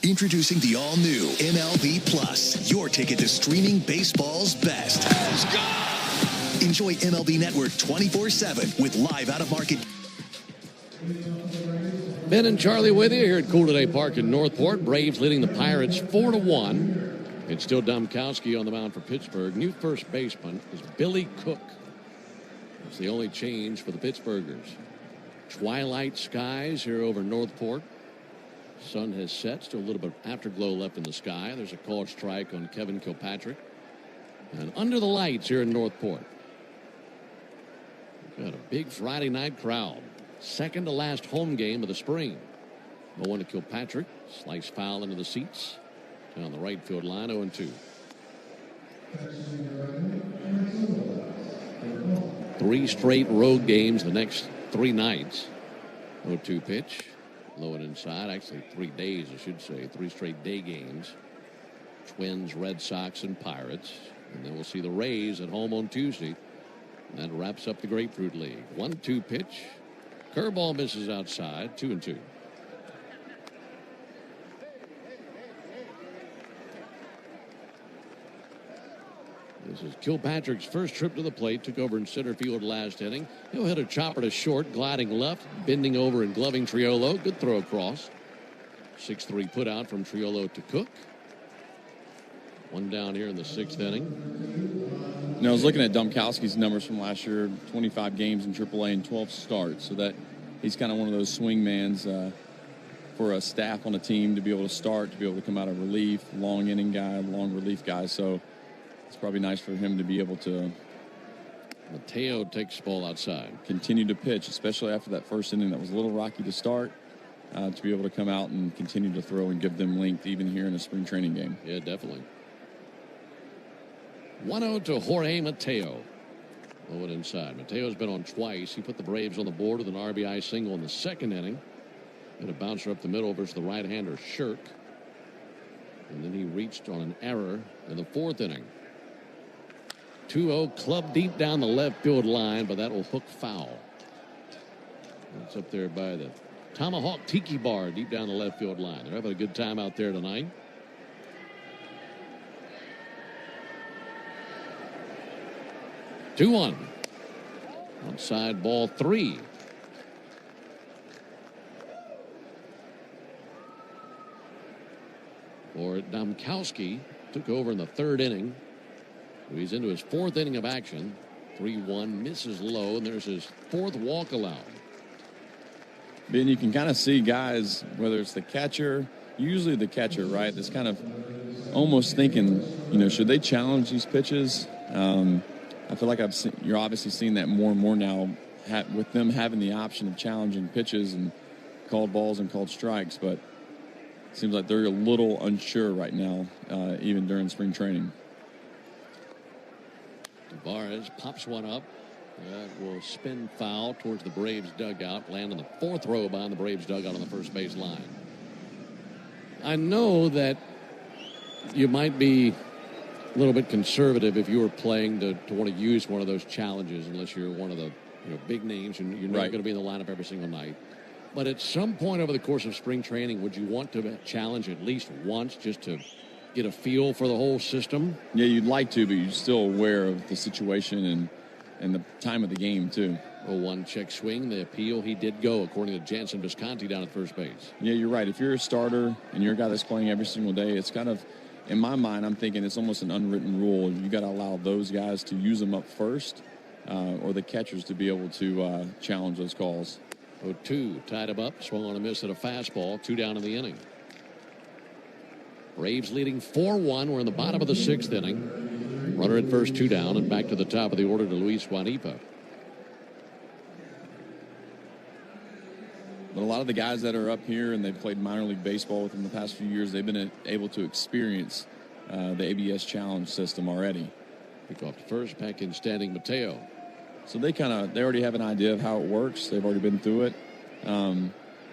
Introducing the all-new MLB Plus, your ticket to streaming baseball's best. Enjoy MLB Network 24/7 with live out-of-market. Ben and Charlie with you here at Cool Today Park in Northport. Braves leading the Pirates 4-1. It's still Domkowski on the mound for Pittsburgh. New first baseman is Billy Cook. It's the only change for the Pittsburghers. Twilight skies here over Northport. Sun has set. Still a little bit of afterglow left in the sky. There's a called strike on Kevin Kilpatrick. And under the lights here in Northport, got a big Friday night crowd. Second to last home game of the spring. 0-1 to Kilpatrick. Slice foul into the seats. Down the right field line, 0-2. 3 straight road games the next 3 nights. 0-2 pitch. Low and inside. Actually 3 days, I should say. 3 straight day games. Twins, Red Sox, and Pirates. And then we'll see the Rays at home on Tuesday. And that wraps up the Grapefruit League. 1-2 pitch. Curveball misses outside. 2-2. This is Kilpatrick's first trip to the plate. Took over in center field last inning. He'll hit a chopper to short, gliding left, bending over and gloving Triolo. Good throw across. 6-3 put out from Triolo to Cook. 1 down here in the 6th inning. You know, I was looking at Domkowski's numbers from last year, 25 games in AAA and 12 starts. So that he's kind of one of those swing mans for a staff on a team to be able to start, to be able to come out of relief, long inning guy, long relief guy. So it's probably nice for him to be able to. Mateo takes the ball outside. Continue to pitch, especially after that first inning that was a little rocky to start, to be able to come out and continue to throw and give them length even here in a spring training game. Yeah, definitely. 1-0 to Jorge Mateo. Low and inside. Mateo's been on twice. He put the Braves on the board with an RBI single in the 2nd inning. And a bouncer up the middle versus the right-hander Shirk. And then he reached on an error in the 4th inning. 2-0 club deep down the left field line, but that will hook foul. It's up there by the Tomahawk Tiki Bar deep down the left field line. They're having a good time out there tonight. 2-1. Outside ball 3. For Domkowski, took over in the 3rd inning. He's into his 4th inning of action. 3-1, misses low, and there's his 4th walk allowed. Ben, you can kind of see guys, whether it's the catcher, usually the catcher, right, that's kind of almost thinking, should they challenge these pitches? I feel like you're obviously seeing that more and more now with them having the option of challenging pitches and called balls and called strikes, but it seems like they're a little unsure right now, even during spring training. Tavares pops one up. That will spin foul towards the Braves dugout, land in the 4th row behind the Braves dugout on the first base line. I know that you might be a little bit conservative if you were playing to want to use one of those challenges, unless you're one of the big names and you're not going to be in the lineup every single night. But at some point over the course of spring training, would you want to challenge at least once just to get a feel for the whole system? Yeah, you'd like to, but you're still aware of the situation and the time of the game, too. A 1-check swing, the appeal, he did go, according to Jansen Visconti down at first base. Yeah, you're right. If you're a starter and you're a guy that's playing every single day, it's kind of, in my mind, I'm thinking it's almost an unwritten rule. You got to allow those guys to use them up first, or the catchers to be able to challenge those calls. 0-2, tied him up, swung on a miss at a fastball, 2 down in the inning. Braves leading 4-1. We're in the bottom of the 6th inning. Runner at first, 2 down, and back to the top of the order to Luis Juanipa. But a lot of the guys that are up here and they've played minor league baseball within the past few years, they've been able to experience the ABS challenge system already. Pick off the first, back in standing Mateo. So they already have an idea of how it works. They've already been through it.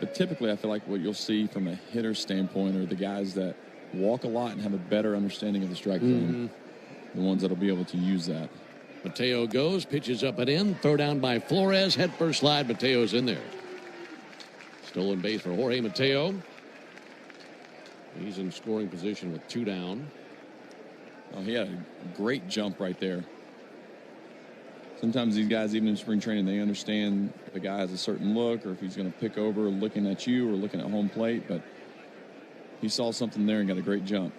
But typically I feel like what you'll see from a hitter standpoint are the guys that walk a lot and have a better understanding of the strike zone. The ones that'll be able to use that. Mateo goes, pitches up and in, throw down by Flores, head first slide, Mateo's in there. Stolen base for Jorge Mateo. He's in scoring position with 2 down. Oh, he had a great jump right there. Sometimes these guys, even in spring training, they understand if a guy has a certain look or if he's going to pick over looking at you or looking at home plate, but he saw something there and got a great jump.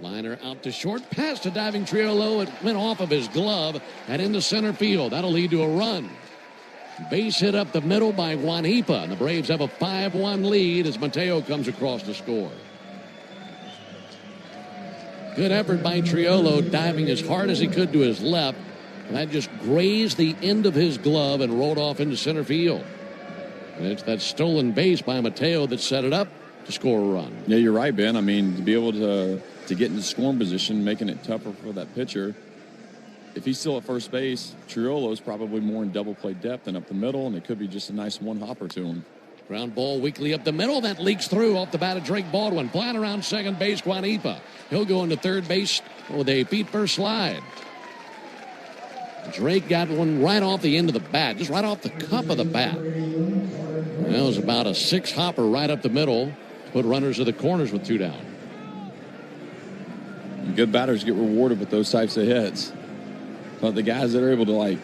Liner out to short, pass to diving Triolo. It went off of his glove and into center field. That'll lead to a run. Base hit up the middle by Juanipa, and the Braves have a 5-1 lead as Mateo comes across to score. Good effort by Triolo, diving as hard as he could to his left. And that just grazed the end of his glove and rolled off into center field. And it's that stolen base by Mateo that set it up to score a run. Yeah, you're right, Ben. I mean, to be able to get into scoring position, making it tougher for that pitcher. If he's still at first base, Triolo's probably more in double play depth than up the middle, and it could be just a nice one-hopper to him. Ground ball weakly up the middle. That leaks through off the bat of Drake Baldwin. Flying around second base, Juanipa. He'll go into third base with a feet first slide. Drake got one right off the end of the bat, just right off the cup of the bat. That was about a 6-hopper right up the middle. Put runners at the corners with 2 down. Good batters get rewarded with those types of hits. But the guys that are able to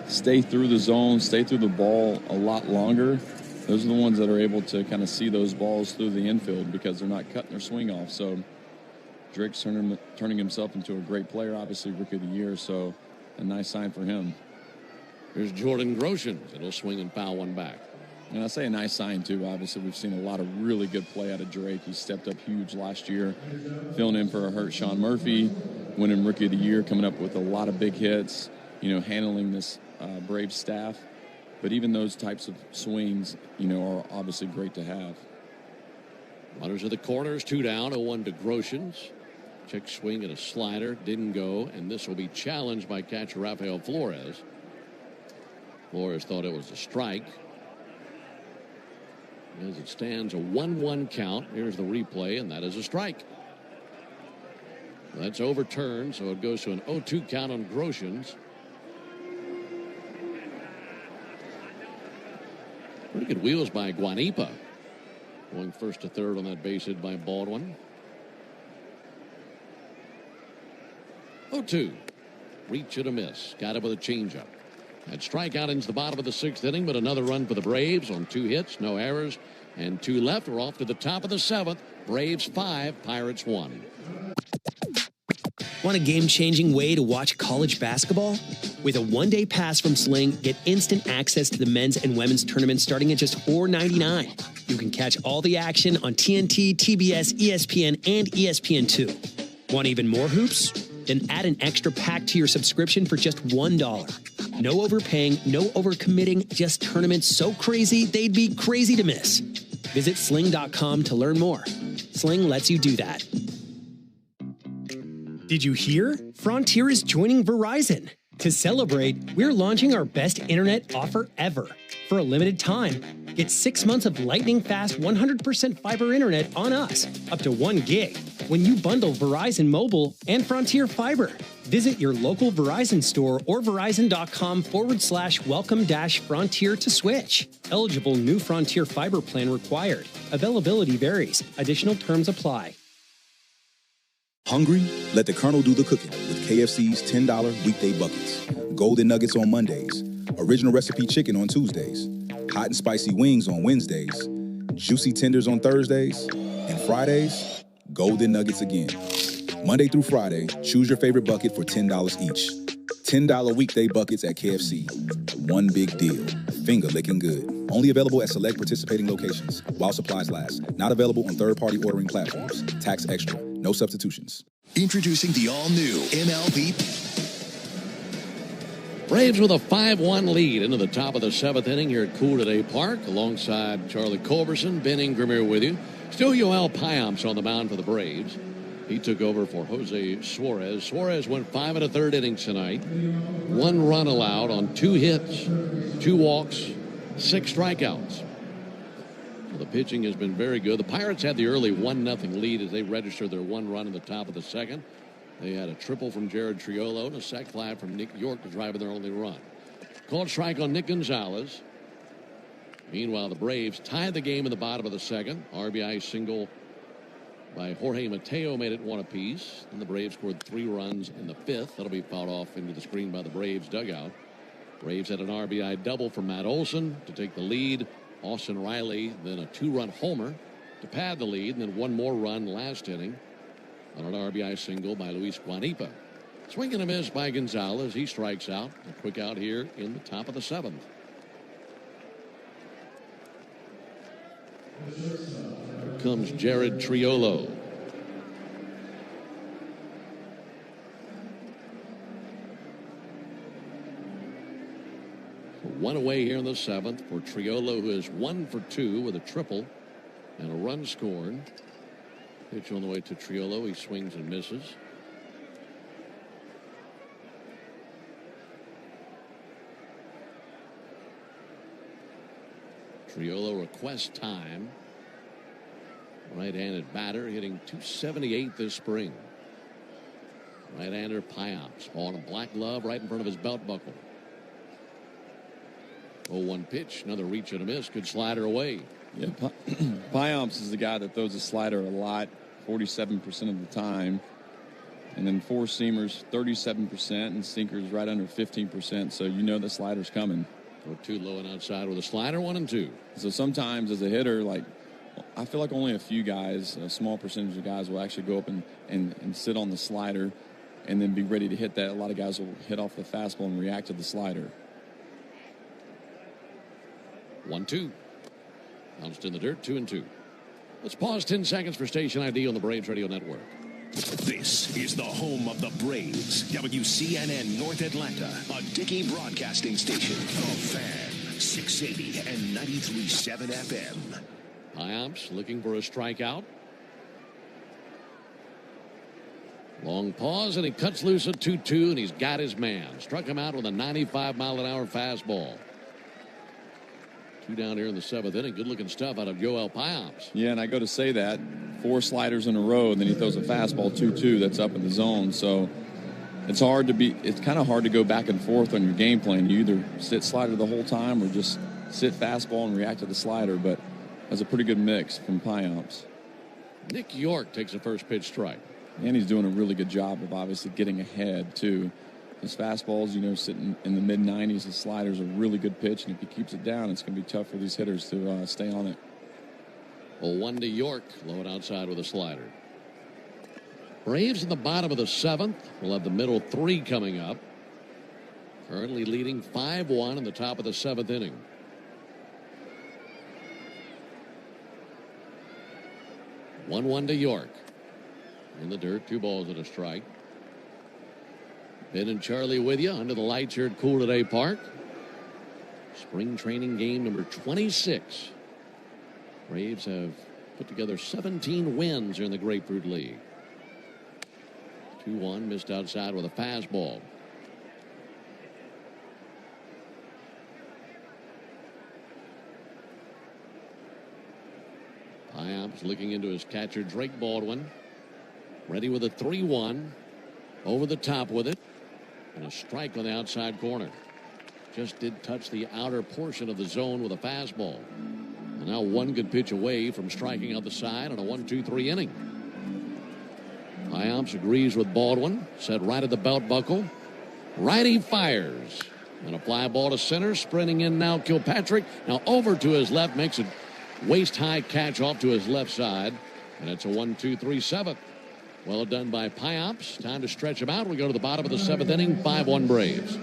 stay through the zone, stay through the ball a lot longer, those are the ones that are able to kind of see those balls through the infield because they're not cutting their swing off. So Drake's turning himself into a great player, obviously Rookie of the Year, so a nice sign for him. Here's Jordan Groshans, and he'll swing and foul one back. And I say a nice sign, too. Obviously, we've seen a lot of really good play out of Drake. He stepped up huge last year, filling in for a hurt Sean Murphy, winning Rookie of the Year, coming up with a lot of big hits, handling this Braves staff. But even those types of swings, are obviously great to have. Runners at the corners, 2 down, 0-1 to Groshans. Check swing at a slider, didn't go, and this will be challenged by catcher Rafael Flores. Flores thought it was a strike. As it stands, a 1-1 count. Here's the replay, and that is a strike. That's overturned, so it goes to an 0-2 count on Groshans. Pretty good wheels by Guanipa. Going first to third on that base hit by Baldwin. 0-2. Reach and a miss. Got it with a changeup. That strikeout ends the bottom of the 6th inning, but another run for the Braves on 2 hits, no errors, and 2 left. We're off to the top of the 7th. Braves 5, Pirates 1. Want a game-changing way to watch college basketball? With a one-day pass from Sling, get instant access to the men's and women's tournaments starting at just $4.99. You can catch all the action on TNT, TBS, ESPN, and ESPN2. Want even more hoops? Then add an extra pack to your subscription for just $1. No overpaying, no overcommitting, just tournaments so crazy they'd be crazy to miss. Visit sling.com to learn more. Sling lets you do that. Did you hear? Frontier is joining Verizon. To celebrate, we're launching our best internet offer ever. For a limited time, get 6 months of lightning-fast 100% fiber internet on us, up to 1 gig, when you bundle Verizon Mobile and Frontier Fiber. Visit your local Verizon store or verizon.com/welcome-frontier to switch. Eligible new Frontier Fiber plan required. Availability varies. Additional terms apply. Hungry? Let the Colonel do the cooking with KFC's $10 weekday buckets. Golden nuggets on Mondays. Original recipe chicken on Tuesdays. Hot and spicy wings on Wednesdays. Juicy tenders on Thursdays. And Fridays, golden nuggets again. Monday through Friday, choose your favorite bucket for $10 each. $10 weekday buckets at KFC. One big deal. Finger licking good. Only available at select participating locations while supplies last. Not available on third-party ordering platforms. Tax extra. No substitutions. Introducing the all-new MLB. Braves with a 5-1 lead into the top of the 7th inning here at Cool Today Park. Alongside Charlie Culberson, Ben Ingram here with you. Still Yoel Payamps on the mound for the Braves. He took over for Jose Suarez. Suarez went 5 1/3 innings tonight. 1 run allowed on 2 hits, 2 walks, 6 strikeouts. So the pitching has been very good. The Pirates had the early 1-0 lead as they registered their 1 run in the top of the 2nd. They had a triple from Jared Triolo and a sac fly from Nick York to drive in their only run. Called strike on Nick Gonzalez. Meanwhile, the Braves tied the game in the bottom of the 2nd. RBI single by Jorge Mateo made it 1 apiece. And the Braves scored 3 runs in the 5th. That'll be fouled off into the screen by the Braves dugout. Braves had an RBI double from Matt Olson to take the lead. Austin Riley then a 2-run homer to pad the lead, and then 1 more run last inning on an RBI single by Luis Guanipa. Swing and a miss by Gonzalez. He strikes out. A quick out here in the top of the 7th. Here comes Jared Triolo. One away here in the 7th for Triolo, who is 1 for 2 with a triple and a run scored. Pitch on the way to Triolo. He swings and misses. Triolo requests time. Right-handed batter hitting .278 this spring. Right-hander Payamps on a black glove right in front of his belt buckle. 0-1 pitch, another reach and a miss. Good slider away. Yeah, Payamps is the guy that throws a slider a lot, 47% of the time. And then 4-seamers, 37%, and sinkers right under 15%. So you know the slider's coming. 4-2 low and outside with a slider, 1-2. So sometimes as a hitter, like, I feel like only a few guys, a small percentage of guys will actually go up and sit on the slider and then be ready to hit that. A lot of guys will hit off the fastball and react to the slider. 1-2. Bounced in the dirt, 2-2. Let's pause 10 seconds for station ID on the Braves Radio Network. This is the home of the Braves. WCNN North Atlanta, a Dickey broadcasting station. The Fan, 680 and 93.7 FM. Payamps looking for a strikeout. Long pause, and he cuts loose at 2-2, and he's got his man. Struck him out with a 95-mile-an-hour fastball. 2 down here in the 7th inning. Good-looking stuff out of Yoel Payamps. Yeah, and I go to say that 4 sliders in a row, and then he throws a fastball 2-2 that's up in the zone. So it's kind of hard to go back and forth on your game plan. You either sit slider the whole time or just sit fastball and react to the slider, but that's a pretty good mix from Piamps. Nick York takes the first pitch strike. And he's doing a really good job of obviously getting ahead, too. His fastballs, sitting in the mid-90s. His slider's a really good pitch, and if he keeps it down, it's going to be tough for these hitters to stay on it. Well, 1 to York, low and outside with a slider. Braves in the bottom of the 7th. We'll have the middle 3 coming up. Currently leading 5-1 in the top of the 7th inning. One to York. In the dirt, 2 balls and a strike. Ben and Charlie with you under the lights here at Cool Today Park. Spring training game number 26. Braves have put together 17 wins here in the Grapefruit League. 2-1, missed outside with a fastball. Piamps looking into his catcher, Drake Baldwin. Ready with a 3-1. Over the top with it. And a strike on the outside corner. Just did touch the outer portion of the zone with a fastball. And now 1 good pitch away from striking out the side on a 1-2-3 inning. Piamps agrees with Baldwin. Set right at the belt buckle. Righty fires. And a fly ball to center. Sprinting in now Kilpatrick. Now over to his left. Makes a waist-high catch off to his left side. And it's a 1-2-3-7. Well done by Piamps. Time to stretch him out. We go to the bottom of the 7th inning. 5-1 Braves.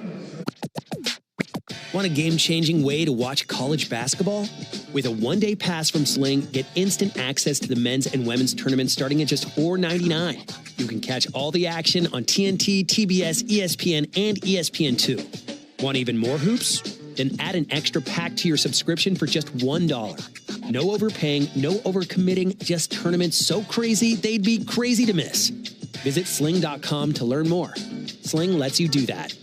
Want a game-changing way to watch college basketball? With a one-day pass from Sling, get instant access to the men's and women's tournaments starting at just $4.99. You can catch all the action on TNT, TBS, ESPN, and ESPN2. Want even more hoops? Then add an extra pack to your subscription for just $1. No overpaying, no overcommitting, just tournaments so crazy they'd be crazy to miss. Visit sling.com to learn more. Sling lets you do that.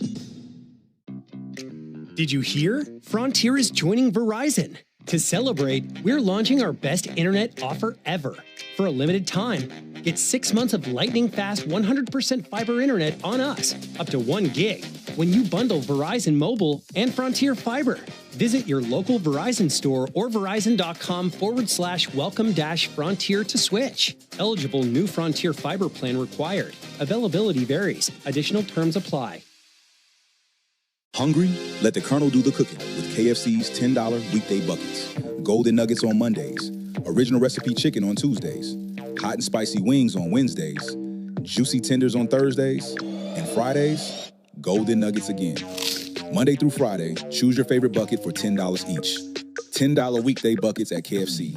Did you hear? Frontier is joining Verizon. To celebrate, we're launching our best internet offer ever. For a limited time, get 6 months of lightning-fast 100% fiber internet on us, up to 1 gig, when you bundle Verizon Mobile and Frontier Fiber. Visit your local Verizon store or verizon.com/welcome-frontier to switch. Eligible new Frontier Fiber plan required. Availability varies. Additional terms apply. Hungry? Let the Colonel do the cooking with KFC's $10 weekday buckets. Golden nuggets on Mondays. Original recipe chicken on Tuesdays. Hot and spicy wings on Wednesdays. Juicy tenders on Thursdays. And Fridays, golden nuggets again. Monday through Friday, choose your favorite bucket for $10 each. $10 weekday buckets at KFC.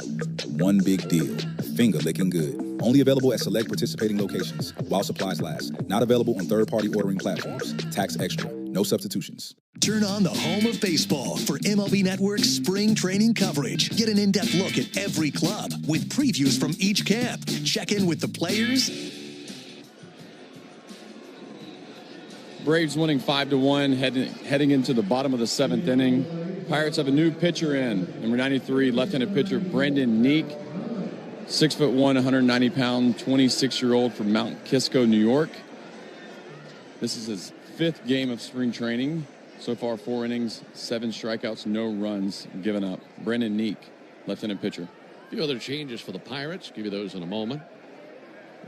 One big deal. Finger licking good. Only available at select participating locations while supplies last. Not available on third-party ordering platforms. Tax extra. No substitutions. Turn on the home of baseball for MLB Network's spring training coverage. Get an in-depth look at every club with previews from each camp. Check in with the players. Braves winning 5-1, heading into the bottom of the 7th inning. Pirates have a new pitcher in, number 93, left-handed pitcher Brendan Neek, 6'1", 190-pound, 26-year-old from Mount Kisco, New York. This is his 5th game of spring training. So far, 4 innings, 7 strikeouts, no runs given up. Brendan Neek, left-handed pitcher. A few other changes for the Pirates. Give you those in a moment.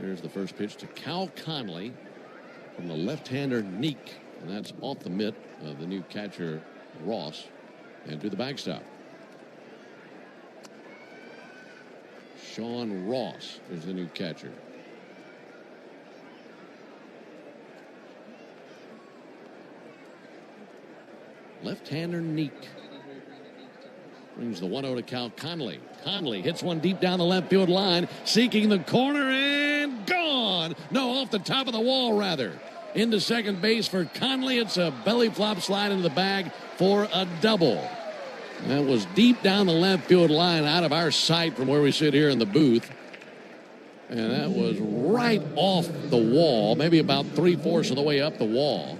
Here's the first pitch to Cal Conley from the left-hander Neek, and that's off the mitt of the new catcher Ross and to the backstop. Sean Ross is the new catcher. Left-hander Neek brings the 1-0 to Cal Conley. Conley hits one deep down the left field line, seeking the corner and gone. No, off the top of the wall, rather. Into second base for Conley. It's a belly flop slide into the bag for a double. That was deep down the left field line, out of our sight from where we sit here in the booth. And that was right off the wall, maybe about 3/4 of the way up the wall.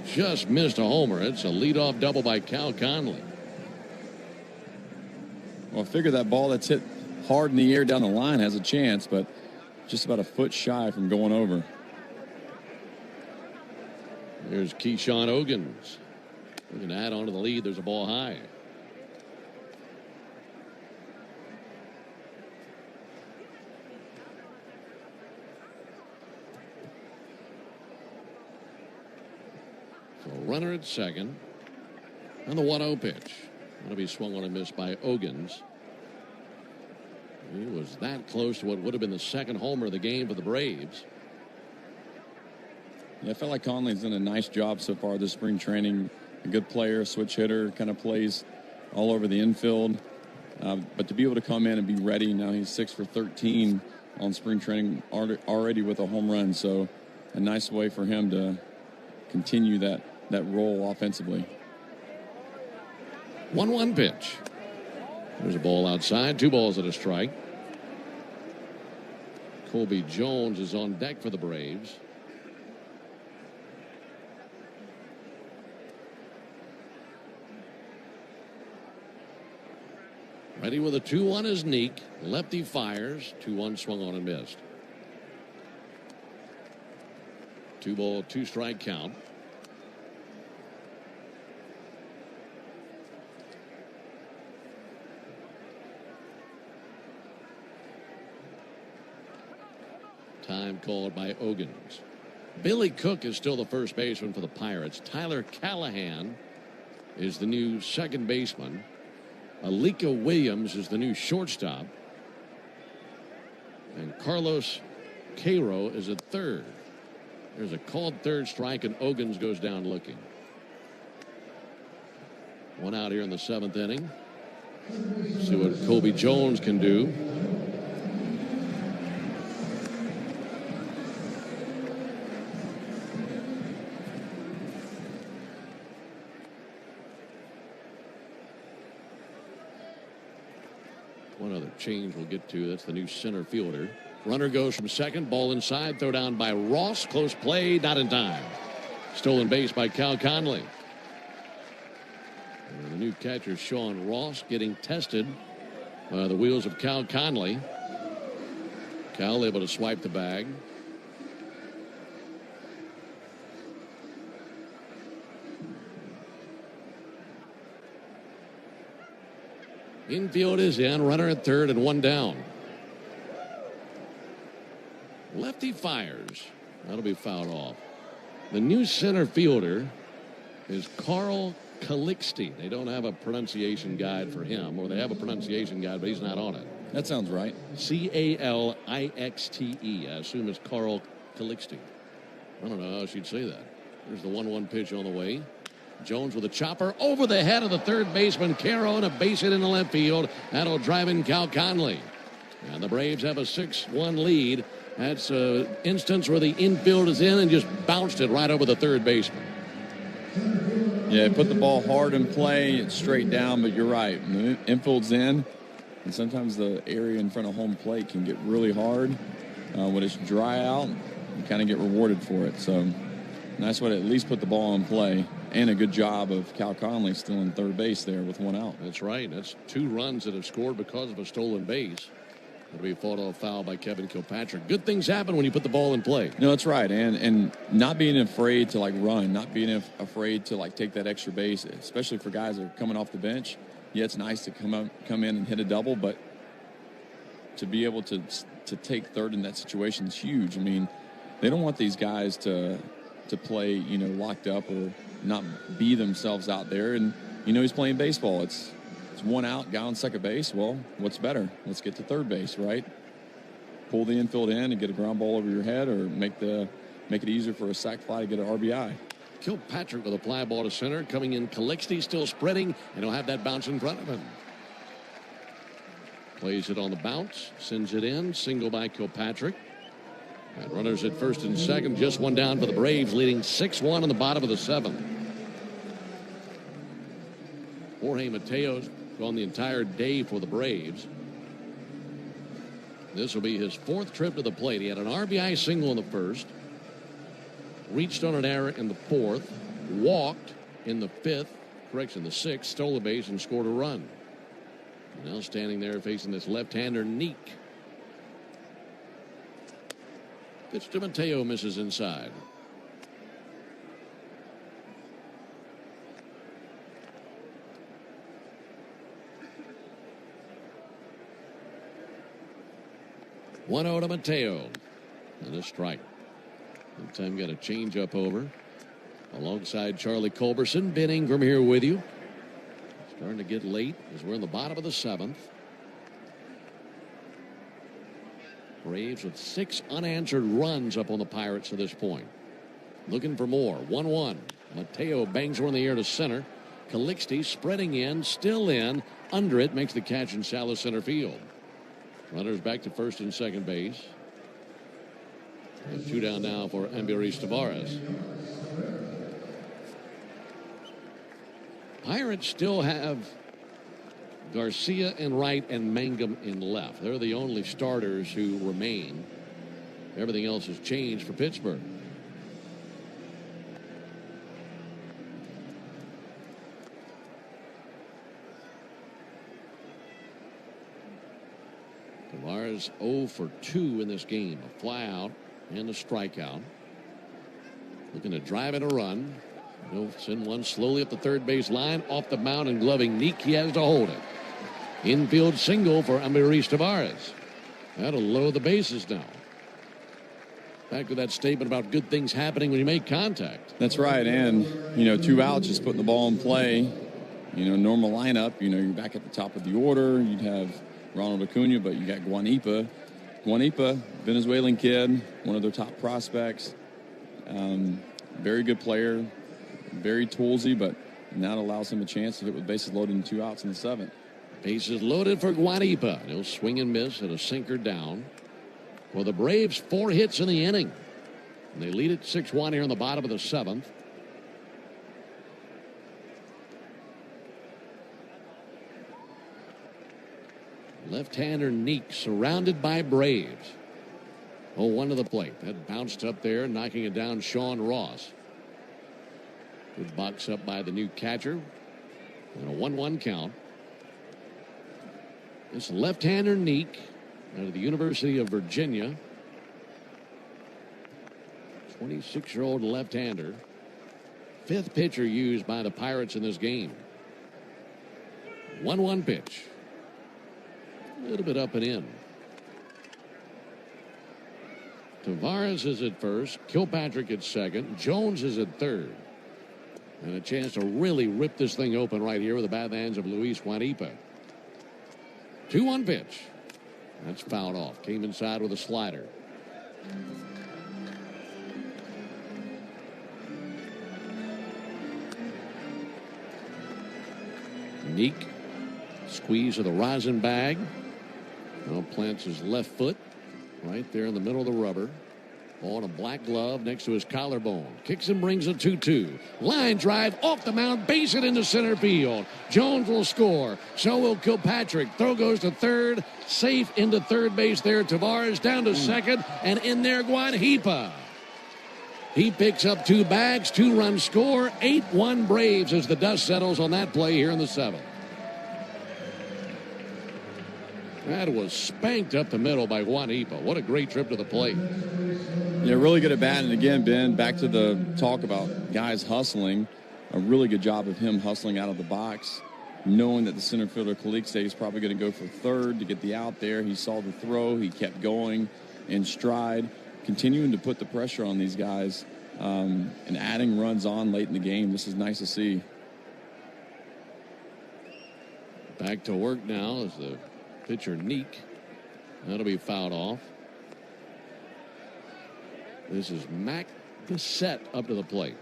Just missed a homer. It's a leadoff double by Cal Conley. Well, I figure that ball that's hit hard in the air down the line, has a chance, but just about a foot shy from going over. There's Keyshawn Ogans. Looking to add on to the lead. There's a ball high. So runner at second. And the 1-0 pitch. That'll be swung on and missed by Ogans. He was that close to what would have been the second homer of the game for the Braves. Yeah, I felt like Conley's done a nice job so far this spring training. A good player, switch hitter, kind of plays all over the infield. But to be able to come in and be ready, now he's 6 for 13 on spring training already with a home run. So a nice way for him to continue that role offensively. 1-1 pitch. There's a ball outside. 2 balls and a strike. Colby Jones is on deck for the Braves. Ready with a 2-1 is Neek. Lefty fires. 2-1 swung on and missed. 2-ball, 2-strike count. Time called by Ogans. Billy Cook is still the first baseman for the Pirates. Tyler Callahan is the new second baseman. Alika Williams is the new shortstop. And Carlos Cairo is at third. There's a called third strike, and Ogans goes down looking. 1 out here in the 7th inning. See what Colby Jones can do. One other change we'll get to. That's the new center fielder. Runner goes from second. Ball inside. Throw down by Ross. Close play. Not in time. Stolen base by Cal Conley. And the new catcher, Sean Ross, getting tested by the wheels of Cal Conley. Cal able to swipe the bag. Infield is in. Runner at third and 1 down. Lefty fires. That'll be fouled off. The new center fielder is Carl Calixte. They don't have a pronunciation guide for him, or they have a pronunciation guide, but he's not on it. That sounds right. Calixte. I assume it's Carl Calixte. I don't know how she'd say that. There's the 1-1 pitch on the way. Jones with a chopper over the head of the third baseman, Caro, and a base hit in the left field. That'll drive in Cal Conley. And the Braves have a 6-1 lead. That's an instance where the infield is in and just bounced it right over the third baseman. Yeah, put the ball hard in play. It's straight down, but you're right. The infield's in, and sometimes the area in front of home plate can get really hard. When it's dry out, you kind of get rewarded for it. So nice way to at least put the ball in play. And a good job of Cal Conley still in third base there with 1 out. That's right. That's 2 runs that have scored because of a stolen base. It'll be a photo foul by Kevin Kilpatrick. Good things happen when you put the ball in play. No, that's right. And not being afraid to run, not being afraid to take that extra base, especially for guys that are coming off the bench. Yeah, it's nice to come in and hit a double, but to be able to take third in that situation is huge. I mean, they don't want these guys to play, locked up or not be themselves out there. And, he's playing baseball. It's 1 out, guy on second base. Well, what's better? Let's get to third base, right? Pull the infield in and get a ground ball over your head, or make it easier for a sac fly to get an RBI. Kilpatrick with a fly ball to center. Coming in, Calixte still spreading, and he'll have that bounce in front of him. Plays it on the bounce, sends it in. Single by Kilpatrick. And runners at first and second, just 1 down for the Braves, leading 6-1 in the bottom of the 7th. Jorge Mateo's gone the entire day for the Braves. This will be his 4th trip to the plate. He had an RBI single in the 1st, reached on an error in the 4th, walked in the 5th, the 6th, stole a base and scored a run. Now standing there facing this left-hander, Neek. Pitch to Mateo, misses inside. One out to Mateo. And a strike. That time got a change up over. Alongside Charlie Culberson, Ben Ingram here with you. Starting to get late as we're in the bottom of the 7th. Braves with 6 unanswered runs up on the Pirates to this point. Looking for more. 1-1. Mateo bangs one in the air to center. Calixte spreading in, still in. Under it, makes the catch in shallow center field. Runners back to first and second base. And 2 down now for Ambiris Tavares. Pirates still have Garcia in right and Mangum in left. They're the only starters who remain. Everything else has changed for Pittsburgh. Tavares 0 for 2 in this game. A fly out and a strikeout. Looking to drive in a run. He'll send one slowly up the third base line. Off the mound and gloving Neek. He has to hold it. Infield single for Ambiris Tavares. That'll load the bases now. Back to that statement about good things happening when you make contact. That's right. And, 2 outs, just putting the ball in play. Normal lineup, you're back at the top of the order. You'd have Ronald Acuna, but you got Guanipa. Guanipa, Venezuelan kid, one of their top prospects. Very good player, very toolsy, but now it allows him a chance to hit with bases loaded and 2 outs in the 7th. Bases loaded for Guanipa. He'll swing and miss at a sinker down. Well, the Braves 4 hits in the inning. And they lead it 6-1 here in the bottom of the 7th. Left-hander Neek surrounded by Braves. 0-1 to the plate. That bounced up there, knocking it down Sean Ross. Good box up by the new catcher. And a 1-1 count. This left-hander Neek out of the University of Virginia. 26-year-old left-hander. 5th pitcher used by the Pirates in this game. 1-1 pitch. A little bit up and in. Tavares is at first. Kilpatrick at second. Jones is at third. And a chance to really rip this thing open right here with the bad hands of Luis Guanipa. 2-1 pitch. That's fouled off. Came inside with a slider. Neek. Squeeze of the rosin bag. Now plants his left foot right there in the middle of the rubber. On a black glove next to his collarbone. Kicks and brings a 2-2. Line drive off the mound. Base it into center field. Jones will score. So will Kilpatrick. Throw goes to third. Safe into third base there. Tavares down to second. And in there Guanipa. He picks up 2 bags. 2-run score. 8-1 Braves as the dust settles on that play here in the 7th. That was spanked up the middle by Guanipa. What a great trip to the plate. Yeah, really good at bat. And again, Ben, back to the talk about guys hustling. A really good job of him hustling out of the box, knowing that the center fielder Calixte is probably going to go for third to get the out there. He saw the throw. He kept going in stride, continuing to put the pressure on these guys and adding runs on late in the game. This is nice to see. Back to work now as the pitcher Neek. That'll be fouled off. This is Mac Bissett up to the plate.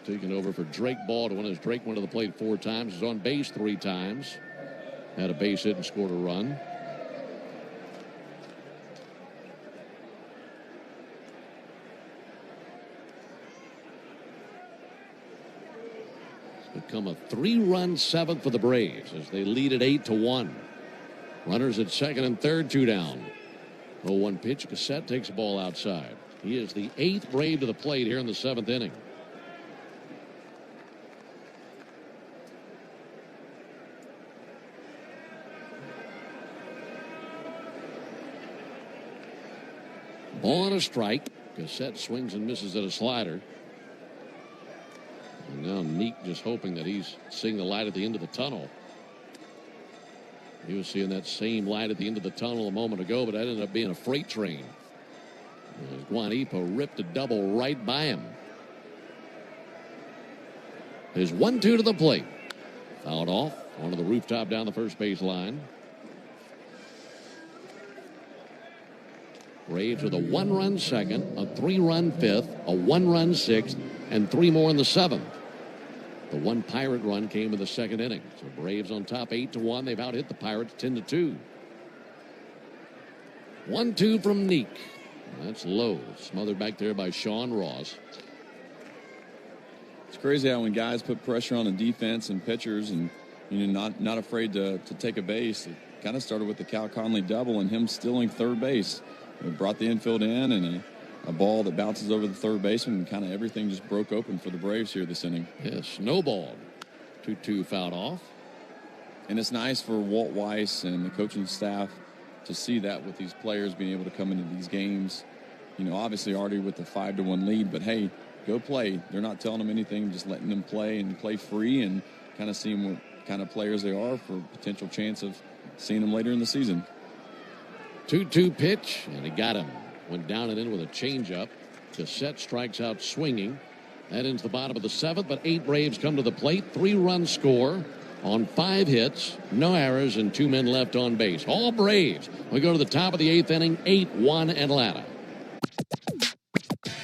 Taking over for Drake Baldwin as Drake went to the plate 4 times. Was on base 3 times. Had a base hit and scored a run. Become a 3-run 7th for the Braves as they lead at 8-1. Runners at second and third, 2 down. 0-1 pitch. Cassette takes the ball outside. He is the 8th Brave to the plate here in the 7th inning. Ball and a strike. Cassette swings and misses at a slider. And now Neek just hoping that he's seeing the light at the end of the tunnel. He was seeing that same light at the end of the tunnel a moment ago, but that ended up being a freight train. As Guanipo ripped a double right by him. There's 1-2 to the plate. Fouled off onto the rooftop down the first base line. Braves with a 1-run second, a 3-run fifth, a 1-run sixth, and 3 more in the seventh. The one Pirate run came in the second inning. So Braves on top 8-1. They've out hit the Pirates 10-2. 1-2 from Neek. That's low. Smothered back there by Sean Ross. It's crazy how when guys put pressure on the defense and pitchers and not afraid to take a base. It kind of started with the Cal Conley double and him stealing third base. It brought the infield in and a ball that bounces over the third baseman, and kind of everything just broke open for the Braves here this inning. Yeah, snowballed. 2-2 fouled off. And it's nice for Walt Weiss and the coaching staff to see that with these players being able to come into these games. Obviously already with the 5-1 lead, but hey, go play. They're not telling them anything, just letting them play and play free and kind of seeing what kind of players they are for potential chance of seeing them later in the season. 2-2 pitch, and he got him. Went down and in with a changeup. Cassette strikes out swinging. That ends the bottom of the seventh, but 8 Braves come to the plate. 3-run score on 5 hits, no errors, and 2 men left on base. All Braves. We go to the top of the 8th inning, 8-1 Atlanta.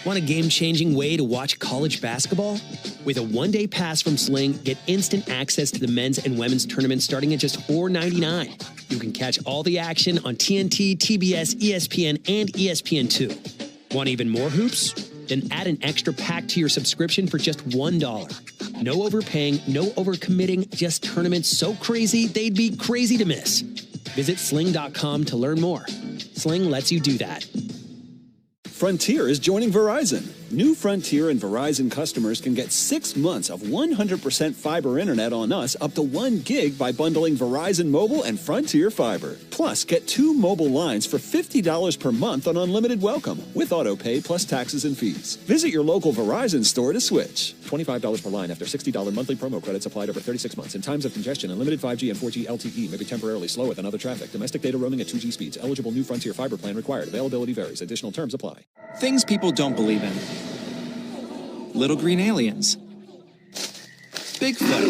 Want a game-changing way to watch college basketball? With a one-day pass from Sling, get instant access to the men's and women's tournaments starting at just $4.99. You can catch all the action on TNT, TBS, ESPN, and ESPN2. Want even more hoops? Then add an extra pack to your subscription for just $1. No overpaying, no overcommitting, just tournaments so crazy they'd be crazy to miss. Visit sling.com to learn more. Sling lets you do that. Frontier is joining Verizon. New Frontier and Verizon customers can get 6 months of 100% fiber internet on us up to 1 gig by bundling Verizon Mobile and Frontier Fiber. Plus, get 2 mobile lines for $50 per month on unlimited welcome with auto pay plus taxes and fees. Visit your local Verizon store to switch. $25 per line after $60 monthly promo credits applied over 36 months. In times of congestion, unlimited 5G and 4G LTE may be temporarily slower than other traffic. Domestic data roaming at 2G speeds. Eligible new Frontier Fiber plan required. Availability varies. Additional terms apply. Things people don't believe in. Little green aliens. Bigfoot.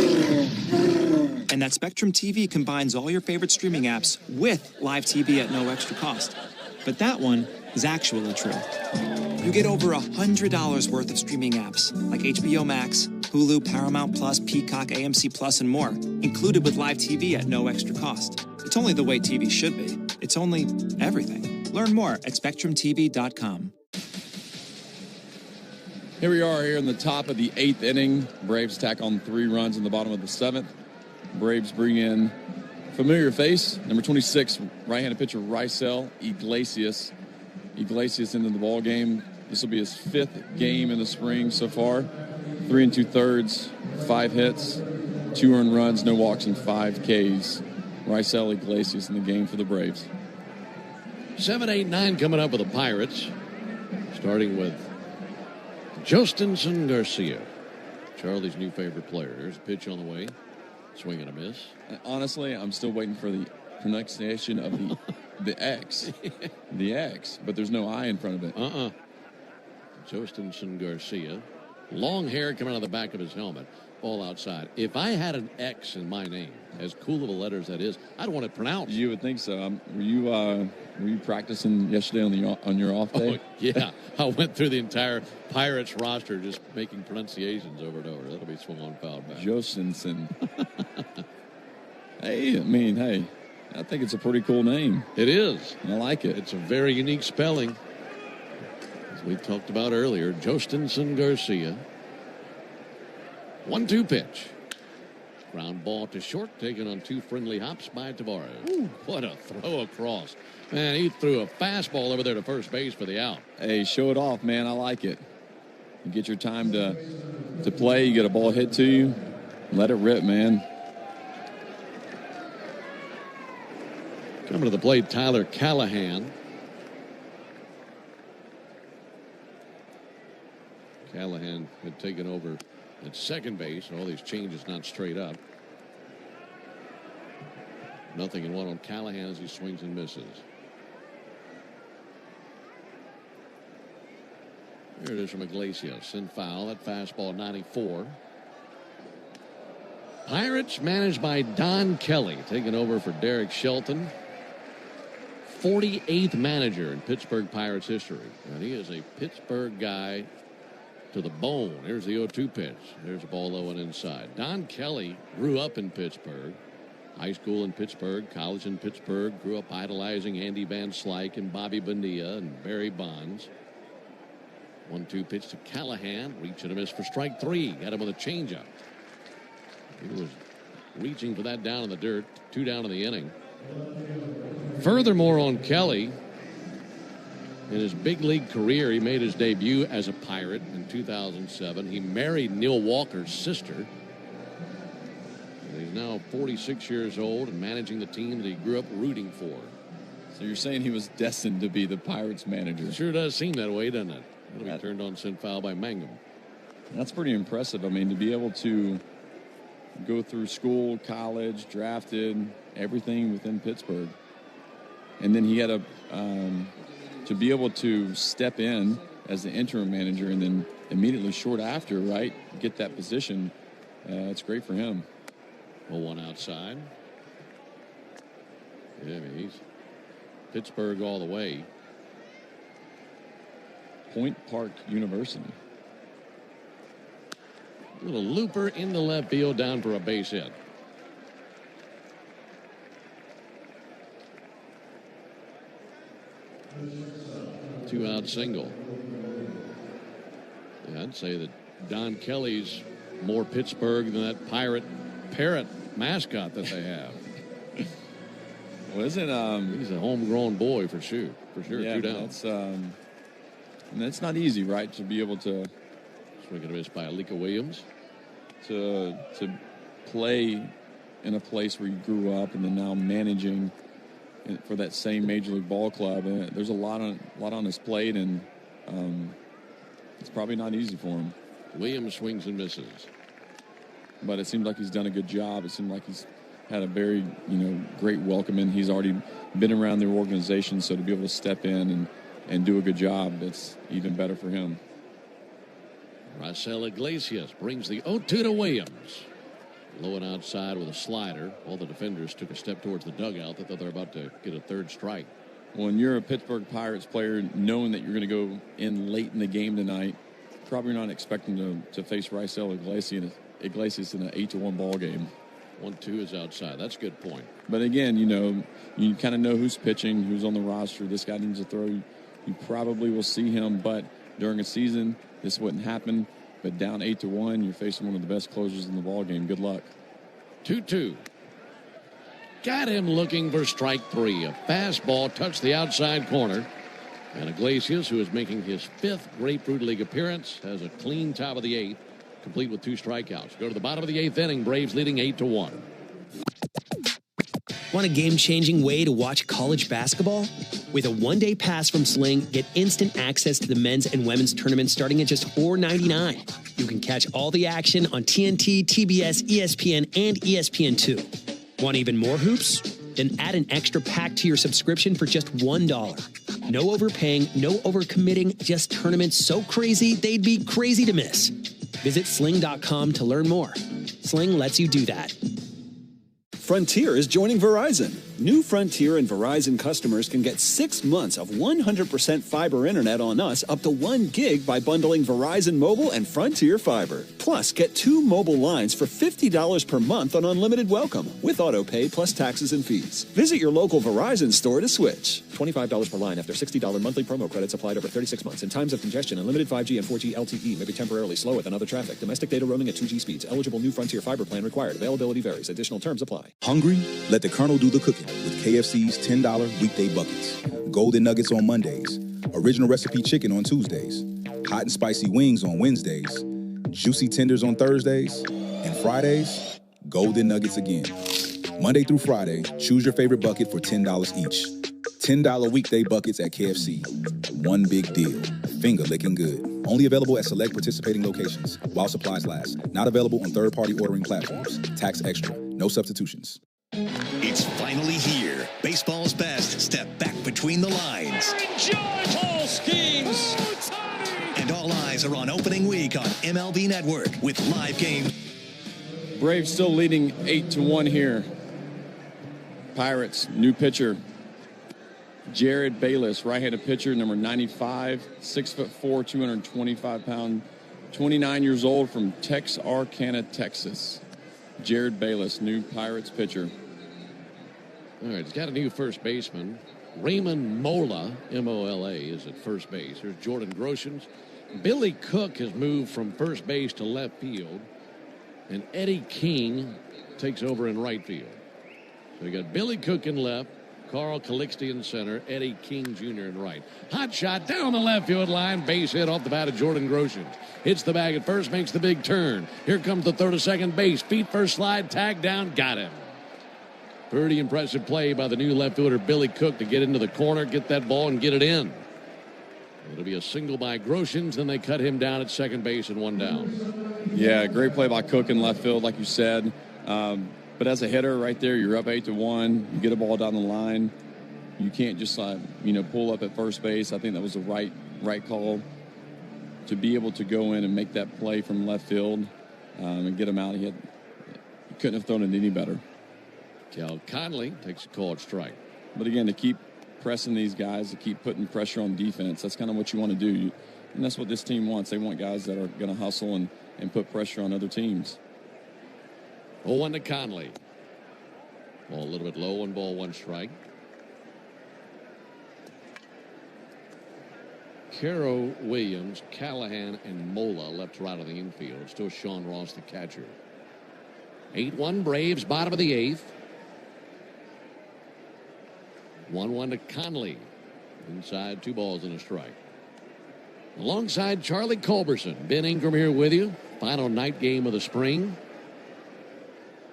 And that Spectrum TV combines all your favorite streaming apps with live TV at no extra cost. But that one is actually true. You get over $100 worth of streaming apps like HBO Max, Hulu, Paramount Plus, Peacock, AMC Plus, and more, included with live TV at no extra cost. It's only the way TV should be. It's only everything. Learn more at SpectrumTV.com. Here we are here in the top of the 8th inning. Braves tack on 3 runs in the bottom of the 7th. Braves bring in familiar face, number 26, right-handed pitcher Raisel Iglesias. Iglesias into the ball game. This will be his 5th game in the spring so far. 3 2/3, 5 hits, 2 earned runs, no walks, and 5 Ks. Raisel Iglesias in the game for the Braves. 7, 8, 9 coming up with the Pirates. Starting with Jostinson Garcia, Charlie's new favorite player. There's a pitch on the way. Swing and a miss. Honestly, I'm still waiting for the pronunciation of the X. The X, but there's no I in front of it. Jostinson Garcia. Long hair coming out of the back of his helmet. All outside. If I had an X in my name, as cool of a letter as that is, I'd want it pronounced. You would think so. Were you practicing yesterday on your off day? Oh, yeah. I went through the entire Pirates roster just making pronunciations over and over. That'll be swung on foul back. Jostinson. Hey, I think it's a pretty cool name. It is. I like it. It's a very unique spelling. As we talked about earlier, Jostinson Garcia. 1-2 pitch. Ground ball to short, taken on 2 friendly hops by Tavares. Ooh, what a throw across. Man, he threw a fastball over there to first base for the out. Hey, show it off, man. I like it. You get your time to play. You get a ball hit to you. Let it rip, man. Coming to the plate, Tyler Callahan. Callahan had taken over at second base. All these changes not straight up. 0-1 on Callahan as he swings and misses. Here it is from Iglesias. In foul. That fastball 94. Pirates managed by Don Kelly, taking over for Derek Shelton. 48th manager in Pittsburgh Pirates history. And he is a Pittsburgh guy to the bone. Here's the 0-2 pitch. There's a ball low and inside. Don Kelly grew up in Pittsburgh. High school in Pittsburgh, college in Pittsburgh. Grew up idolizing Andy Van Slyke and Bobby Bonilla and Barry Bonds. 1-2 pitch to Callahan. Reach and a miss for strike 3. Got him with a changeup. He was reaching for that down in the dirt. 2 down in the inning. Furthermore on Kelly, in his big league career, he made his debut as a Pirate in 2007. He married Neil Walker's sister. And he's now 46 years old and managing the team that he grew up rooting for. So you're saying he was destined to be the Pirates manager? It sure does seem that way, doesn't it? It'll be turned on sent foul by Mangum. That's pretty impressive. I mean, to be able to go through school, college, drafted, everything within Pittsburgh. And then he had to be able to step in as the interim manager and then immediately short after, right, get that position. It's great for him. 0-1 outside. Yeah, I mean, he's Pittsburgh all the way. Point Park University. Little looper in the left field, down for a base hit. Two-out single. Yeah, I'd say that Don Kelly's more Pittsburgh than that Pirate parrot mascot that they have. Well, isn't he's a homegrown boy for sure. Yeah, 2 down. That's not easy, right? To be able to swing and a miss by Alika Williams. To play in a place where you grew up and then now managing for that same Major League Ball club. There's a lot on his plate, and it's probably not easy for him. Williams swings and misses. But it seems like he's done a good job. It seems like he's had a very, great welcome in. He's already been around the organization, so to be able to step in and do a good job, that's even better for him. Raisel Iglesias brings the 0-2 to Williams. Low and outside with a slider. All the defenders took a step towards the dugout. They thought they were about to get a third strike. When you're a Pittsburgh Pirates player, knowing that you're going to go in late in the game tonight, probably not expecting to face Raisel Iglesias in an 8-1 ball game. 1-2 is outside. That's a good point. But again, you kind of know who's pitching, who's on the roster. This guy needs to throw. You probably will see him, but during a season, this wouldn't happen. But down 8-1, you're facing one of the best closers in the ball game. Good luck. 2-2. Got him looking for strike 3. A fastball touched the outside corner. And Iglesias, who is making his 5th Grapefruit League appearance, has a clean top of the 8th, complete with 2 strikeouts. Go to the bottom of the 8th inning. Braves leading 8-1. Want a game-changing way to watch college basketball? With a one-day pass from Sling, get instant access to the men's and women's tournaments starting at just $4.99. You can catch all the action on TNT, TBS, ESPN, and ESPN2. Want even more hoops? Then add an extra pack to your subscription for just $1. No overpaying, no overcommitting, just tournaments so crazy they'd be crazy to miss. Visit sling.com to learn more. Sling lets you do that. Frontier is joining Verizon. New Frontier and Verizon customers can get 6 months of 100% fiber internet on us up to 1 gig by bundling Verizon Mobile and Frontier Fiber. Plus, get 2 mobile lines for $50 per month on unlimited welcome with auto pay plus taxes and fees. Visit your local Verizon store to switch. $25 per line after $60 monthly promo credits applied over 36 months. In times of congestion, unlimited 5G and 4G LTE may be temporarily slower than other traffic. Domestic data roaming at 2G speeds. Eligible new Frontier Fiber plan required. Availability varies. Additional terms apply. Hungry? Let the Colonel do the cooking with KFC's $10 weekday buckets. Golden nuggets on Mondays. Original recipe chicken on Tuesdays. Hot and spicy wings on Wednesdays. Juicy tenders on Thursdays. And Fridays, golden nuggets again. Monday through Friday, choose your favorite bucket for $10 each. $10 weekday buckets at KFC. One big deal. finger licking good. Only available at select participating locations while supplies last. Not available on third-party ordering platforms. Tax extra. No substitutions. It's finally here. Baseball's best step back between the lines. Tall schemes. And all eyes are on opening week on MLB Network with live games. Braves still leading 8-1 here. Pirates, new pitcher. Jared Bayless, right-handed pitcher, number 95, 6'4", 225 pound, 29 years old from Texarkana, Texas. Jared Bayless, new Pirates pitcher. All right, he's got a new first baseman. Raymond Mola, M-O-L-A, is at first base. There's Jordan Groshans. Billy Cook has moved from first base to left field. And Eddie King takes over in right field. So you got Billy Cook in left, Carl Calixte in center, Eddie King Jr. in right. Hot shot down the left field line, base hit off the bat of Jordan Groshans. Hits the bag at first, makes the big turn. Here comes the third to second base. Feet first slide, tag down, got him. Pretty impressive play by the new left fielder Billy Cook to get into the corner, get that ball, and get it in. It'll be a single by Groshans, then they cut him down at second base and one down. Yeah, great play by Cook in left field, like you said. But as a hitter right there, you're up 8-1. You get a ball down the line. You can't just pull up at first base. I think that was the right call to be able to go in and make that play from left field and get him out. He couldn't have thrown it any better. Cal Conley takes a called strike. But again, to keep pressing these guys, to keep putting pressure on defense, that's kind of what you want to do. And that's what this team wants. They want guys that are going to hustle and put pressure on other teams. 0-1 to Conley. Ball a little bit low, 1-1 strike. Caro, Williams, Callahan, and Mola left to right of the infield. Still Sean Ross, the catcher. 8-1 Braves, bottom of the eighth. 1-1 to Conley. Inside, 2 balls and a strike. Alongside Charlie Culberson, Ben Ingram here with you. Final night game of the spring.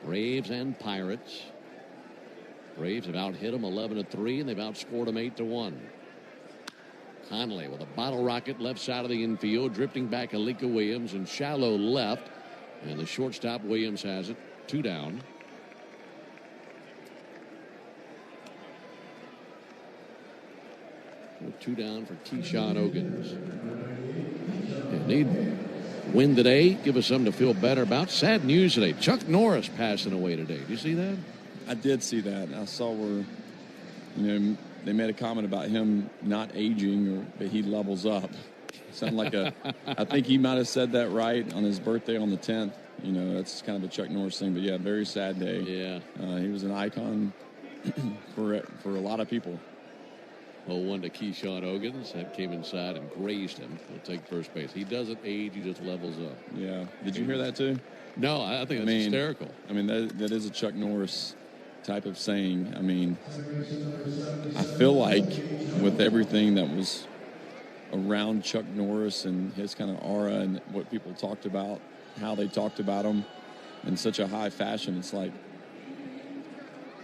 Braves and Pirates. Braves have out-hit them 11-3, and they've outscored them 8-1. Conley with a bottle rocket left side of the infield, drifting back Alika Williams and shallow left. And the shortstop Williams has it, 2 down. With 2 down for Keyshawn Ogans. And need win today, give us something to feel better about. Sad news today. Chuck Norris passing away today. Did you see that? I did see that. I saw where, they made a comment about him not aging or that he levels up. Sound like I think he might have said that right on his birthday on the 10th. That's kind of a Chuck Norris thing. But yeah, very sad day. Yeah. He was an icon for a lot of people. 0-1 to Keyshawn Ogans. That came inside and grazed him. He'll take first base. He doesn't age, he just levels up. Yeah. Did you hear that too? No, I think that's hysterical. That is a Chuck Norris type of saying. I feel like with everything that was around Chuck Norris and his kind of aura and what people talked about, how they talked about him in such a high fashion, it's like,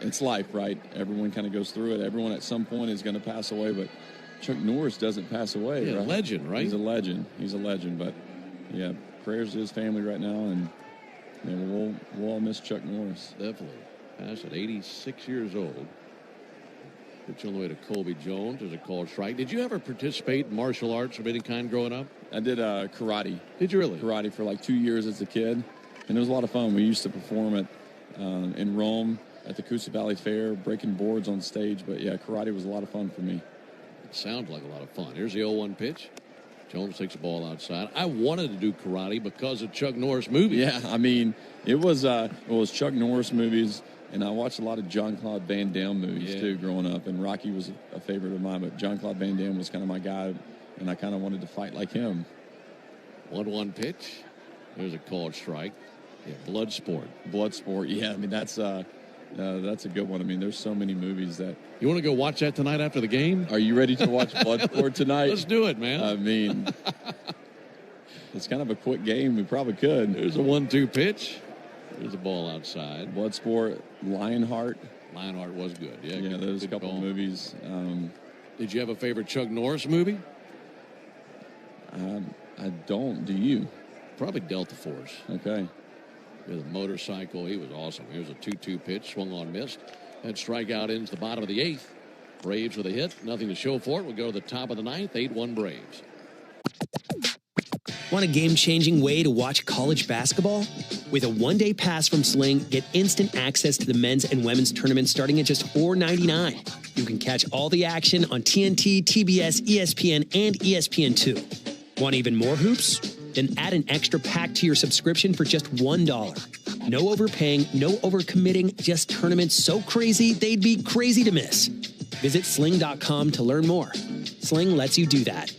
it's life, right? Everyone kind of goes through it. Everyone at some point is going to pass away, but Chuck Norris doesn't pass away. Yeah, right? Legend, right? He's a legend. But yeah, prayers to his family right now, and we'll all miss Chuck Norris. Definitely. Passed at 86 years old. Pitch on the way to Colby Jones. There's a called strike. Did you ever participate in martial arts of any kind growing up? I did karate. Did you really? Karate for like 2 years as a kid, and it was a lot of fun. We used to perform in Rome at the Coosa Valley Fair, breaking boards on stage. But yeah, karate was a lot of fun for me. It sounds like a lot of fun. Here's the 0-1 pitch. Jones takes the ball outside. I wanted to do karate because of Chuck Norris movies. Yeah, it was Chuck Norris movies, and I watched a lot of Jean-Claude Van Damme movies too growing up, and Rocky was a favorite of mine, but Jean-Claude Van Damme was kind of my guy, and I kind of wanted to fight like him. 1-1 pitch. There's a called strike. Yeah, Bloodsport. Yeah, that's a good one. There's so many movies that... You want to go watch that tonight after the game? Are you ready to watch Bloodsport tonight? Let's do it, man. It's kind of a quick game. We probably could. There's a 1-2 pitch. There's a ball outside. Bloodsport, Lionheart. Lionheart was good. Yeah, there's a couple of movies. Did you have a favorite Chuck Norris movie? I don't. Do you? Probably Delta Force. Okay. With a motorcycle, he was awesome. Here's a 2-2 pitch, swung on, missed. That strikeout ends the bottom of the 8th. Braves with a hit, nothing to show for it. We'll go to the top of the 9th, 8-1 Braves. Want a game-changing way to watch college basketball? With a one-day pass from Sling, get instant access to the men's and women's tournaments starting at just $4.99. You can catch all the action on TNT, TBS, ESPN, and ESPN2. Want even more hoops? Then add an extra pack to your subscription for just $1. No overpaying, no overcommitting, just tournaments so crazy they'd be crazy to miss. Visit sling.com to learn more. Sling lets you do that.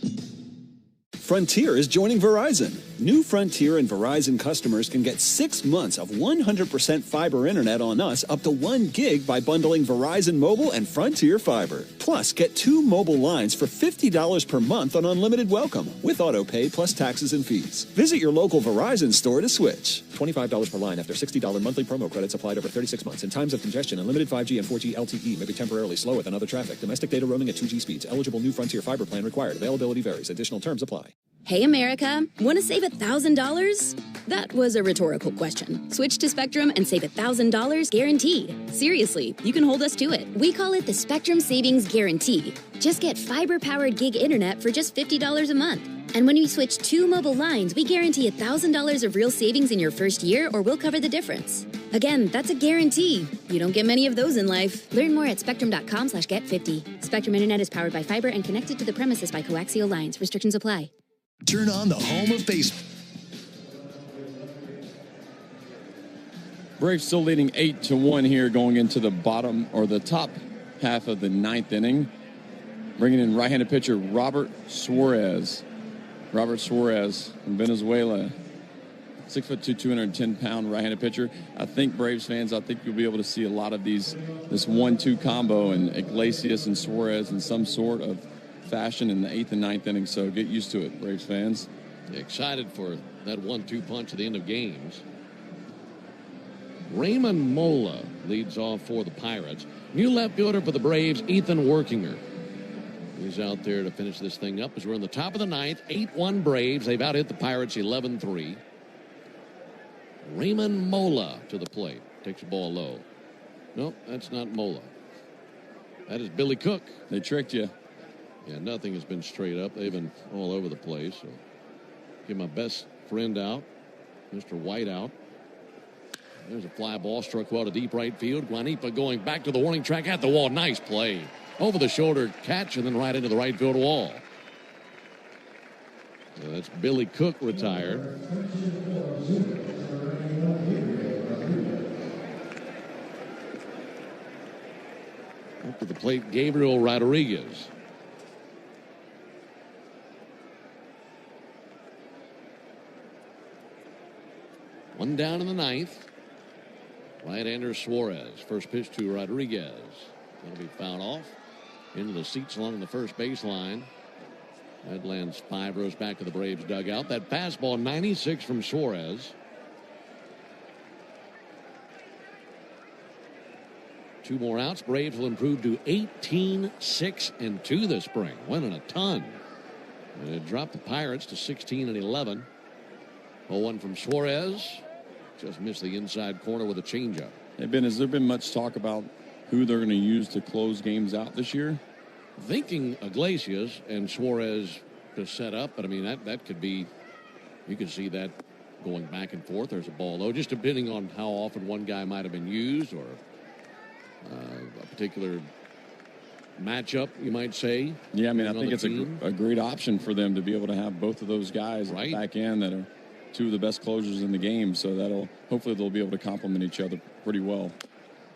Frontier is joining Verizon. New Frontier and Verizon customers can get 6 months of 100% fiber internet on us up to 1 gig by bundling Verizon Mobile and Frontier Fiber. Plus, get 2 mobile lines for $50 per month on unlimited welcome with auto pay plus taxes and fees. Visit your local Verizon store to switch. $25 per line after $60 monthly promo credits applied over 36 months. In times of congestion, unlimited 5G and 4G LTE may be temporarily slower than other traffic. Domestic data roaming at 2G speeds. Eligible new Frontier Fiber plan required. Availability varies. Additional terms apply. Hey, America, want to save $1,000? That was a rhetorical question. Switch to Spectrum and save $1,000 guaranteed. Seriously, you can hold us to it. We call it the Spectrum Savings Guarantee. Just get fiber-powered gig internet for just $50 a month. And when you switch 2 mobile lines, we guarantee $1,000 of real savings in your first year, or we'll cover the difference. Again, that's a guarantee. You don't get many of those in life. Learn more at spectrum.com/get50. Spectrum Internet is powered by fiber and connected to the premises by coaxial lines. Restrictions apply. Turn on the home of baseball. Braves still leading 8-1 here going into the bottom or the top half of the 9th inning. Bringing in right-handed pitcher Robert Suarez. Robert Suarez from Venezuela. 6'2", 210-pound right-handed pitcher. I think Braves fans, you'll be able to see a lot of this 1-2 combo and Iglesias and Suarez in some sort of fashion in the 8th and 9th inning, so get used to it, Braves fans. Excited for that 1-2 punch at the end of games. Raymond Mola leads off for the Pirates. New left fielder for the Braves, Ethan Workinger. He's out there to finish this thing up as we're in the top of the 9th. 8-1 Braves. They've out hit the Pirates 11-3. Raymond Mola to the plate. Takes the ball low. Nope, that's not Mola. That is Billy Cook. They tricked you. Yeah, nothing has been straight up. They've been all over the place. So get my best friend out, Mr. White out. There's a fly ball struck well to deep right field. Guanipa going back to the warning track at the wall. Nice play. Over the shoulder catch and then right into the right field wall. So that's Billy Cook retired. Up to the plate, Gabriel Rodriguez. One down in the 9th. Right-hander Suarez. First pitch to Rodriguez. That'll be fouled off. Into the seats along the first baseline. That lands 5 rows back to the Braves dugout. That fastball, 96 from Suarez. 2 more outs. Braves will improve to 18-6-2 this spring. Winning a ton. And it dropped the Pirates to 16-11. 0-1 from Suarez. Just missed the inside corner with a changeup. Hey, Ben, has there been much talk about who they're going to use to close games out this year? Thinking Iglesias and Suarez to set up, but I mean, that could be, you could see that going back and forth. There's a ball low, just depending on how often one guy might have been used or a particular matchup, you might say. Yeah, I mean, I think it's a great option for them to be able to have both of those guys at the back end that are 2 of the best closers in the game. So hopefully they'll be able to complement each other pretty well.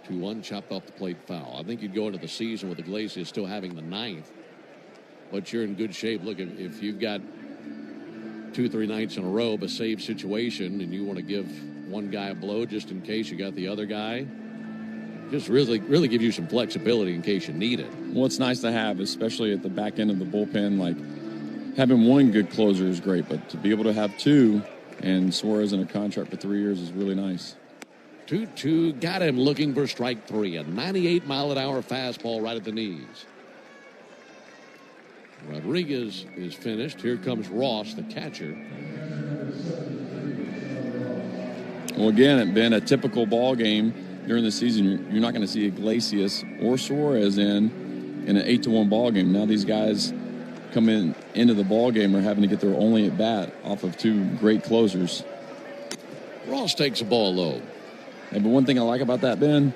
2-1, chopped off the plate foul. I think you'd go into the season with Iglesias still having the 9th, but you're in good shape. Look, if you've got 2-3 nights in a row of a save situation and you want to give one guy a blow just in case you got the other guy, just really gives you some flexibility in case you need it. Well, it's nice to have, especially at the back end of the bullpen. Like, having one good closer is great, but to be able to have 2 and Suarez in a contract for 3 years is really nice. 2-2, got him looking for strike 3. A 98-mile-an-hour fastball right at the knees. Rodriguez is finished. Here comes Ross, the catcher. Well, again, it's been a typical ball game during the season. You're not going to see Iglesias or Suarez in an 8-1 ball game. Now these guys come into the ball game are having to get their only at bat off of two great closers. Ross takes a ball low. But one thing I like about that, Ben,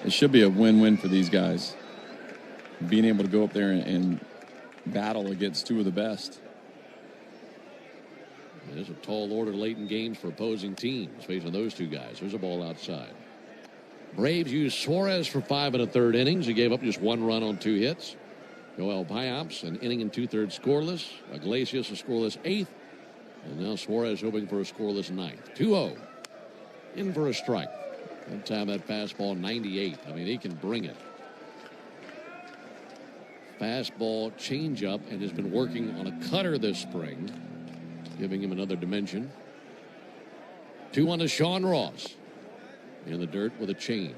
it should be a win-win for these guys. Being able to go up there and battle against two of the best. There's a tall order late in games for opposing teams facing those two guys. There's a ball outside. Braves used Suarez for 5 1/3 innings. He gave up just 1 run on 2 hits. Joel Payamps, an inning and 2/3 scoreless. Iglesias, a scoreless 8th. And now Suarez hoping for a scoreless 9th. 2-0. In for a strike. That time that fastball 98. I mean, he can bring it. Fastball changeup and has been working on a cutter this spring, giving him another dimension. 2-1 to Sean Ross. In the dirt with a change.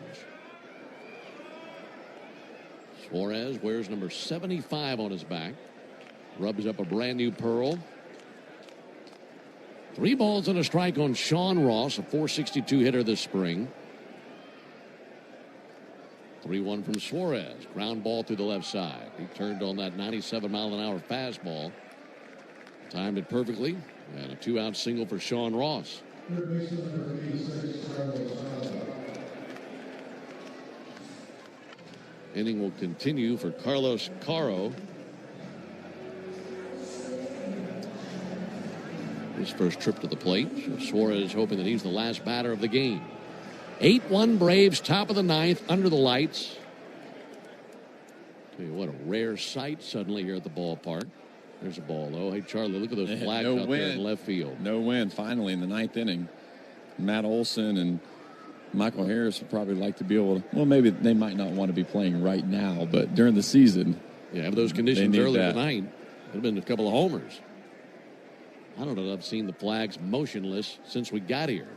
Suarez wears number 75 on his back. Rubs up a brand new pearl. 3 balls and a strike on Sean Ross, a .462 hitter this spring. 3-1 from Suarez. Ground ball through the left side. He turned on that 97-mile-an-hour fastball. Timed it perfectly. And a 2-out single for Sean Ross. Inning will continue for Carlos Caro. His first trip to the plate. So Suarez hoping that he's the last batter of the game. 8-1 Braves, top of the 9th, under the lights. Tell you what, a rare sight suddenly here at the ballpark. There's a ball, though. Hey, Charlie, look at those flags out there in left field. No win, finally, in the 9th inning. Matt Olson and Michael Harris would probably like to be able to, well, maybe they might not want to be playing right now, but during the season. Yeah, have those conditions earlier tonight. Would have been a couple of homers. I don't know that I've seen the flags motionless since we got here.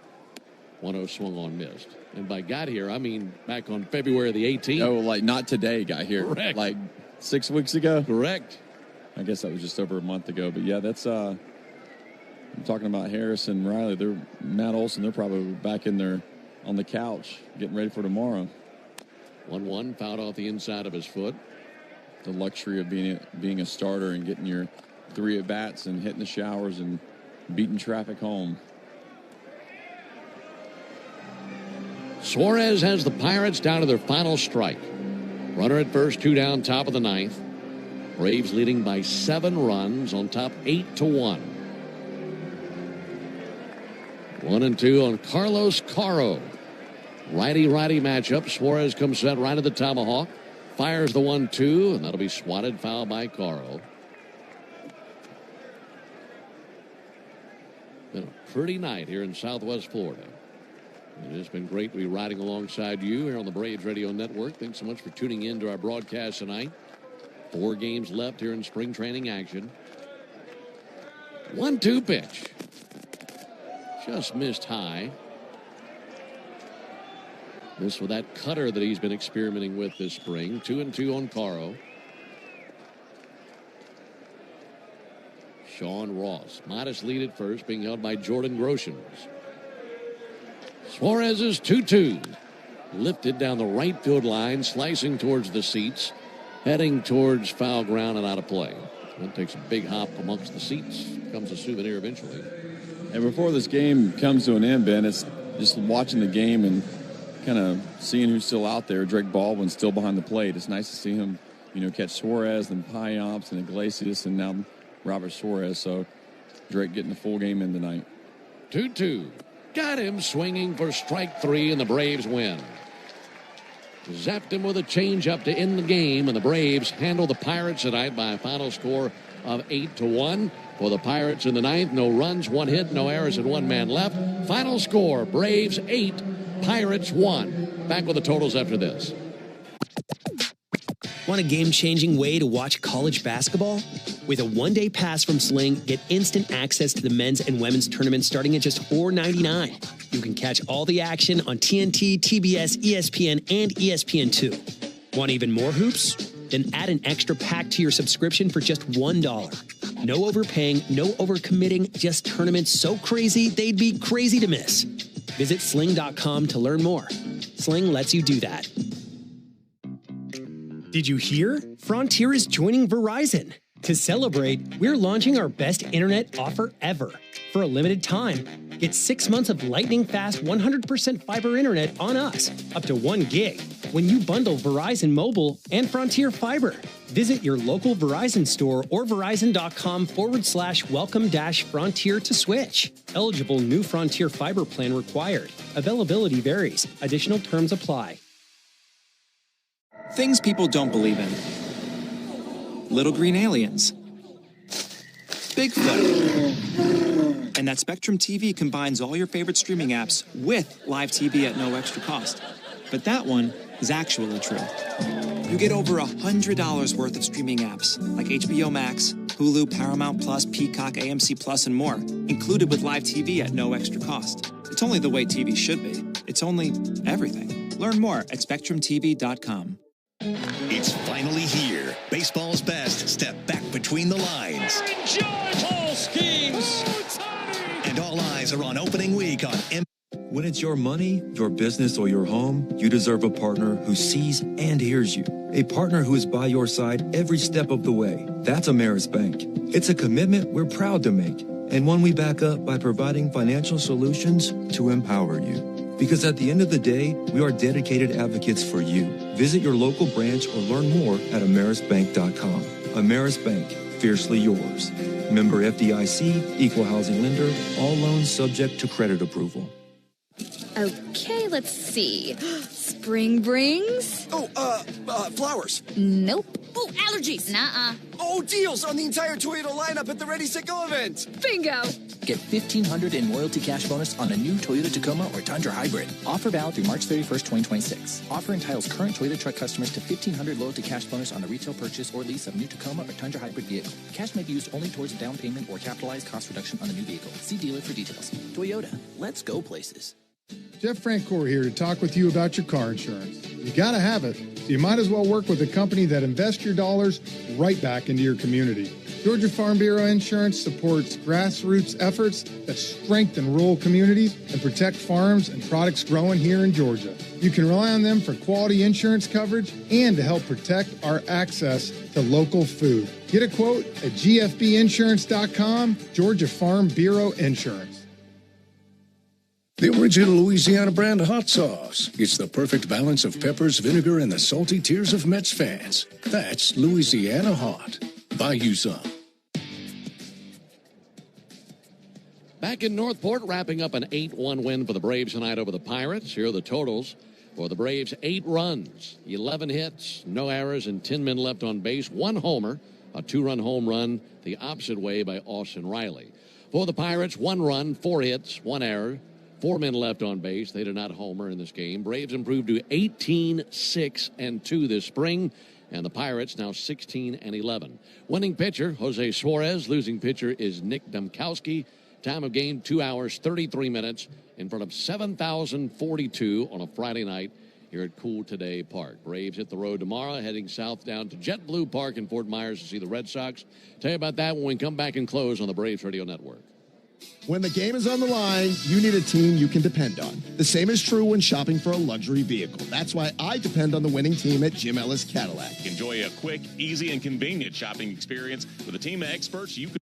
1-0 swung on, missed. And by got here, I mean back on February the 18th. Oh, like not today got here. Correct. Like 6 weeks ago? Correct. I guess that was just over a month ago. But, yeah, that's I'm talking about Harris and Riley. Matt Olson, they're probably back in there on the couch getting ready for tomorrow. 1-1, fouled off the inside of his foot. The luxury of being a starter and getting your 3 at-bats and hitting the showers and beating traffic home. Suarez has the Pirates down to their final strike. Runner at first, 2 down, top of the 9th. Braves leading by 7 runs on top 8-1. 1-2 on Carlos Caro. Righty-righty matchup. Suarez comes set right at the tomahawk. Fires the 1-2, and that'll be swatted foul by Caro. Been a pretty night here in Southwest Florida. And it's been great to be riding alongside you here on the Braves Radio Network. Thanks so much for tuning in to our broadcast tonight. 4 games left here in spring training action. 1-2 pitch. Just missed high. This with that cutter that he's been experimenting with this spring. 2-2 on Caro. Sean Ross, modest lead at first, being held by Jordan Groshans. Suarez's 2-2. Lifted down the right field line, slicing towards the seats, heading towards foul ground and out of play. It takes a big hop amongst the seats. Comes a souvenir eventually. And before this game comes to an end, Ben, it's just watching the game and kind of seeing who's still out there. Drake Baldwin's still behind the plate. It's nice to see him, catch Suarez and Payamps and Iglesias and now Robert Suarez. So Drake getting the full game in tonight. 2-2. Got him swinging for strike 3, and the Braves win. Zapped him with a changeup to end the game, and the Braves handle the Pirates tonight by a final score of 8-1. For the Pirates in the 9th, no runs, 1 hit, no errors, and 1 man left. Final score, Braves 8, Pirates 1. Back with the totals after this. Want a game-changing way to watch college basketball? With a one-day pass from Sling, get instant access to the men's and women's tournaments starting at just $4.99. You can catch all the action on TNT, TBS, ESPN, and ESPN2. Want even more hoops? Then add an extra pack to your subscription for just $1. No overpaying, no overcommitting, just tournaments so crazy they'd be crazy to miss. Visit sling.com to learn more. Sling lets you do that. Did you hear? Frontier is joining Verizon. To celebrate, we're launching our best internet offer ever. For a limited time, get 6 months of lightning-fast 100% fiber internet on us, up to 1 gig, when you bundle Verizon Mobile and Frontier Fiber. Visit your local Verizon store or verizon.com/welcome-frontier to switch. Eligible new Frontier Fiber plan required. Availability varies. Additional terms apply. Things people don't believe in. Little green aliens. Bigfoot. And that Spectrum TV combines all your favorite streaming apps with live TV at no extra cost. But that one is actually true. You get over $100 worth of streaming apps like HBO Max, Hulu, Paramount Plus, Peacock, AMC Plus, and more, included with live TV at no extra cost. It's only the way TV should be. It's only everything. Learn more at SpectrumTV.com. It's finally here. Baseball's best step back between the lines. Tall schemes. And all eyes are on opening week on When it's your money, your business, or your home, you deserve a partner who sees and hears you. A partner who is by your side every step of the way. That's Ameris Bank. It's a commitment we're proud to make, and one we back up by providing financial solutions to empower you. Because at the end of the day, we are dedicated advocates for you. Visit your local branch or learn more at amerisbank.com. Ameris Bank, fiercely yours. Member FDIC, equal housing lender, all loans subject to credit approval. Okay, let's see. Spring brings? Flowers. Nope. Oh, allergies. Nuh-uh. Oh, deals on the entire Toyota lineup at the Ready, Set, Go event. Bingo. Get $1,500 in loyalty cash bonus on a new Toyota Tacoma or Tundra Hybrid. Offer valid through March 31st, 2026. Offer entitles current Toyota truck customers to $1,500 loyalty cash bonus on the retail purchase or lease of new Tacoma or Tundra Hybrid vehicle. Cash may be used only towards a down payment or capitalized cost reduction on the new vehicle. See dealer for details. Toyota, let's go places. Jeff Francoeur here to talk with you about your car insurance. You gotta have it, so you might as well work with a company that invests your dollars right back into your community. Georgia Farm Bureau Insurance supports grassroots efforts that strengthen rural communities and protect farms and products growing here in Georgia. You can rely on them for quality insurance coverage and to help protect our access to local food. Get a quote at gfbinsurance.com, Georgia Farm Bureau Insurance. The original Louisiana brand hot sauce. It's the perfect balance of peppers, vinegar, and the salty tears of Mets fans. That's Louisiana Hot. Buy you some. Back in Northport, wrapping up an 8-1 win for the Braves tonight over the Pirates. Here are the totals for the Braves: 8 runs, 11 hits, no errors, and 10 men left on base. 1 homer, a 2-run home run the opposite way by Austin Riley. For the Pirates, 1 run, 4 hits, 1 error, 4 men left on base. They did not homer in this game. Braves improved to 18-6-2 this spring, and the Pirates now 16-11. Winning pitcher, Jose Suarez. Losing pitcher is Nick Domkowski. Time of game, 2 hours, 33 minutes in front of 7,042 on a Friday night here at Cool Today Park. Braves hit the road tomorrow, heading south down to JetBlue Park in Fort Myers to see the Red Sox. Tell you about that when we come back and close on the Braves Radio Network. When the game is on the line, you need a team you can depend on. The same is true when shopping for a luxury vehicle. That's why I depend on the winning team at Jim Ellis Cadillac. Enjoy a quick, easy, and convenient shopping experience with a team of experts you can